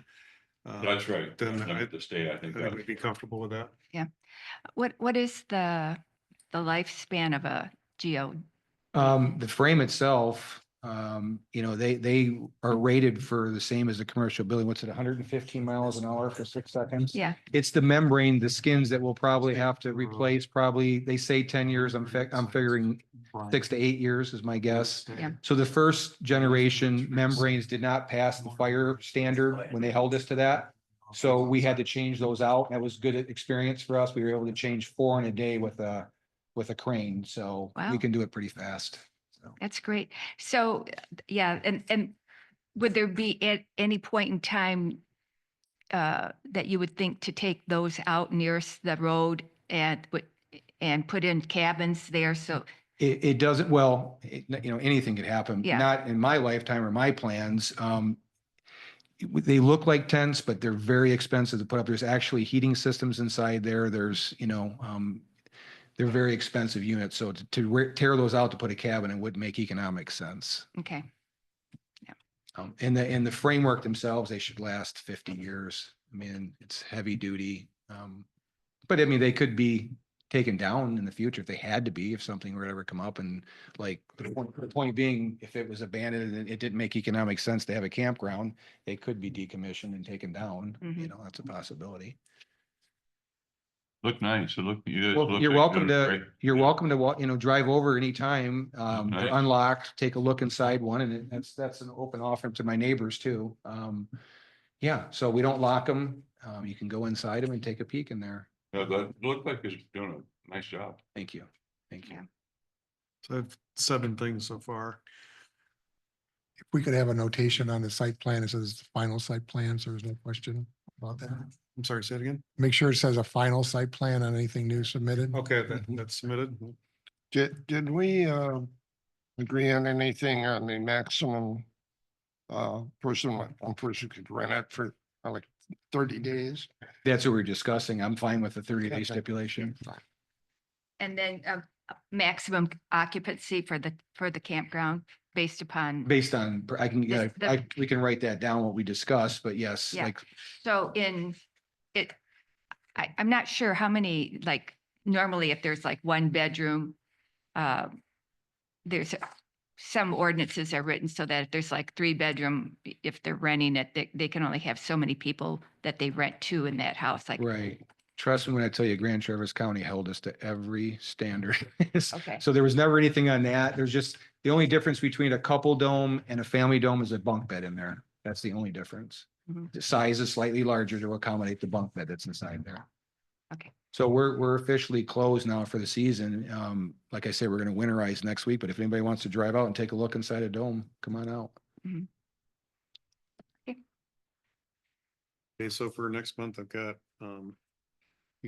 That's right. Then Limit the stay, I think. I think we'd be comfortable with that. What is the lifespan of a geo? The frame itself, they are rated for the same as a commercial building. What's it, 115 miles an hour for 6 seconds? Yeah, It's the membrane, the skins that we'll probably have to replace, probably, they say 10 years. I'm figuring 6 to 8 years is my guess. Yeah. So the first generation membranes did not pass the fire standard when they held us to that. So we had to change those out. That was good experience for us. We were able to change 4 in a day with a crane. So Wow. we can do it pretty fast. So. that's great. So, yeah, and would there be at any point in time that you would think to take those out nearest the road and put in cabins there? So, It doesn't, well, anything could happen. Yeah. Not in my lifetime or my plans. They look like tents, but they're very expensive to put up. There's actually heating systems inside there. There's, they're very expensive units. So to tear those out to put a cabin, it wouldn't make economic sense. okay, And the framework themselves, they should last 50 years. I mean, it's heavy duty. But I mean, they could be taken down in the future if they had to be, if something were to ever come up. And like the point being, if it was abandoned and it didn't make economic sense to have a campground, they could be decommissioned and taken down. Mhm. That's a possibility. Look nice. You guys Well, look you're like welcome doing to, great. you're welcome to walk, drive over anytime. Nice. They're unlocked, take a look inside one, and that's an open offer to my neighbors too. Yeah, so we don't lock them. You can go inside them and take a peek in there. Yeah, that looked like he's doing a nice job. Thank you. Thank you. Yeah. So I have 7 things so far. If we could have a notation on the site plan, it says the final site plan, so there's no question about that. I'm sorry, say it again. Make sure it says a final site plan on anything new submitted. Okay, that's submitted. Did we agree on anything on the maximum person could rent it for like 30 days? That's what we're discussing. I'm fine with the 30-day stipulation. And then maximum occupancy for the campground based upon. Based on, I can, yeah, The- we can write that down, what we discussed, but yes, Yeah. like, So I'm not sure how many, like, normally if there's like one bedroom, there's some ordinances are written so that if there's like 3 bedroom, if they're renting it, they can only have so many people that they rent to in that house, like. right. Trust me when I tell you, Grand Traverse County held us to every standard. Okay. So there was never anything on that. There's just, the only difference between a couple dome and a family dome is a bunk bed in there. That's the only difference. Mhm. The size is slightly larger to accommodate the bunk bed that's inside there. Okay. So we're officially closed now for the season. Like I said, we're gonna winterize next week, but if anybody wants to drive out and take a look inside a dome, come on out. Okay, so for next month, I've got, you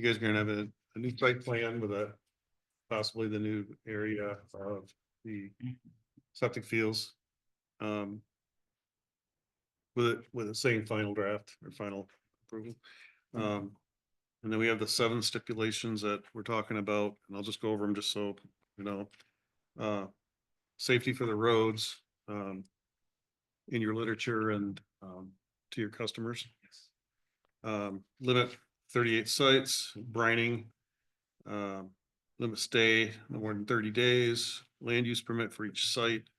guys are gonna have a new site plan with possibly the new area of the septic fields. With the same final draft or final approval. And then we have the 7 stipulations that we're talking about, and I'll just go over them just so, you know. Safety for the roads, in your literature and, to your customers. Limit 38 sites, brining, limit stay no more than 30 days, land use permit for each site,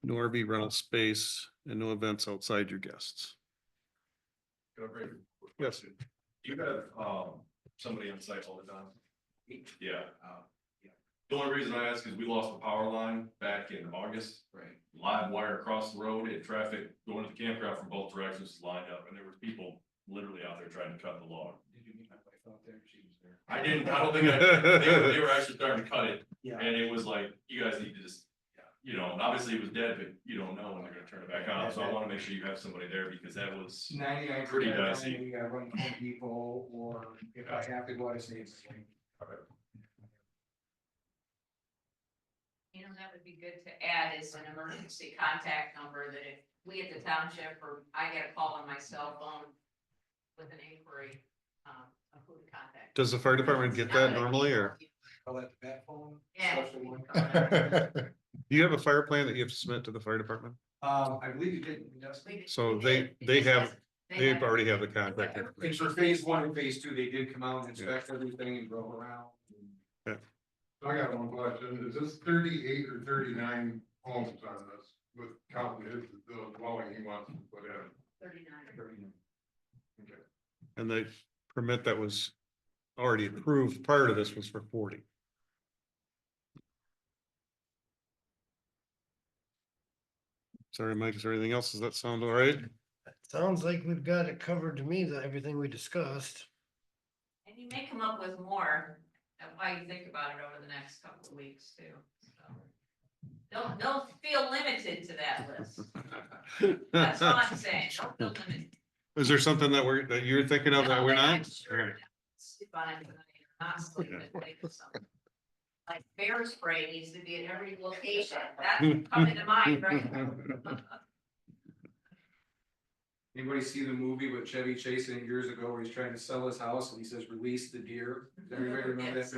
no RV rental space, and no events outside your guests. Can I bring a quick Yes. question? You have, somebody on site all the time? Yeah. The only reason I ask is we lost the power line back in August. Right. Live wire across the road and traffic going to the campground from both directions lined up, and there was people literally out there trying to cut the log. Did you meet my wife out there? She was there. I don't think they were actually starting to cut it, Yeah. and it was like, you guys need to just, you know, obviously it was dead, but you don't know when they're gonna turn it back on, so I wanna make sure you have somebody there, because that was 99. pretty dicey. I run Home Depot, or if I have to go out of state. You know, that would be good to add is an emergency contact number that if we at the township or I get a call on my cell phone with an inquiry, of who to contact. Does the fire department get that normally, or Call that the bat phone. Yeah. special one. do you have a fire plan that you have to submit to the fire department? I believe you did, yes. So they already have the contact And information. for phase 1 and phase 2, they did come out and inspect everything and drove around. I got one question. Is this 38 or 39 homes on this with counting the dwelling he wants to put in? 39. Okay. And the permit that was already approved prior to this was for 40. Sorry, Mike, is there anything else? Does that sound all right? Sounds like we've got it covered to me, that everything we discussed. And you may come up with more while you think about it over the next couple of weeks too. So don't feel limited to that list. That's all I'm saying. Don't feel limited. Is there something that you're thinking of that we're No, I'm not? sure it's fine tonight, not sleeping, think of something. Like bear spray needs to be at every location. That's coming to mind right now. Anybody see the movie with Chevy Chase in it years ago where he's trying to sell his house and he says, "Release the deer"? Does everybody remember that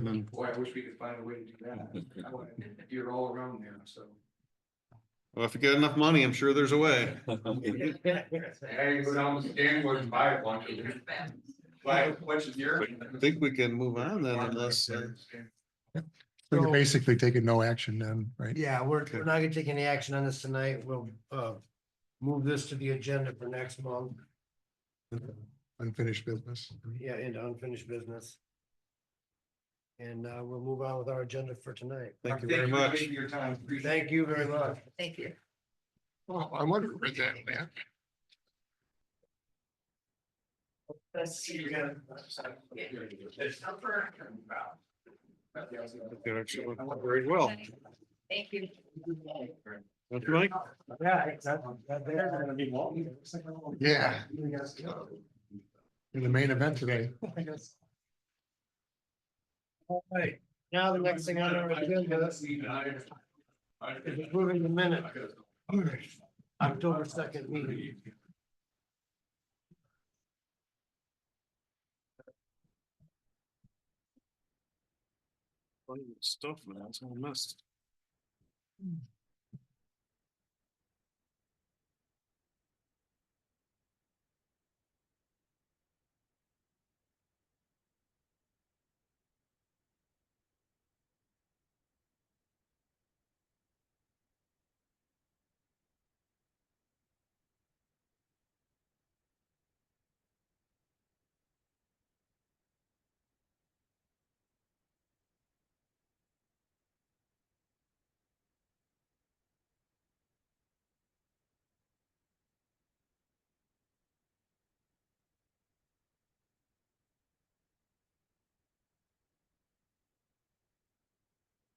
movie? Boy, I wish we could find a way to do that. I want deer all around there, so. Well, if you get enough money, I'm sure there's a way. Hey, go down to Stanwood and buy a bunch of them. Buy a bunch of deer. I think we can move on then unless, So you're basically taking no action then, right? Yeah, we're not gonna take any action on this tonight. We'll move this to the agenda for next month. Unfinished business. Yeah, into unfinished business. And we'll move on with our agenda for tonight. thank you very much. For your time. Appreciate Thank you very much. Thank you. Well, I wonder where that, man. That actually went very well. Thank you. Don't you, Mike? Yeah, exactly. They're gonna be long. Yeah. You're the main event today. All right, now the next thing on our agenda is approving the minute. October 2nd meeting. Stuff, man, it's all messed.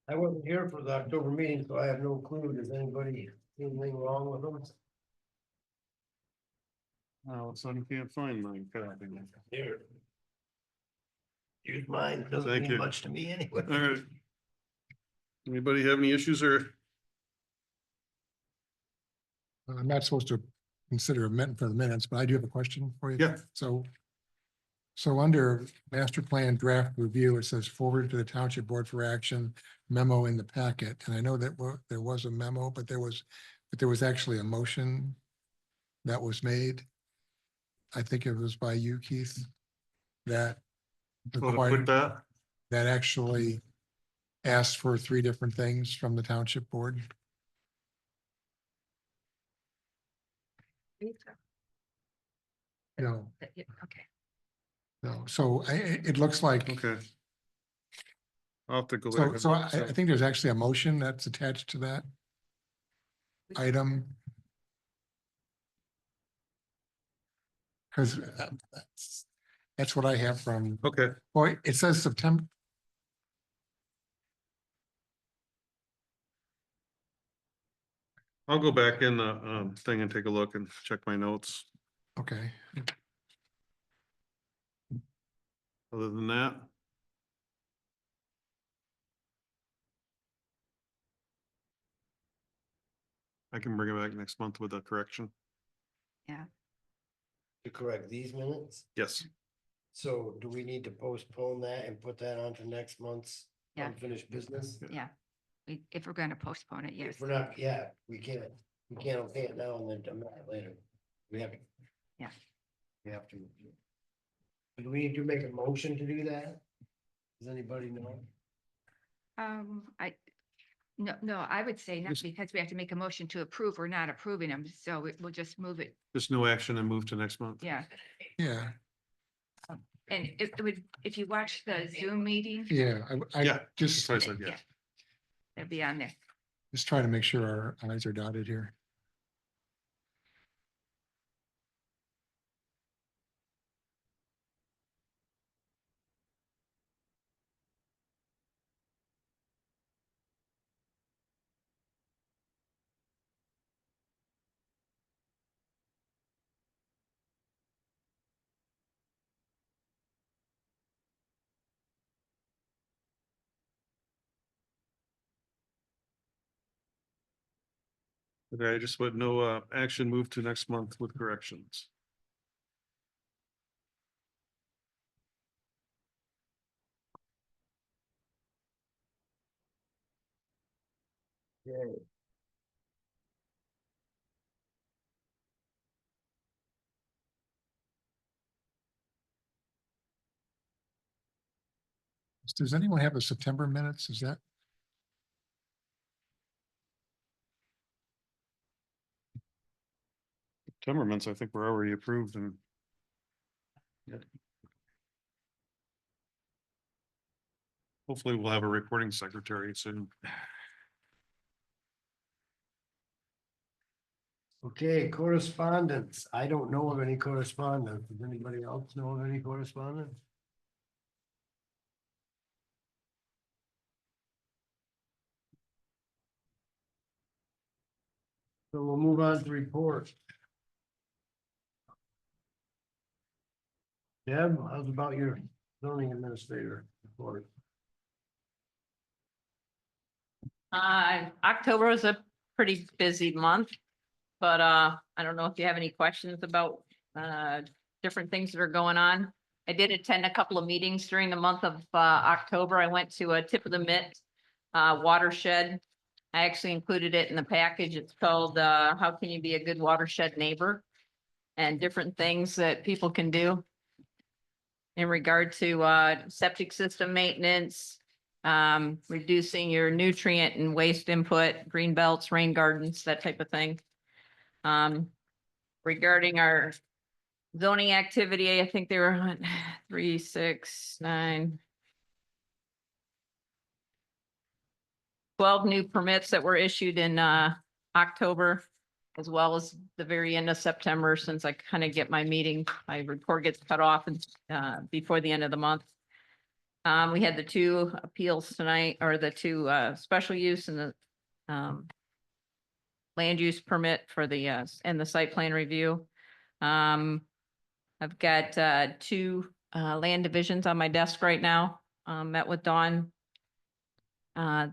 I wasn't here for the October meeting, so I have no clue. Does anybody see anything wrong with them? Oh, so you can't find mine. Here. Use mine, doesn't Thank mean you. much to me anyway. All right. Anybody have any issues or? I'm not supposed to consider a minute for the minutes, but I do have a question for you. Yeah. So under master plan draft review, it says forward to the township board for action memo in the packet. And I know that there was a memo, but there was actually a motion that was made. I think it was by you, Keith, that Want to quit required, that? that actually asked for 3 different things from the township board. No, Okay. no. So it looks like, Okay. I'll have to go back. so, and- so I think there's actually a motion that's attached to that item. Because that's what I have from, Okay, boy, it says September. I'll go back in the thing and take a look and check my notes. Okay, Other than that, I can bring it back next month with a correction. To correct these minutes. Yes. So do we need to postpone that and put that on to next month's Yeah. unfinished business? Yeah, if we're gonna postpone it, yes. If we're not, yeah, we can't okay it now and then amend it later. We have to. Yeah. We have to. Do we need to make a motion to do that? Does anybody know? No, I would say not Just- because we have to make a motion to approve or not approving them, so we'll just move it, Just no action and move to next month. yeah. yeah, And it would, if you watch the Zoom meeting, yeah, I Yeah. just, That's what I said, yeah. Yeah. it'll be on there. just trying to make sure our I's are dotted here. Okay, I just put no action, move to next month with corrections. Does anyone have the September minutes? Is that? Timmermans, I think were already approved and. Hopefully we'll have a recording secretary soon. Okay, correspondence. I don't know of any correspondence. Does anybody else know of any correspondence? So we'll move on to report. Deb, how's about your zoning administrator report? October was a pretty busy month. But I don't know if you have any questions about different things that are going on. I did attend a couple of meetings during the month of October. I went to a Tip of the Mitt watershed. I actually included it in the package. It's called How Can You Be a Good Watershed Neighbor? And different things that people can do in regard to septic system maintenance, reducing your nutrient and waste input, green belts, rain gardens, that type of thing. Regarding our zoning activity, I think they were on 3, 6, 9. 12 new permits that were issued in October, as well as the very end of September, since I kind of get my report gets cut off and before the end of the month. We had the 2 appeals tonight, or the 2 special use and the land use permit for the and the site plan review. I've got 2 land divisions on my desk right now. Met with Dawn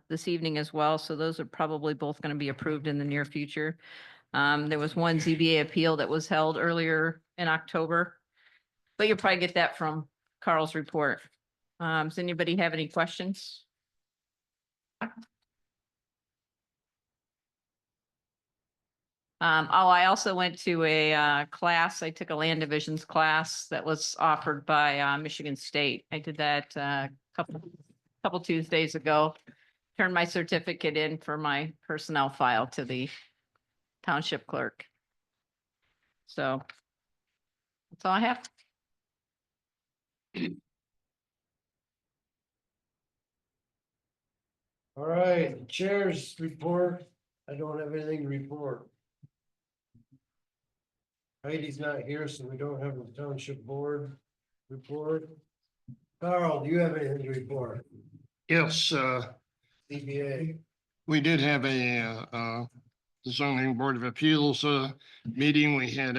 this evening as well, so those are probably both going to be approved in the near future. There was one ZBA appeal that was held earlier in October, but you'll probably get that from Carl's report. Does anybody have any questions? I also went to a class. I took a land divisions class that was offered by Michigan State. I did that couple Tuesdays ago. Turned my certificate in for my personnel file to the township clerk. So that's all I have. All right, chair's report. I don't have anything to report. Heidi's not here, so we don't have a township board report. Carl, do you have anything to report? Yes, CBA. we did have the zoning board of appeals, meeting. We had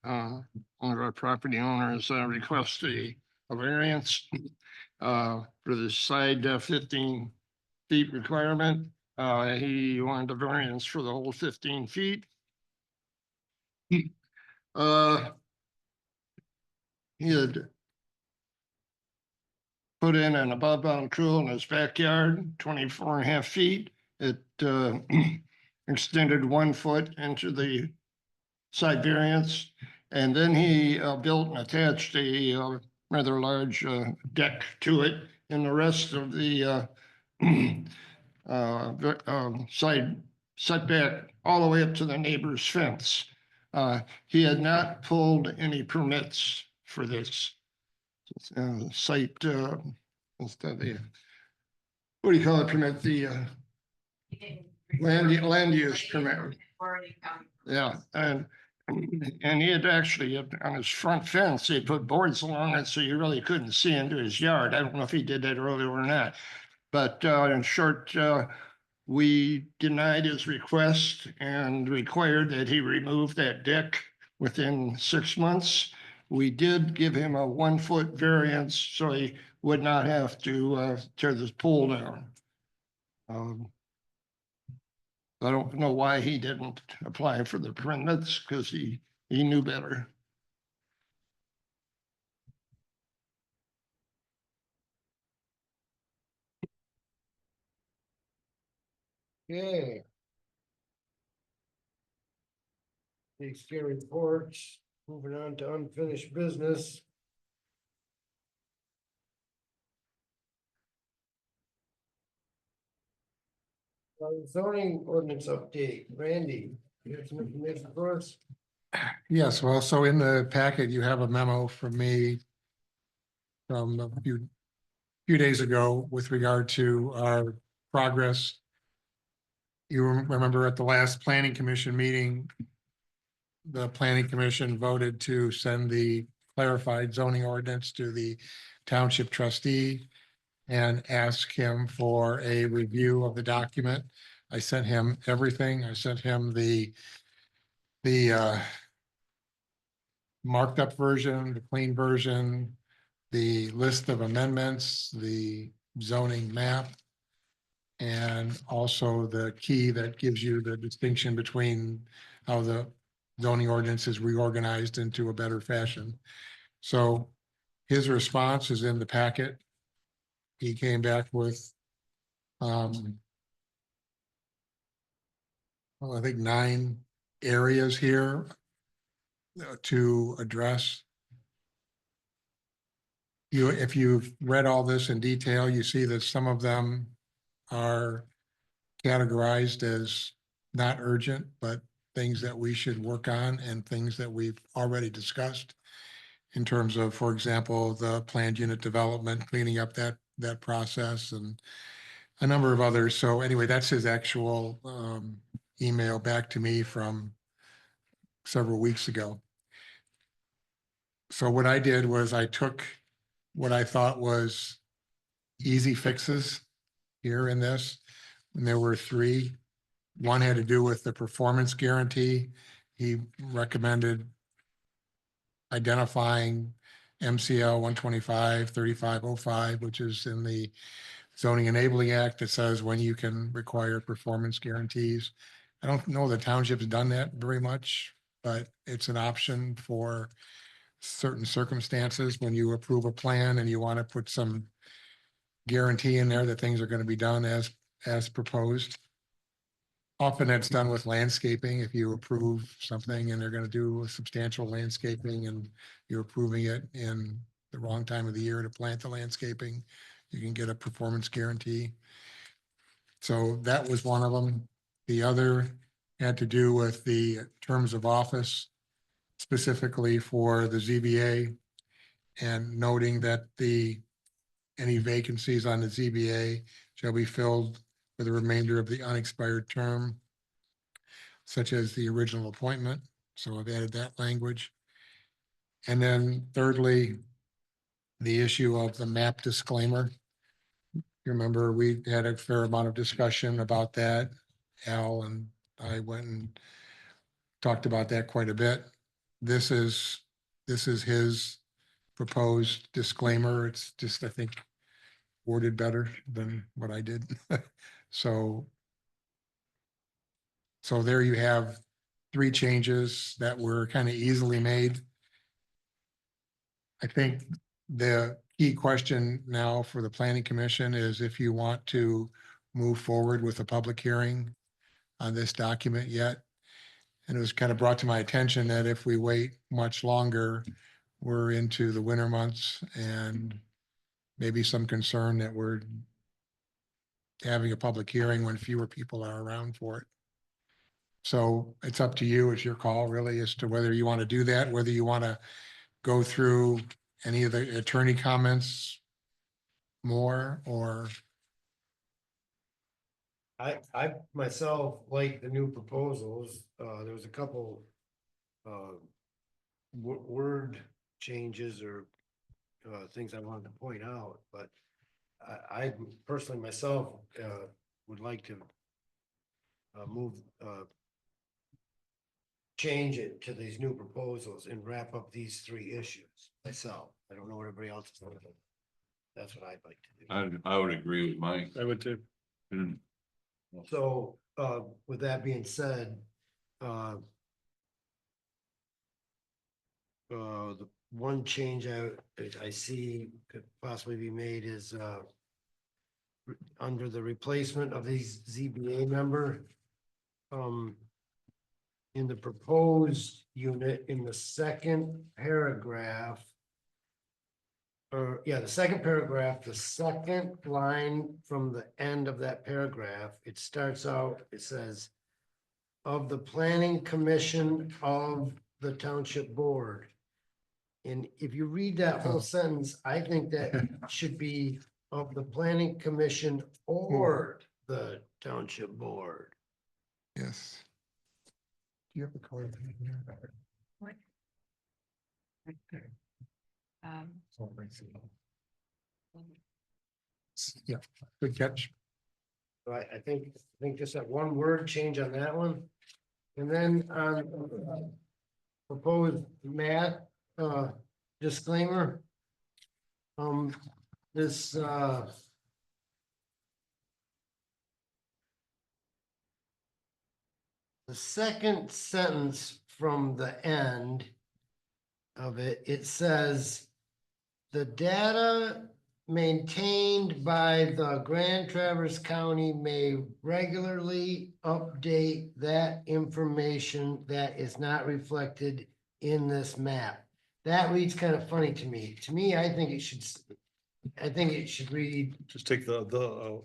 one of our property owners, request a variance, for the side 15 feet requirement. He wanted a variance for the whole 15 feet. He had put in an above ground pool in his backyard, 24.5 feet. It extended 1 foot into the side variance. And then he built and attached a rather large deck to it, and the rest of the side setback all the way up to the neighbor's fence. He had not pulled any permits for this site. What do you call it? Permit, the land use permit. Yeah, and he had actually on his front fence, he put boards along it, so you really couldn't see into his yard. I don't know if he did that earlier or not, but in short, we denied his request and required that he remove that deck within 6 months. We did give him a 1 foot variance, so he would not have to tear this pool down. I don't know why he didn't apply for the permits, because he knew better. Okay. Takes care of reports. Moving on to unfinished business. Zoning ordinance update. Randy, you have some information for us? Yes, well, so in the packet, you have a memo from me from a few days ago with regard to our progress. You remember at the last planning commission meeting, the planning commission voted to send the clarified zoning ordinance to the township trustee and ask him for a review of the document. I sent him everything. I sent him the marked up version, the clean version, the list of amendments, the zoning map, and also the key that gives you the distinction between how the zoning ordinance is reorganized into a better fashion. So his response is in the packet. He came back with well, I think 9 areas here to address. If you've read all this in detail, you see that some of them are categorized as not urgent, but things that we should work on and things that we've already discussed in terms of, for example, the planned unit development, cleaning up that process and a number of others. So anyway, that's his actual email back to me from several weeks ago. So what I did was I took what I thought was easy fixes here in this. And there were 3. One had to do with the performance guarantee. He recommended identifying MCL 125-3505, which is in the Zoning Enabling Act that says when you can require performance guarantees. I don't know the township's done that very much, but it's an option for certain circumstances when you approve a plan and you want to put some guarantee in there that things are going to be done as proposed. Often that's done with landscaping. If you approve something and they're going to do a substantial landscaping and you're approving it in the wrong time of the year to plant the landscaping, you can get a performance guarantee. So that was one of them. The other had to do with the terms of office, specifically for the ZBA, and noting that any vacancies on the ZBA shall be filled for the remainder of the unexpired term, such as the original appointment. So I've added that language. And then thirdly, the issue of the map disclaimer. You remember we had a fair amount of discussion about that. Al and I went and talked about that quite a bit. This is his proposed disclaimer. It's just, I think, worded better than what I did. So there you have 3 changes that were kind of easily made. I think the key question now for the planning commission is if you want to move forward with a public hearing on this document yet. And it was kind of brought to my attention that if we wait much longer, we're into the winter months and maybe some concern that we're having a public hearing when fewer people are around for it. So it's up to you. It's your call really as to whether you want to do that, whether you want to go through any of the attorney comments more or. I myself like the new proposals. There was a couple word changes or things I wanted to point out, but I personally myself would like to change it to these new proposals and wrap up these 3 issues myself. I don't know what everybody else is thinking. That's what I'd like to do. I would agree with Mike. I would too. So with that being said, the one change I see could possibly be made is under the replacement of these ZBA member. In the proposed unit, in the second paragraph, the second paragraph, the second line from the end of that paragraph, it starts out, it says, of the planning commission of the township board. And if you read that whole sentence, I think that should be of the planning commission or the township board. Yes. Do you have the color? What? Yeah, good catch. So I think just that one word change on that one. And then on proposed map, disclaimer. This, the second sentence from the end of it, it says, the data maintained by the Grand Traverse County may regularly update that information that is not reflected in this map. That reads kind of funny to me. To me, I think it should read, Just take the out.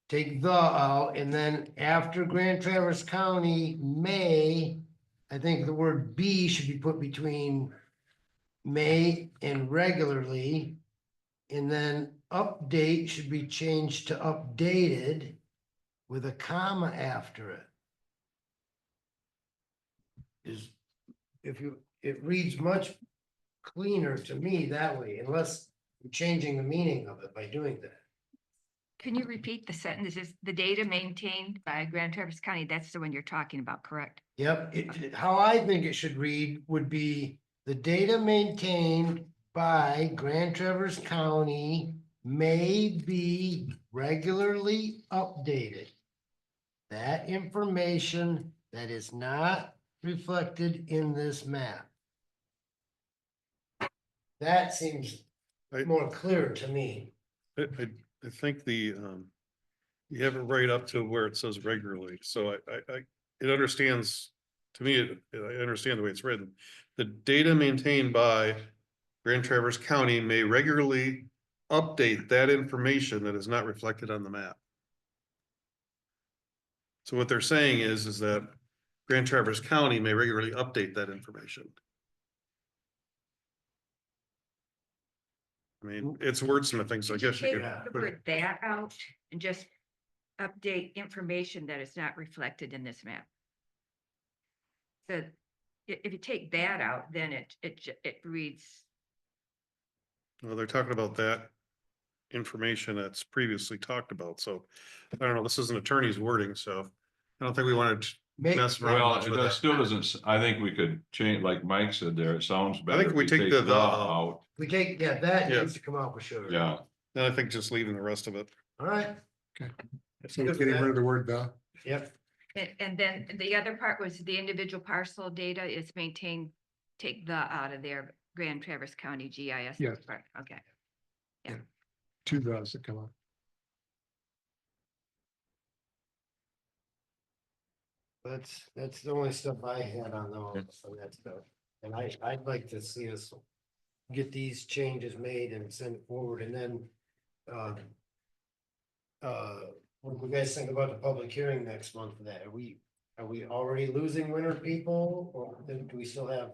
take the out, and then after Grand Traverse County may, I think the word be should be put between may and regularly. And then update should be changed to updated with a comma after it. Is, if you, it reads much cleaner to me that way, unless you're changing the meaning of it by doing that. Can you repeat the sentence? Is the data maintained by Grand Traverse County? That's the one you're talking about, correct? Yep, how I think it should read would be the data maintained by Grand Traverse County may be regularly updated. That information that is not reflected in this map. That seems more clear to me. I think you have it right up to where it says regularly, so it understands, to me, I understand the way it's written. The data maintained by Grand Traverse County may regularly update that information that is not reflected on the map. So what they're saying is that Grand Traverse County may regularly update that information. I mean, it's wordsmithing, so I guess you Take could. the word that out and just update information that is not reflected in this map. So if you take that out, then it reads, Well, they're talking about that information that's previously talked about, so I don't know, this is an attorney's wording, so I don't think we wanted to mess around Well, much it with does- that. still doesn't, I think we could change, like Mike said there, it sounds better. think we if take the out. We take, yeah, that Yeah. needs to come out for sure. Yeah, And I think just leaving the rest of it. All right. So getting rid of the word the. Yep. and then the other part was the individual parcel data is maintained, take the out of there, Grand Traverse County GIS. Yes. part. Okay. Two does that come up. That's the only stuff I had on that stuff. And I'd like to see us get these changes made and send it forward, and then what do you guys think about the public hearing next month for that? Are we already losing winter people, or do we still have?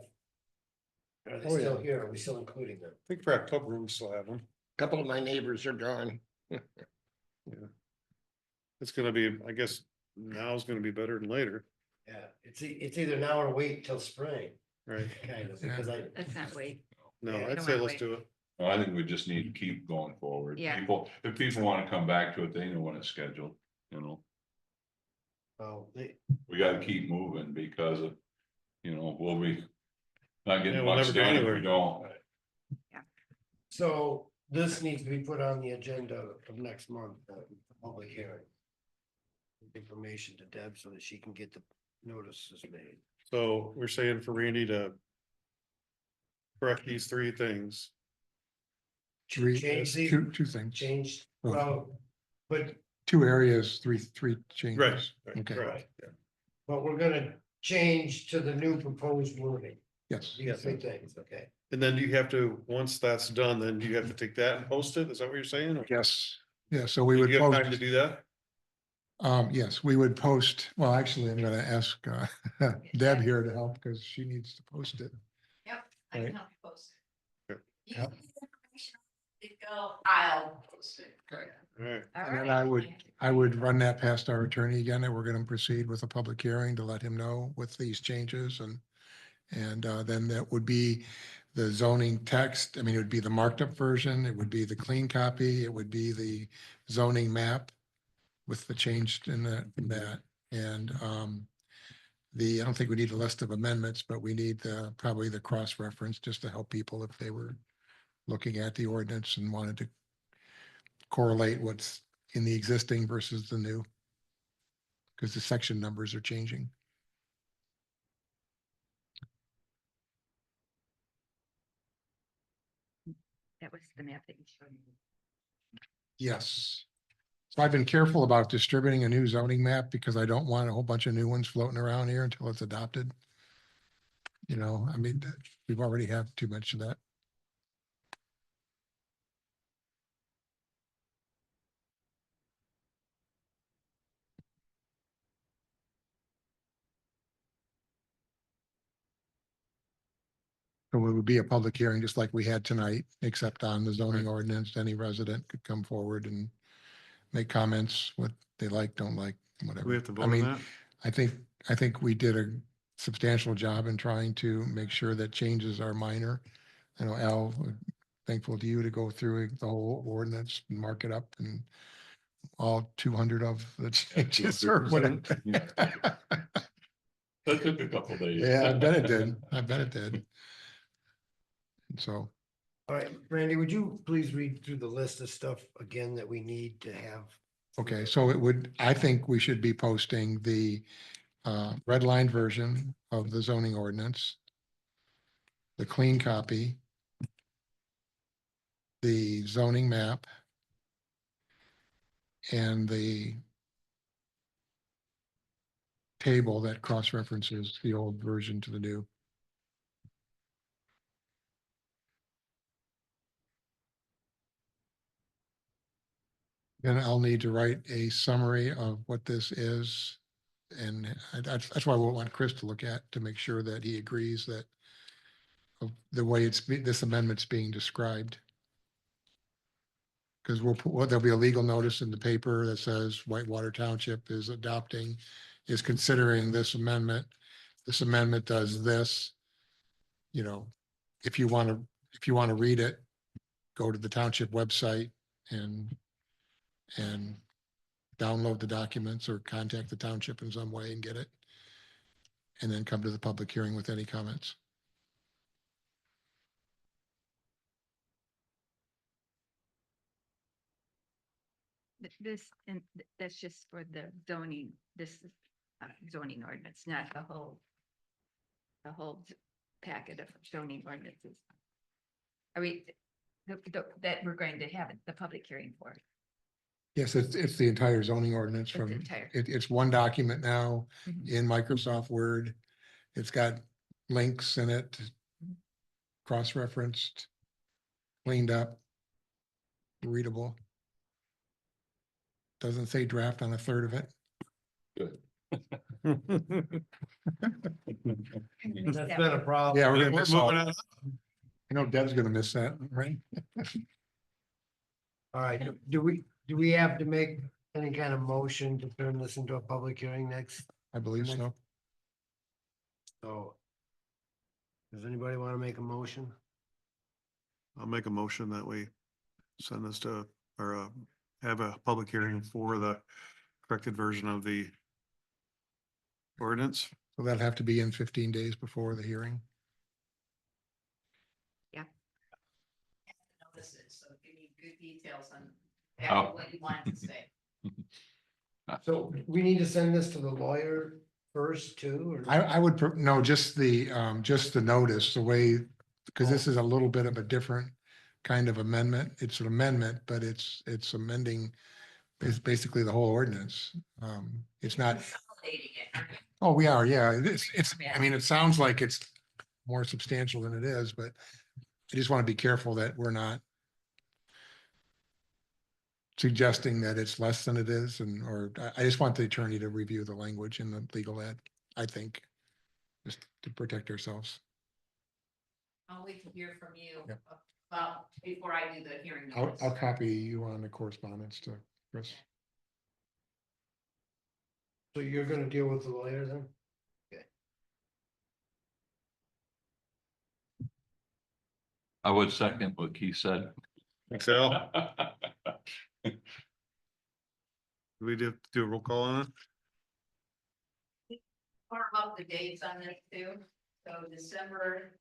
Are they Oh, still yeah. here? Are we still including them? I think for October, we still have them. Couple of my neighbors are gone. It's gonna be, I guess, now is gonna be better than later, Yeah, it's either now or wait till spring, right? kind of, Yeah. because Let's not wait. No, Yeah, I I'd don't say wanna let's wait. do it. I think we just need to keep going forward. Yeah. If people want to come back to it, they know when it's scheduled, you know, well, we gotta keep moving because of, we'll be not Yeah, getting we'll much never go done if anywhere. we don't. so this needs to be put on the agenda of next month, public hearing. Information to Deb so that she can get the notices made. So we're saying for Randy to correct these three things. Three, Change these, two things, changed, Oh. well, but, two areas, three changes. Right. Okay. Right. Yeah. but we're gonna change to the new proposed wording. Yes. These three things, okay. And then you have to, once that's done, then you have to take that and post it, is that what you're saying? Or Yes. Yeah, so we do would you have time to post, do that? yes, we would post, well, actually, I'm gonna ask Deb here to help because she needs to post it. Yep, I can Right. help you post it. Sure. You Yep. need information, I'll post it. All right. All And then right. I would run that past our attorney again, that we're gonna proceed with a public hearing to let him know with these changes and then that would be the zoning text. I mean, it would be the marked up version, it would be the clean copy, it would be the zoning map with the change in that. And I don't think we need a list of amendments, but we need probably the cross-reference just to help people if they were looking at the ordinance and wanted to correlate what's in the existing versus the new. Because the section numbers are changing. That was the map that you showed me. Yes. So I've been careful about distributing a new zoning map because I don't want a whole bunch of new ones floating around here until it's adopted. You know, I mean, we've already have too much of that. So it would be a public hearing just like we had tonight, except on the zoning ordinance. Any resident could come forward and make comments, what they like, don't like, whatever. We have to vote I on mean, that? I think we did a substantial job in trying to make sure that changes are minor. I know Al, thankful to you to go through the whole ordinance and mark it up and all 200 of the changes or whatever. That took a couple days. Yeah, I bet it did. I bet it did. And so, All right, Randy, would you please read through the list of stuff again that we need to have? okay, so I think we should be posting the red line version of the zoning ordinance, the clean copy, the zoning map, and the table that cross-references the old version to the new. Then I'll need to write a summary of what this is. And that's why we'll want Chris to look at to make sure that he agrees that of the way this amendment's being described. Because there'll be a legal notice in the paper that says Whitewater Township is considering this amendment. This amendment does this. You know, if you want to read it, go to the township website and download the documents or contact the township in some way and get it. And then come to the public hearing with any comments. This, and that's just for the zoning, this is zoning ordinance, not the whole packet of zoning ordinances. Are we, that we're going to have the public hearing for? Yes, it's the entire zoning ordinance It's from, the entire- it's one document now Mhm. in Microsoft Word. It's got links in it, cross-referenced, cleaned up, readable. Doesn't say draft on a third of it. Good. That's been a problem. Yeah, we're gonna We're miss all. moving on. You know, Deb's gonna miss that, right? All right, do we have to make any kind of motion to turn this into a public hearing next? I believe so. So. Does anybody want to make a motion? I'll make a motion that we send this to, or have a public hearing for the corrected version of the ordinance. So that'll have to be in 15 days before the hearing. Notices, so you need good details on Oh. what you want to say. So we need to send this to the lawyer first too, or? I would, no, just the notice, the way, because this is a little bit of a different kind of amendment. It's an amendment, but it's amending, it's basically the whole ordinance. It's not, Consolidating it, aren't you? oh, we are, yeah, it's, I mean, it sounds like it's more substantial than it is, but I just want to be careful that we're not suggesting that it's less than it is, or I just want the attorney to review the language in the legal ad, I think, just to protect ourselves. I'll wait to hear from you Yep. about, before I do the hearing I'll notice. copy you on the correspondence to Chris. So you're gonna deal with the lawyer then? I would second what Keith said. Thanks, Al. Do we do a roll call on it? Farm up the dates on this too. So December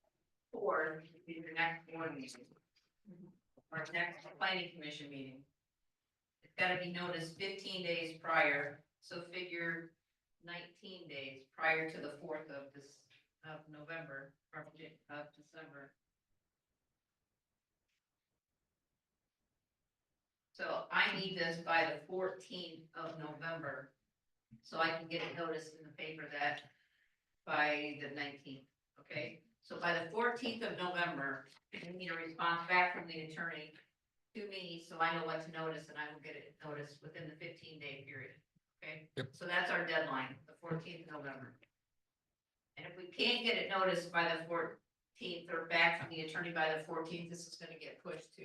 4th would be your next board meeting. Our next planning commission meeting. It's gotta be noticed 15 days prior, so figure 19 days prior to the 4th of November, or of December. So I need this by the 14th of November, so I can get it noticed in the paper that by the 19th, okay? So by the 14th of November, I need a response back from the attorney to me, so I know what to notice, and I will get it noticed within the 15-day period, okay? Yep. So that's our deadline, the 14th of November. And if we can't get it noticed by the 14th or back from the attorney by the 14th, this is gonna get pushed to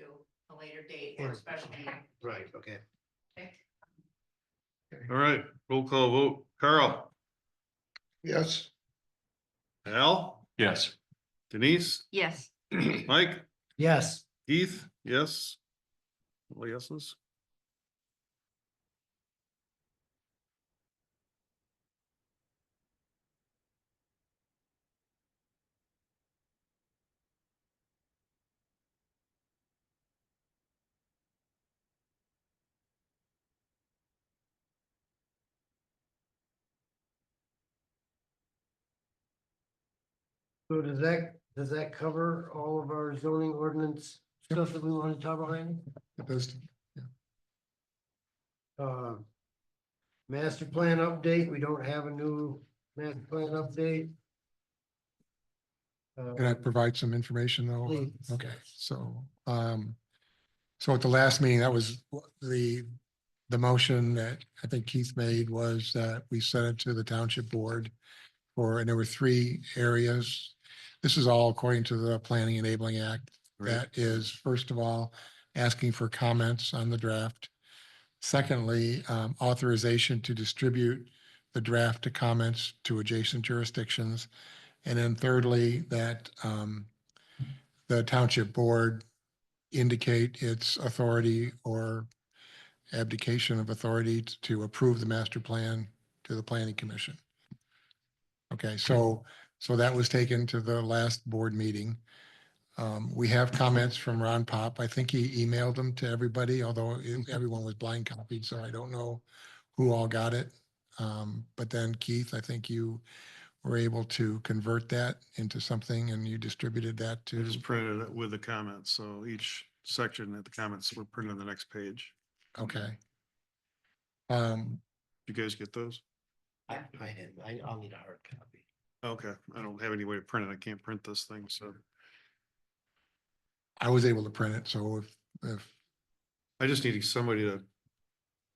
a later date or a special meeting, Right, okay. okay? All right, roll call vote. Carl, Yes, Al, Yes. Denise, Yes. Mike, Yes, Keith, yes. All yeses. so does that cover all of our zoning ordinance stuff that we want to talk about? Randy? It does, Uh, Master plan update, we don't have a new master plan update. can I provide some information though? Please. Okay, so, so at the last meeting, that was the motion that I think Keith made was that we sent it to the township board and there were 3 areas. This is all according to the Planning Enabling Act. Right. That is, first of all, asking for comments on the draft. Secondly, authorization to distribute the draft to comments to adjacent jurisdictions. And then thirdly, that the township board indicate its authority or abdication of authority to approve the master plan to the planning commission. Okay, so that was taken to the last board meeting. We have comments from Ron Pop. I think he emailed them to everybody, although everyone was blind copied, so I don't know who all got it. But then Keith, I think you were able to convert that into something and you distributed that I to, just printed it with the comments, so each section of the comments were printed on the next page. okay. You guys get those? I didn't, I'll need a hard copy. Okay, I don't have any way to print it. I can't print this thing, so I was able to print it, so if, I just need somebody to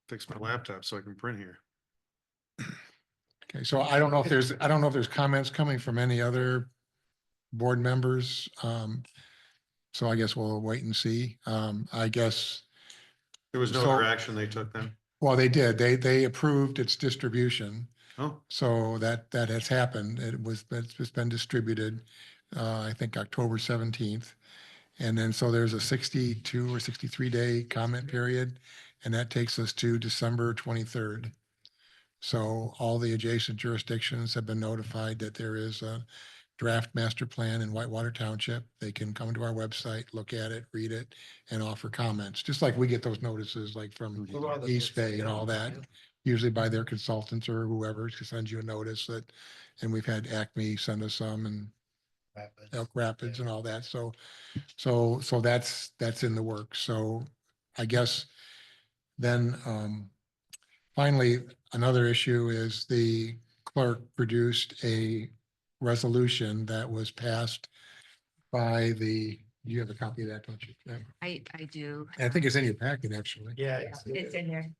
fix my laptop so I can print here. okay, so I don't know if there's comments coming from any other board members. So I guess we'll wait and see. I guess, There was no So- other action they took then? well, they did. They approved its distribution. Oh, So that has happened. It's been distributed, I think October 17th. And then so there's a 62 or 63 day comment period, and that takes us to December 23rd. So all the adjacent jurisdictions have been notified that there is a draft master plan in Whitewater Township. They can come to our website, look at it, read it, and offer comments, just like we get those notices like from East Bay and all that, usually by their consultants or whoever sends you a notice that, and we've had Acme send us some and Elk Rapids and all that. So that's in the works. So I guess then, finally, another issue is the clerk produced a resolution that was passed by you have a copy of that, don't you? Yeah. I do. I think it's in your packet, actually. Yeah. It's in there.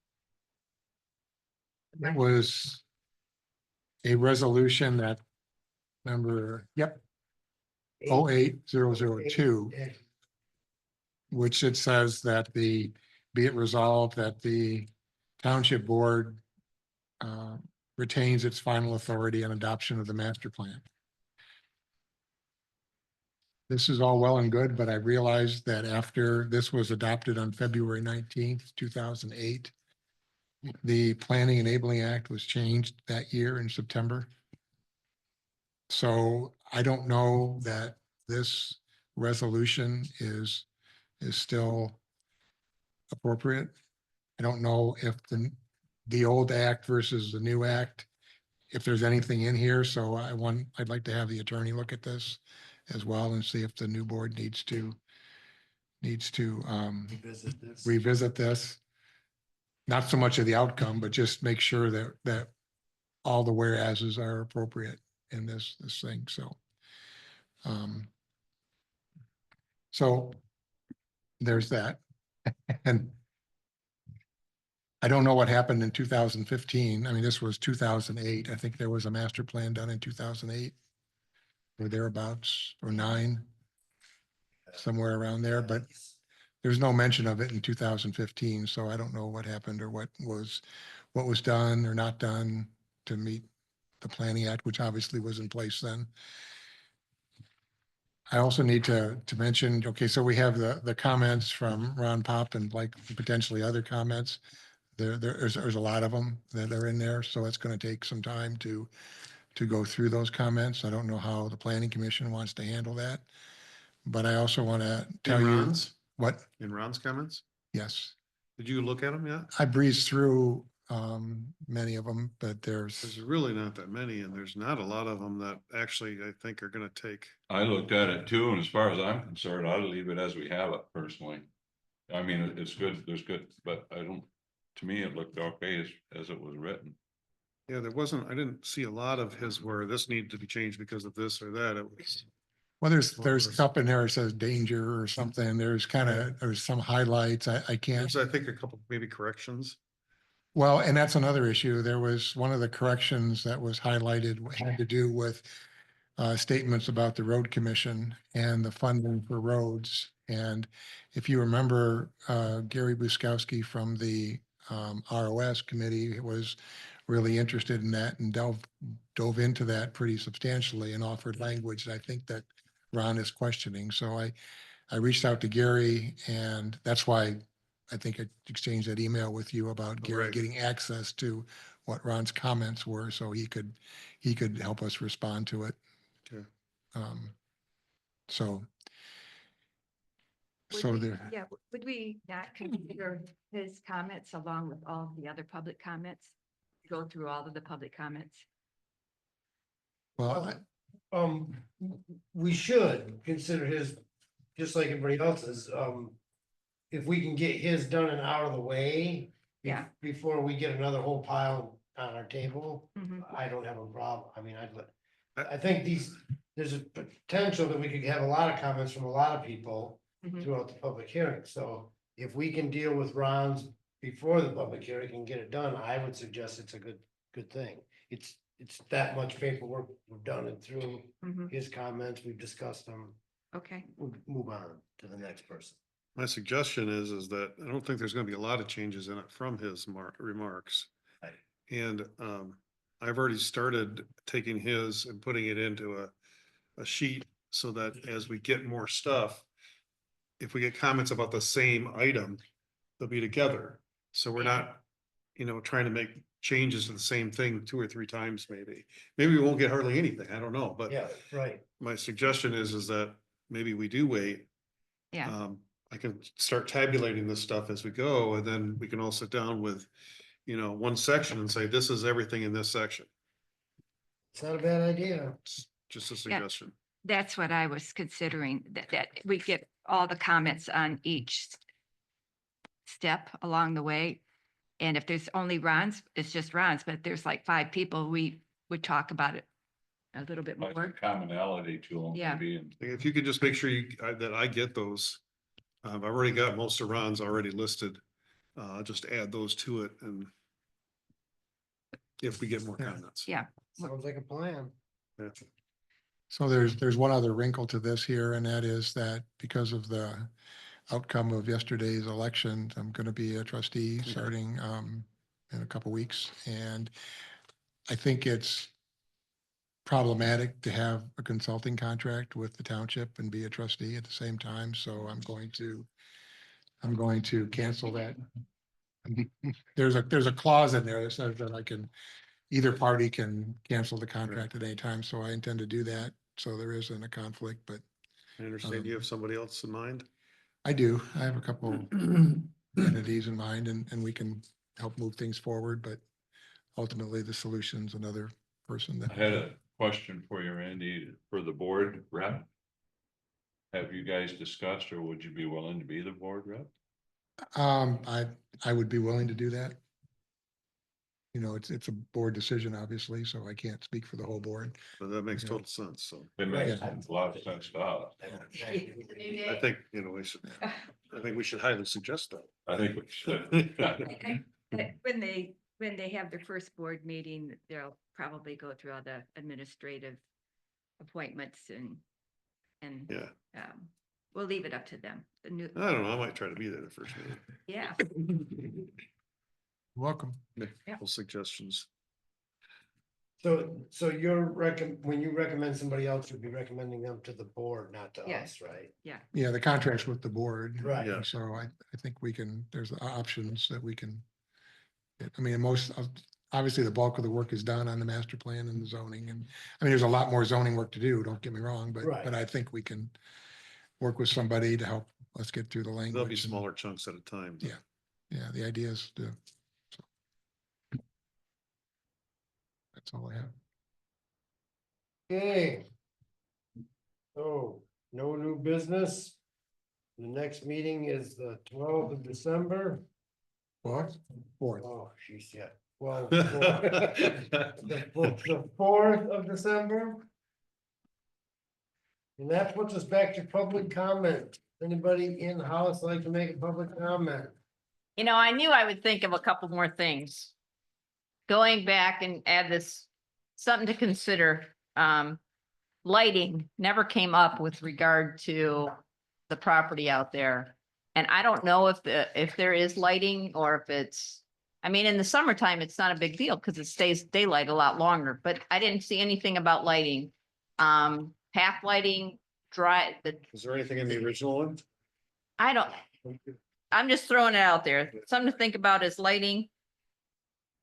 It was a resolution that number, yep, 08002, which it says that be it resolved that the township board retains its final authority on adoption of the master plan. This is all well and good, but I realized that after this was adopted on February 19th, 2008, the Planning Enabling Act was changed that year in September. So I don't know that this resolution is still appropriate. I don't know if the old act versus the new act, if there's anything in here. So I'd like to have the attorney look at this as well and see if the new board needs to revisit this. Not so much of the outcome, but just make sure that all the whereases are appropriate in this thing. So there's that. And I don't know what happened in 2015. I mean, this was 2008. I think there was a master plan done in 2008 or thereabouts, or 9, somewhere around there, but there's no mention of it in 2015. So I don't know what happened or what was done or not done to meet the Planning Act, which obviously was in place then. I also need to mention, okay, so we have the comments from Ron Pop and like potentially other comments. There's a lot of them that are in there, so it's going to take some time to go through those comments. I don't know how the Planning Commission wants to handle that. But I also want to tell In you Ron's? what, In Ron's comments? yes, Did you look at them yet? I breezed through many of them, but There's there's, really not that many, and there's not a lot of them that actually I think are gonna take. I looked at it too, and as far as I'm concerned, I'll leave it as we have it personally. I mean, it's good, there's good, but I don't, to me, it looked okay as it was written. Yeah, I didn't see a lot of his where this needed to be changed because of this or that. It was. well, there's stuff in there that says danger or something. There's there's some highlights. I can't. There's, I think, a couple maybe corrections. Well, and that's another issue. There was one of the corrections that was highlighted had to do with statements about the road commission and the funding for roads. And if you remember, Gary Buskowski from the ROS committee was really interested in that and dove into that pretty substantially and offered language that I think that Ron is questioning. So I reached out to Gary, and that's why I think I exchanged that email with you about Gary Right. getting access to what Ron's comments were, so he could help us respond to it. Okay. So. Would So we- there, Yeah, would we not consider his comments along with all of the other public comments? Go through all of the public comments? well, We should consider his, just like everybody else's, if we can get his done and out of the way. Yeah. Before we get another whole pile on our table, Mhm. I don't have a problem. I mean, I think there's a potential that we could have a lot of comments from a lot of people Mhm. throughout the public hearing. So if we can deal with Ron's before the public hearing and get it done, I would suggest it's a good thing. It's that much paperwork, we've done it through Mhm. his comments, we've discussed them, Okay, we'll move on to the next person. My suggestion is that I don't think there's gonna be a lot of changes in it from his remarks. Right. And I've already started taking his and putting it into a sheet so that as we get more stuff, if we get comments about the same item, they'll be together. So we're not, trying to make changes to the same thing 2 or 3 times, maybe. Maybe we won't get hardly anything. I don't know, but Yeah, right. my suggestion is that maybe we do wait. yeah, I can start tabulating this stuff as we go, and then we can all sit down with, one section and say, this is everything in this section. It's not a bad idea. It's just a suggestion. that's what I was considering, that we get all the comments on each step along the way. And if there's only Ron's, it's just Ron's, but if there's like 5 people, we would talk about it a little bit Like more. commonality to them. Yeah. maybe, and If you could just make sure that I get those. I've already got most of Ron's already listed. Just add those to it, and if we get more comments. Yeah, Sounds like a plan. Yeah. so there's one other wrinkle to this here, and that is that because of the outcome of yesterday's election, I'm going to be a trustee starting in a couple weeks, and I think it's problematic to have a consulting contract with the township and be a trustee at the same time. So I'm going to cancel that. There's a clause in there that says that I can either party can cancel the contract at any time, so I intend to do that. So there isn't a conflict, but I understand you have somebody else in mind. I do. I have a couple entities in mind and we can help move things forward, but ultimately the solution's another person that. I had a question for you, Randy, for the board rep. Have you guys discussed, or would you be willing to be the board rep? I would be willing to do that. You know, it's a board decision, obviously, so I can't speak for the whole board. But that makes Yeah. total sense, so. It makes Yeah. a lot of sense to us. I think, I think we should highly suggest that. I think we should. When they have their first board meeting, they'll probably go through all the administrative appointments and Yeah, we'll leave it up to them. The new, I don't know, I might try to be there the first meeting. yeah. Welcome. Make couple suggestions. So you're when you recommend somebody else, you'd be recommending them to the board, not to Yeah. us, right? Yeah, the contract's with the board. Right. Yeah. So I think there's options that we can. I mean, obviously the bulk of the work is done on the master plan and the zoning and, I mean, there's a lot more zoning work to do, don't get me wrong, but Right. I think we can work with somebody to help us get through the language. There'll be and- smaller chunks at a time. Yeah. Yeah, the idea is to. So. That's all I have. Okay. So, no new business. The next meeting is the 12th of December. What? Fourth. Oh, she's yeah. Well, the 4th of December. And that puts us back to public comment. Anybody in the house like to make a public comment? You know, I knew I would think of a couple more things. Going back and add this, something to consider. Lighting never came up with regard to the property out there. And I don't know if there is lighting or if it's, I mean, in the summertime, it's not a big deal because it stays daylight a lot longer, but I didn't see anything about lighting. Path lighting, Is there anything in the original one? I'm just throwing it out there. Something to think about is lighting.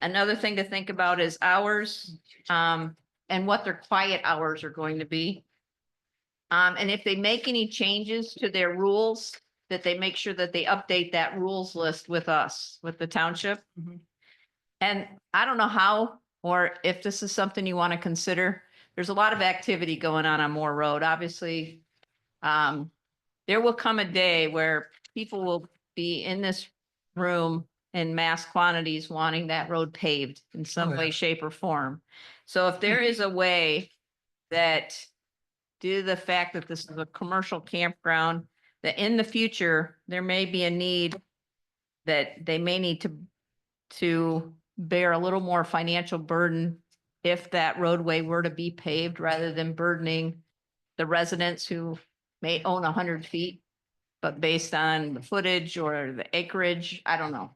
Another thing to think about is hours, and what their quiet hours are going to be. And if they make any changes to their rules, that they make sure that they update that rules list with us, with the township. And I don't know how, or if this is something you want to consider. There's a lot of activity going on Moore Road, obviously. There will come a day where people will be in this room in mass quantities wanting that road paved in some way, shape or form. So if there is a way that, due to the fact that this is a commercial campground, that in the future, there may be a need that they may need to bear a little more financial burden if that roadway were to be paved rather than burdening the residents who may own 100 feet, but based on the footage or the acreage, I don't know.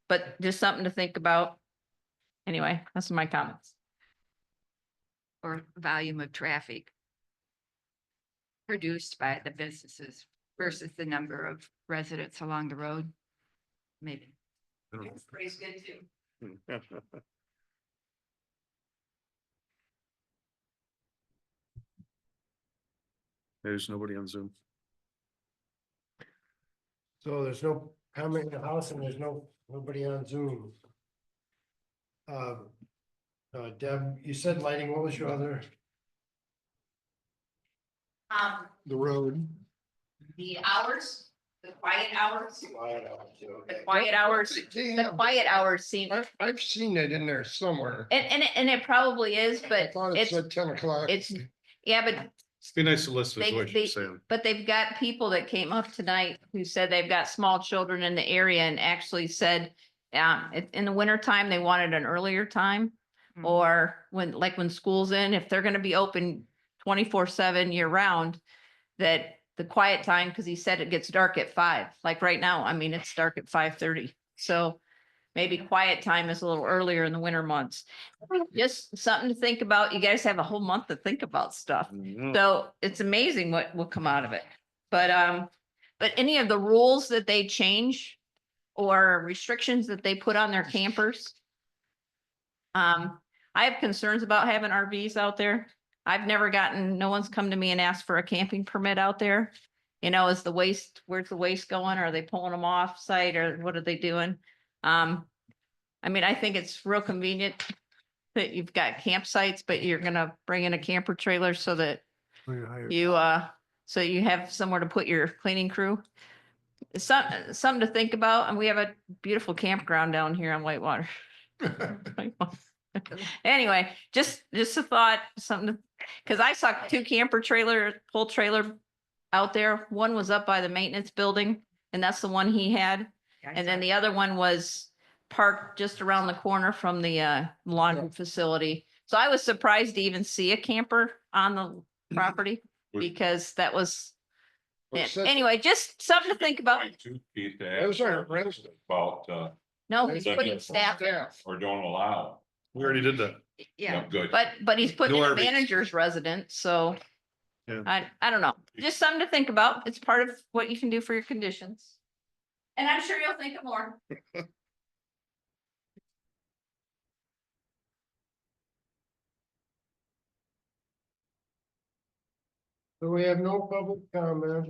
But just something to think about. Anyway, that's my comments. Or volume of traffic produced by the businesses versus the number of residents along the road. Maybe. Pretty good too. There's nobody on Zoom. So there's no comment in the house and there's nobody on Zoom. Deb, you said lighting, what was your other? The road. The hours, the quiet hours, Quiet hours, the okay. quiet hours, They the have- quiet hours seem, I've seen it in there somewhere. and it probably is, I but thought it it's, said 10 o'clock. yeah, but Be nice to listen to what They- you're saying. but they've got people that came up tonight who said they've got small children in the area and actually said, in the wintertime, they wanted an earlier time. Or when school's in, if they're gonna be open 24/7 year round, that the quiet time, because he said it gets dark at 5, like right now, I mean, it's dark at 5:30. So maybe quiet time is a little earlier in the winter months. Just something to think about. You guys have a whole month to think about stuff. So it's amazing what will come out of it. But any of the rules that they change or restrictions that they put on their campers, I have concerns about having RVs out there. I've never gotten, no one's come to me and asked for a camping permit out there. You know, is the waste, where's the waste going? Are they pulling them off site or what are they doing? I mean, I think it's real convenient that you've got campsites, but you're gonna bring in a camper trailer so that you, so you have somewhere to put your cleaning crew. It's something to think about, and we have a beautiful campground down here on Whitewater. Anyway, just a thought, something to, because I saw two full trailer out there. One was up by the maintenance building, and that's the one he had. And then the other one was parked just around the corner from the laundry facility. So I was surprised to even see a camper on the property because that was, anyway, just something to think about. 2 feet to Those add aren't resident. about, No, he's putting staff, or don't allow. We already did that. Yeah, Good. but he's putting No in a RVs. manager's residence, so Yeah. I don't know. Just something to think about. It's part of what you can do for your conditions. And I'm sure you'll think of more. So we have no public comment.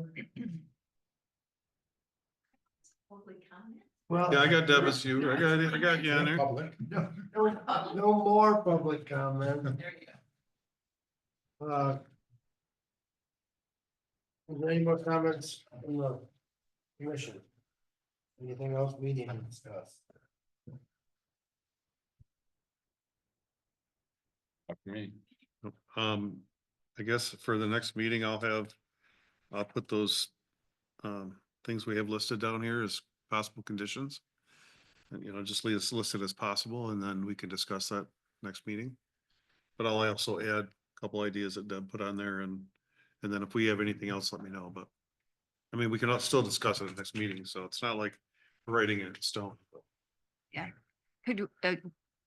Well. Yeah, I got Dennis, you, I got you on there. No more public comment. There you go. Is there any more comments from the commission? Anything else we need to discuss? I guess for the next meeting, I'll put those things we have listed down here as possible conditions. And, you know, just leave as listed as possible, and then we can discuss that next meeting. But I'll also add a couple ideas that Deb put on there, and then if we have anything else, let me know, but I mean, we can still discuss it at next meeting, so it's not like writing it in stone.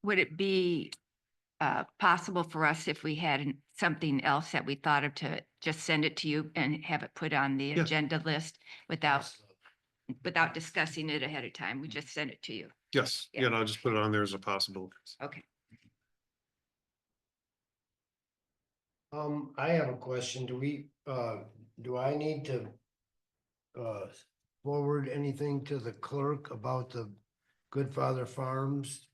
would it be possible for us if we had something else that we thought of to just send it to you and have it put on the Yeah. agenda list without discussing it ahead of time? We just send it to you. Yes, Yeah. yeah, and I'll just put it on there as a possible. Okay. I have a question. Do I need to forward anything to the clerk about the Good Father Farms?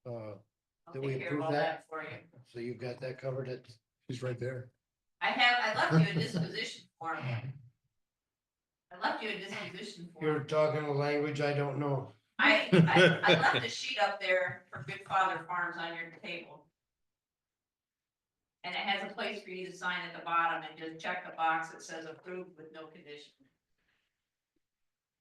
That we approve that? For you. So you got that covered at? He's right there. I left you a disposition form. I left you a disposition You're form. talking a language I don't know. I left a sheet up there for Good Father Farms on your table. And it has a place for you to sign at the bottom and just check the box that says approved with no condition.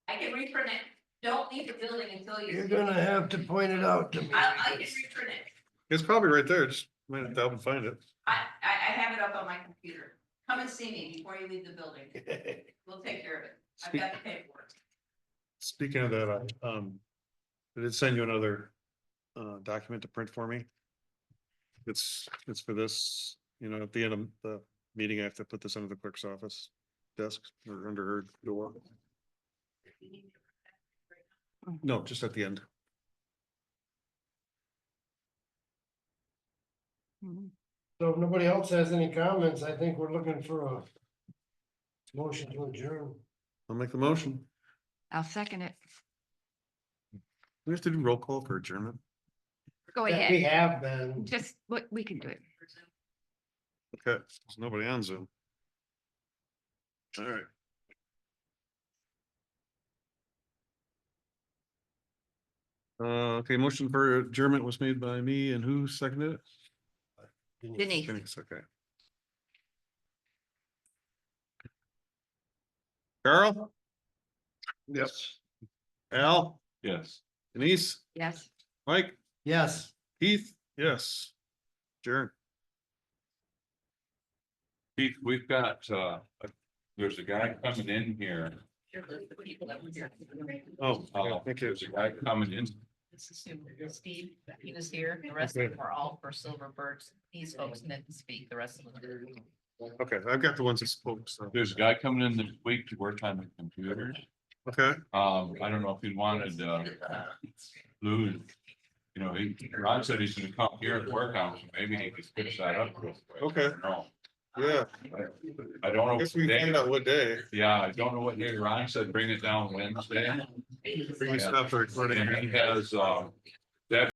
I can reprint it. Don't leave the building until you. You're gonna have to point it out to me. I can reprint it. It's probably right there, just might have to help and find it. I have it up on my computer. Come and see me before you leave the building. We'll take care of it. I've got the paperwork. Speaking of that, I did send you another document to print for me. It's for this, you know, at the end of the meeting, I have to put this under the clerk's office desk or under her door. No, just at the end. So if nobody else has any comments, I think we're looking for a motion to adjourn. I'll make the motion. I'll second it. We have to do roll call for adjournment. Go Yeah, we ahead. have been. Just what we can do it. Okay, there's nobody on Zoom. All right. Okay, motion for adjournment was made by me, and who seconded it? Denise. Denise, okay. Carl? Yes. Al? Yes. Denise? Yes. Mike? Yes. Keith? Yes. Adjourn. Keith, we've got, there's a guy coming in here. Oh, thank you. There's a guy coming in. This is Steve, he was here, the rest of them are all for Silverbirds. These folks didn't speak, the rest of them did. Okay, I've got the ones that spoke, so. There's a guy coming in this week to work on the computers. Okay, I don't know if he wanted, Lou You know, Ron said he's gonna come here and work on it, so maybe he could fix that up. real quick. Okay. No, Yeah, I don't know. I guess we what find day. out what day. Yeah, I don't know what day. Ron said bring it down Wednesday. We stop the recording. And he has,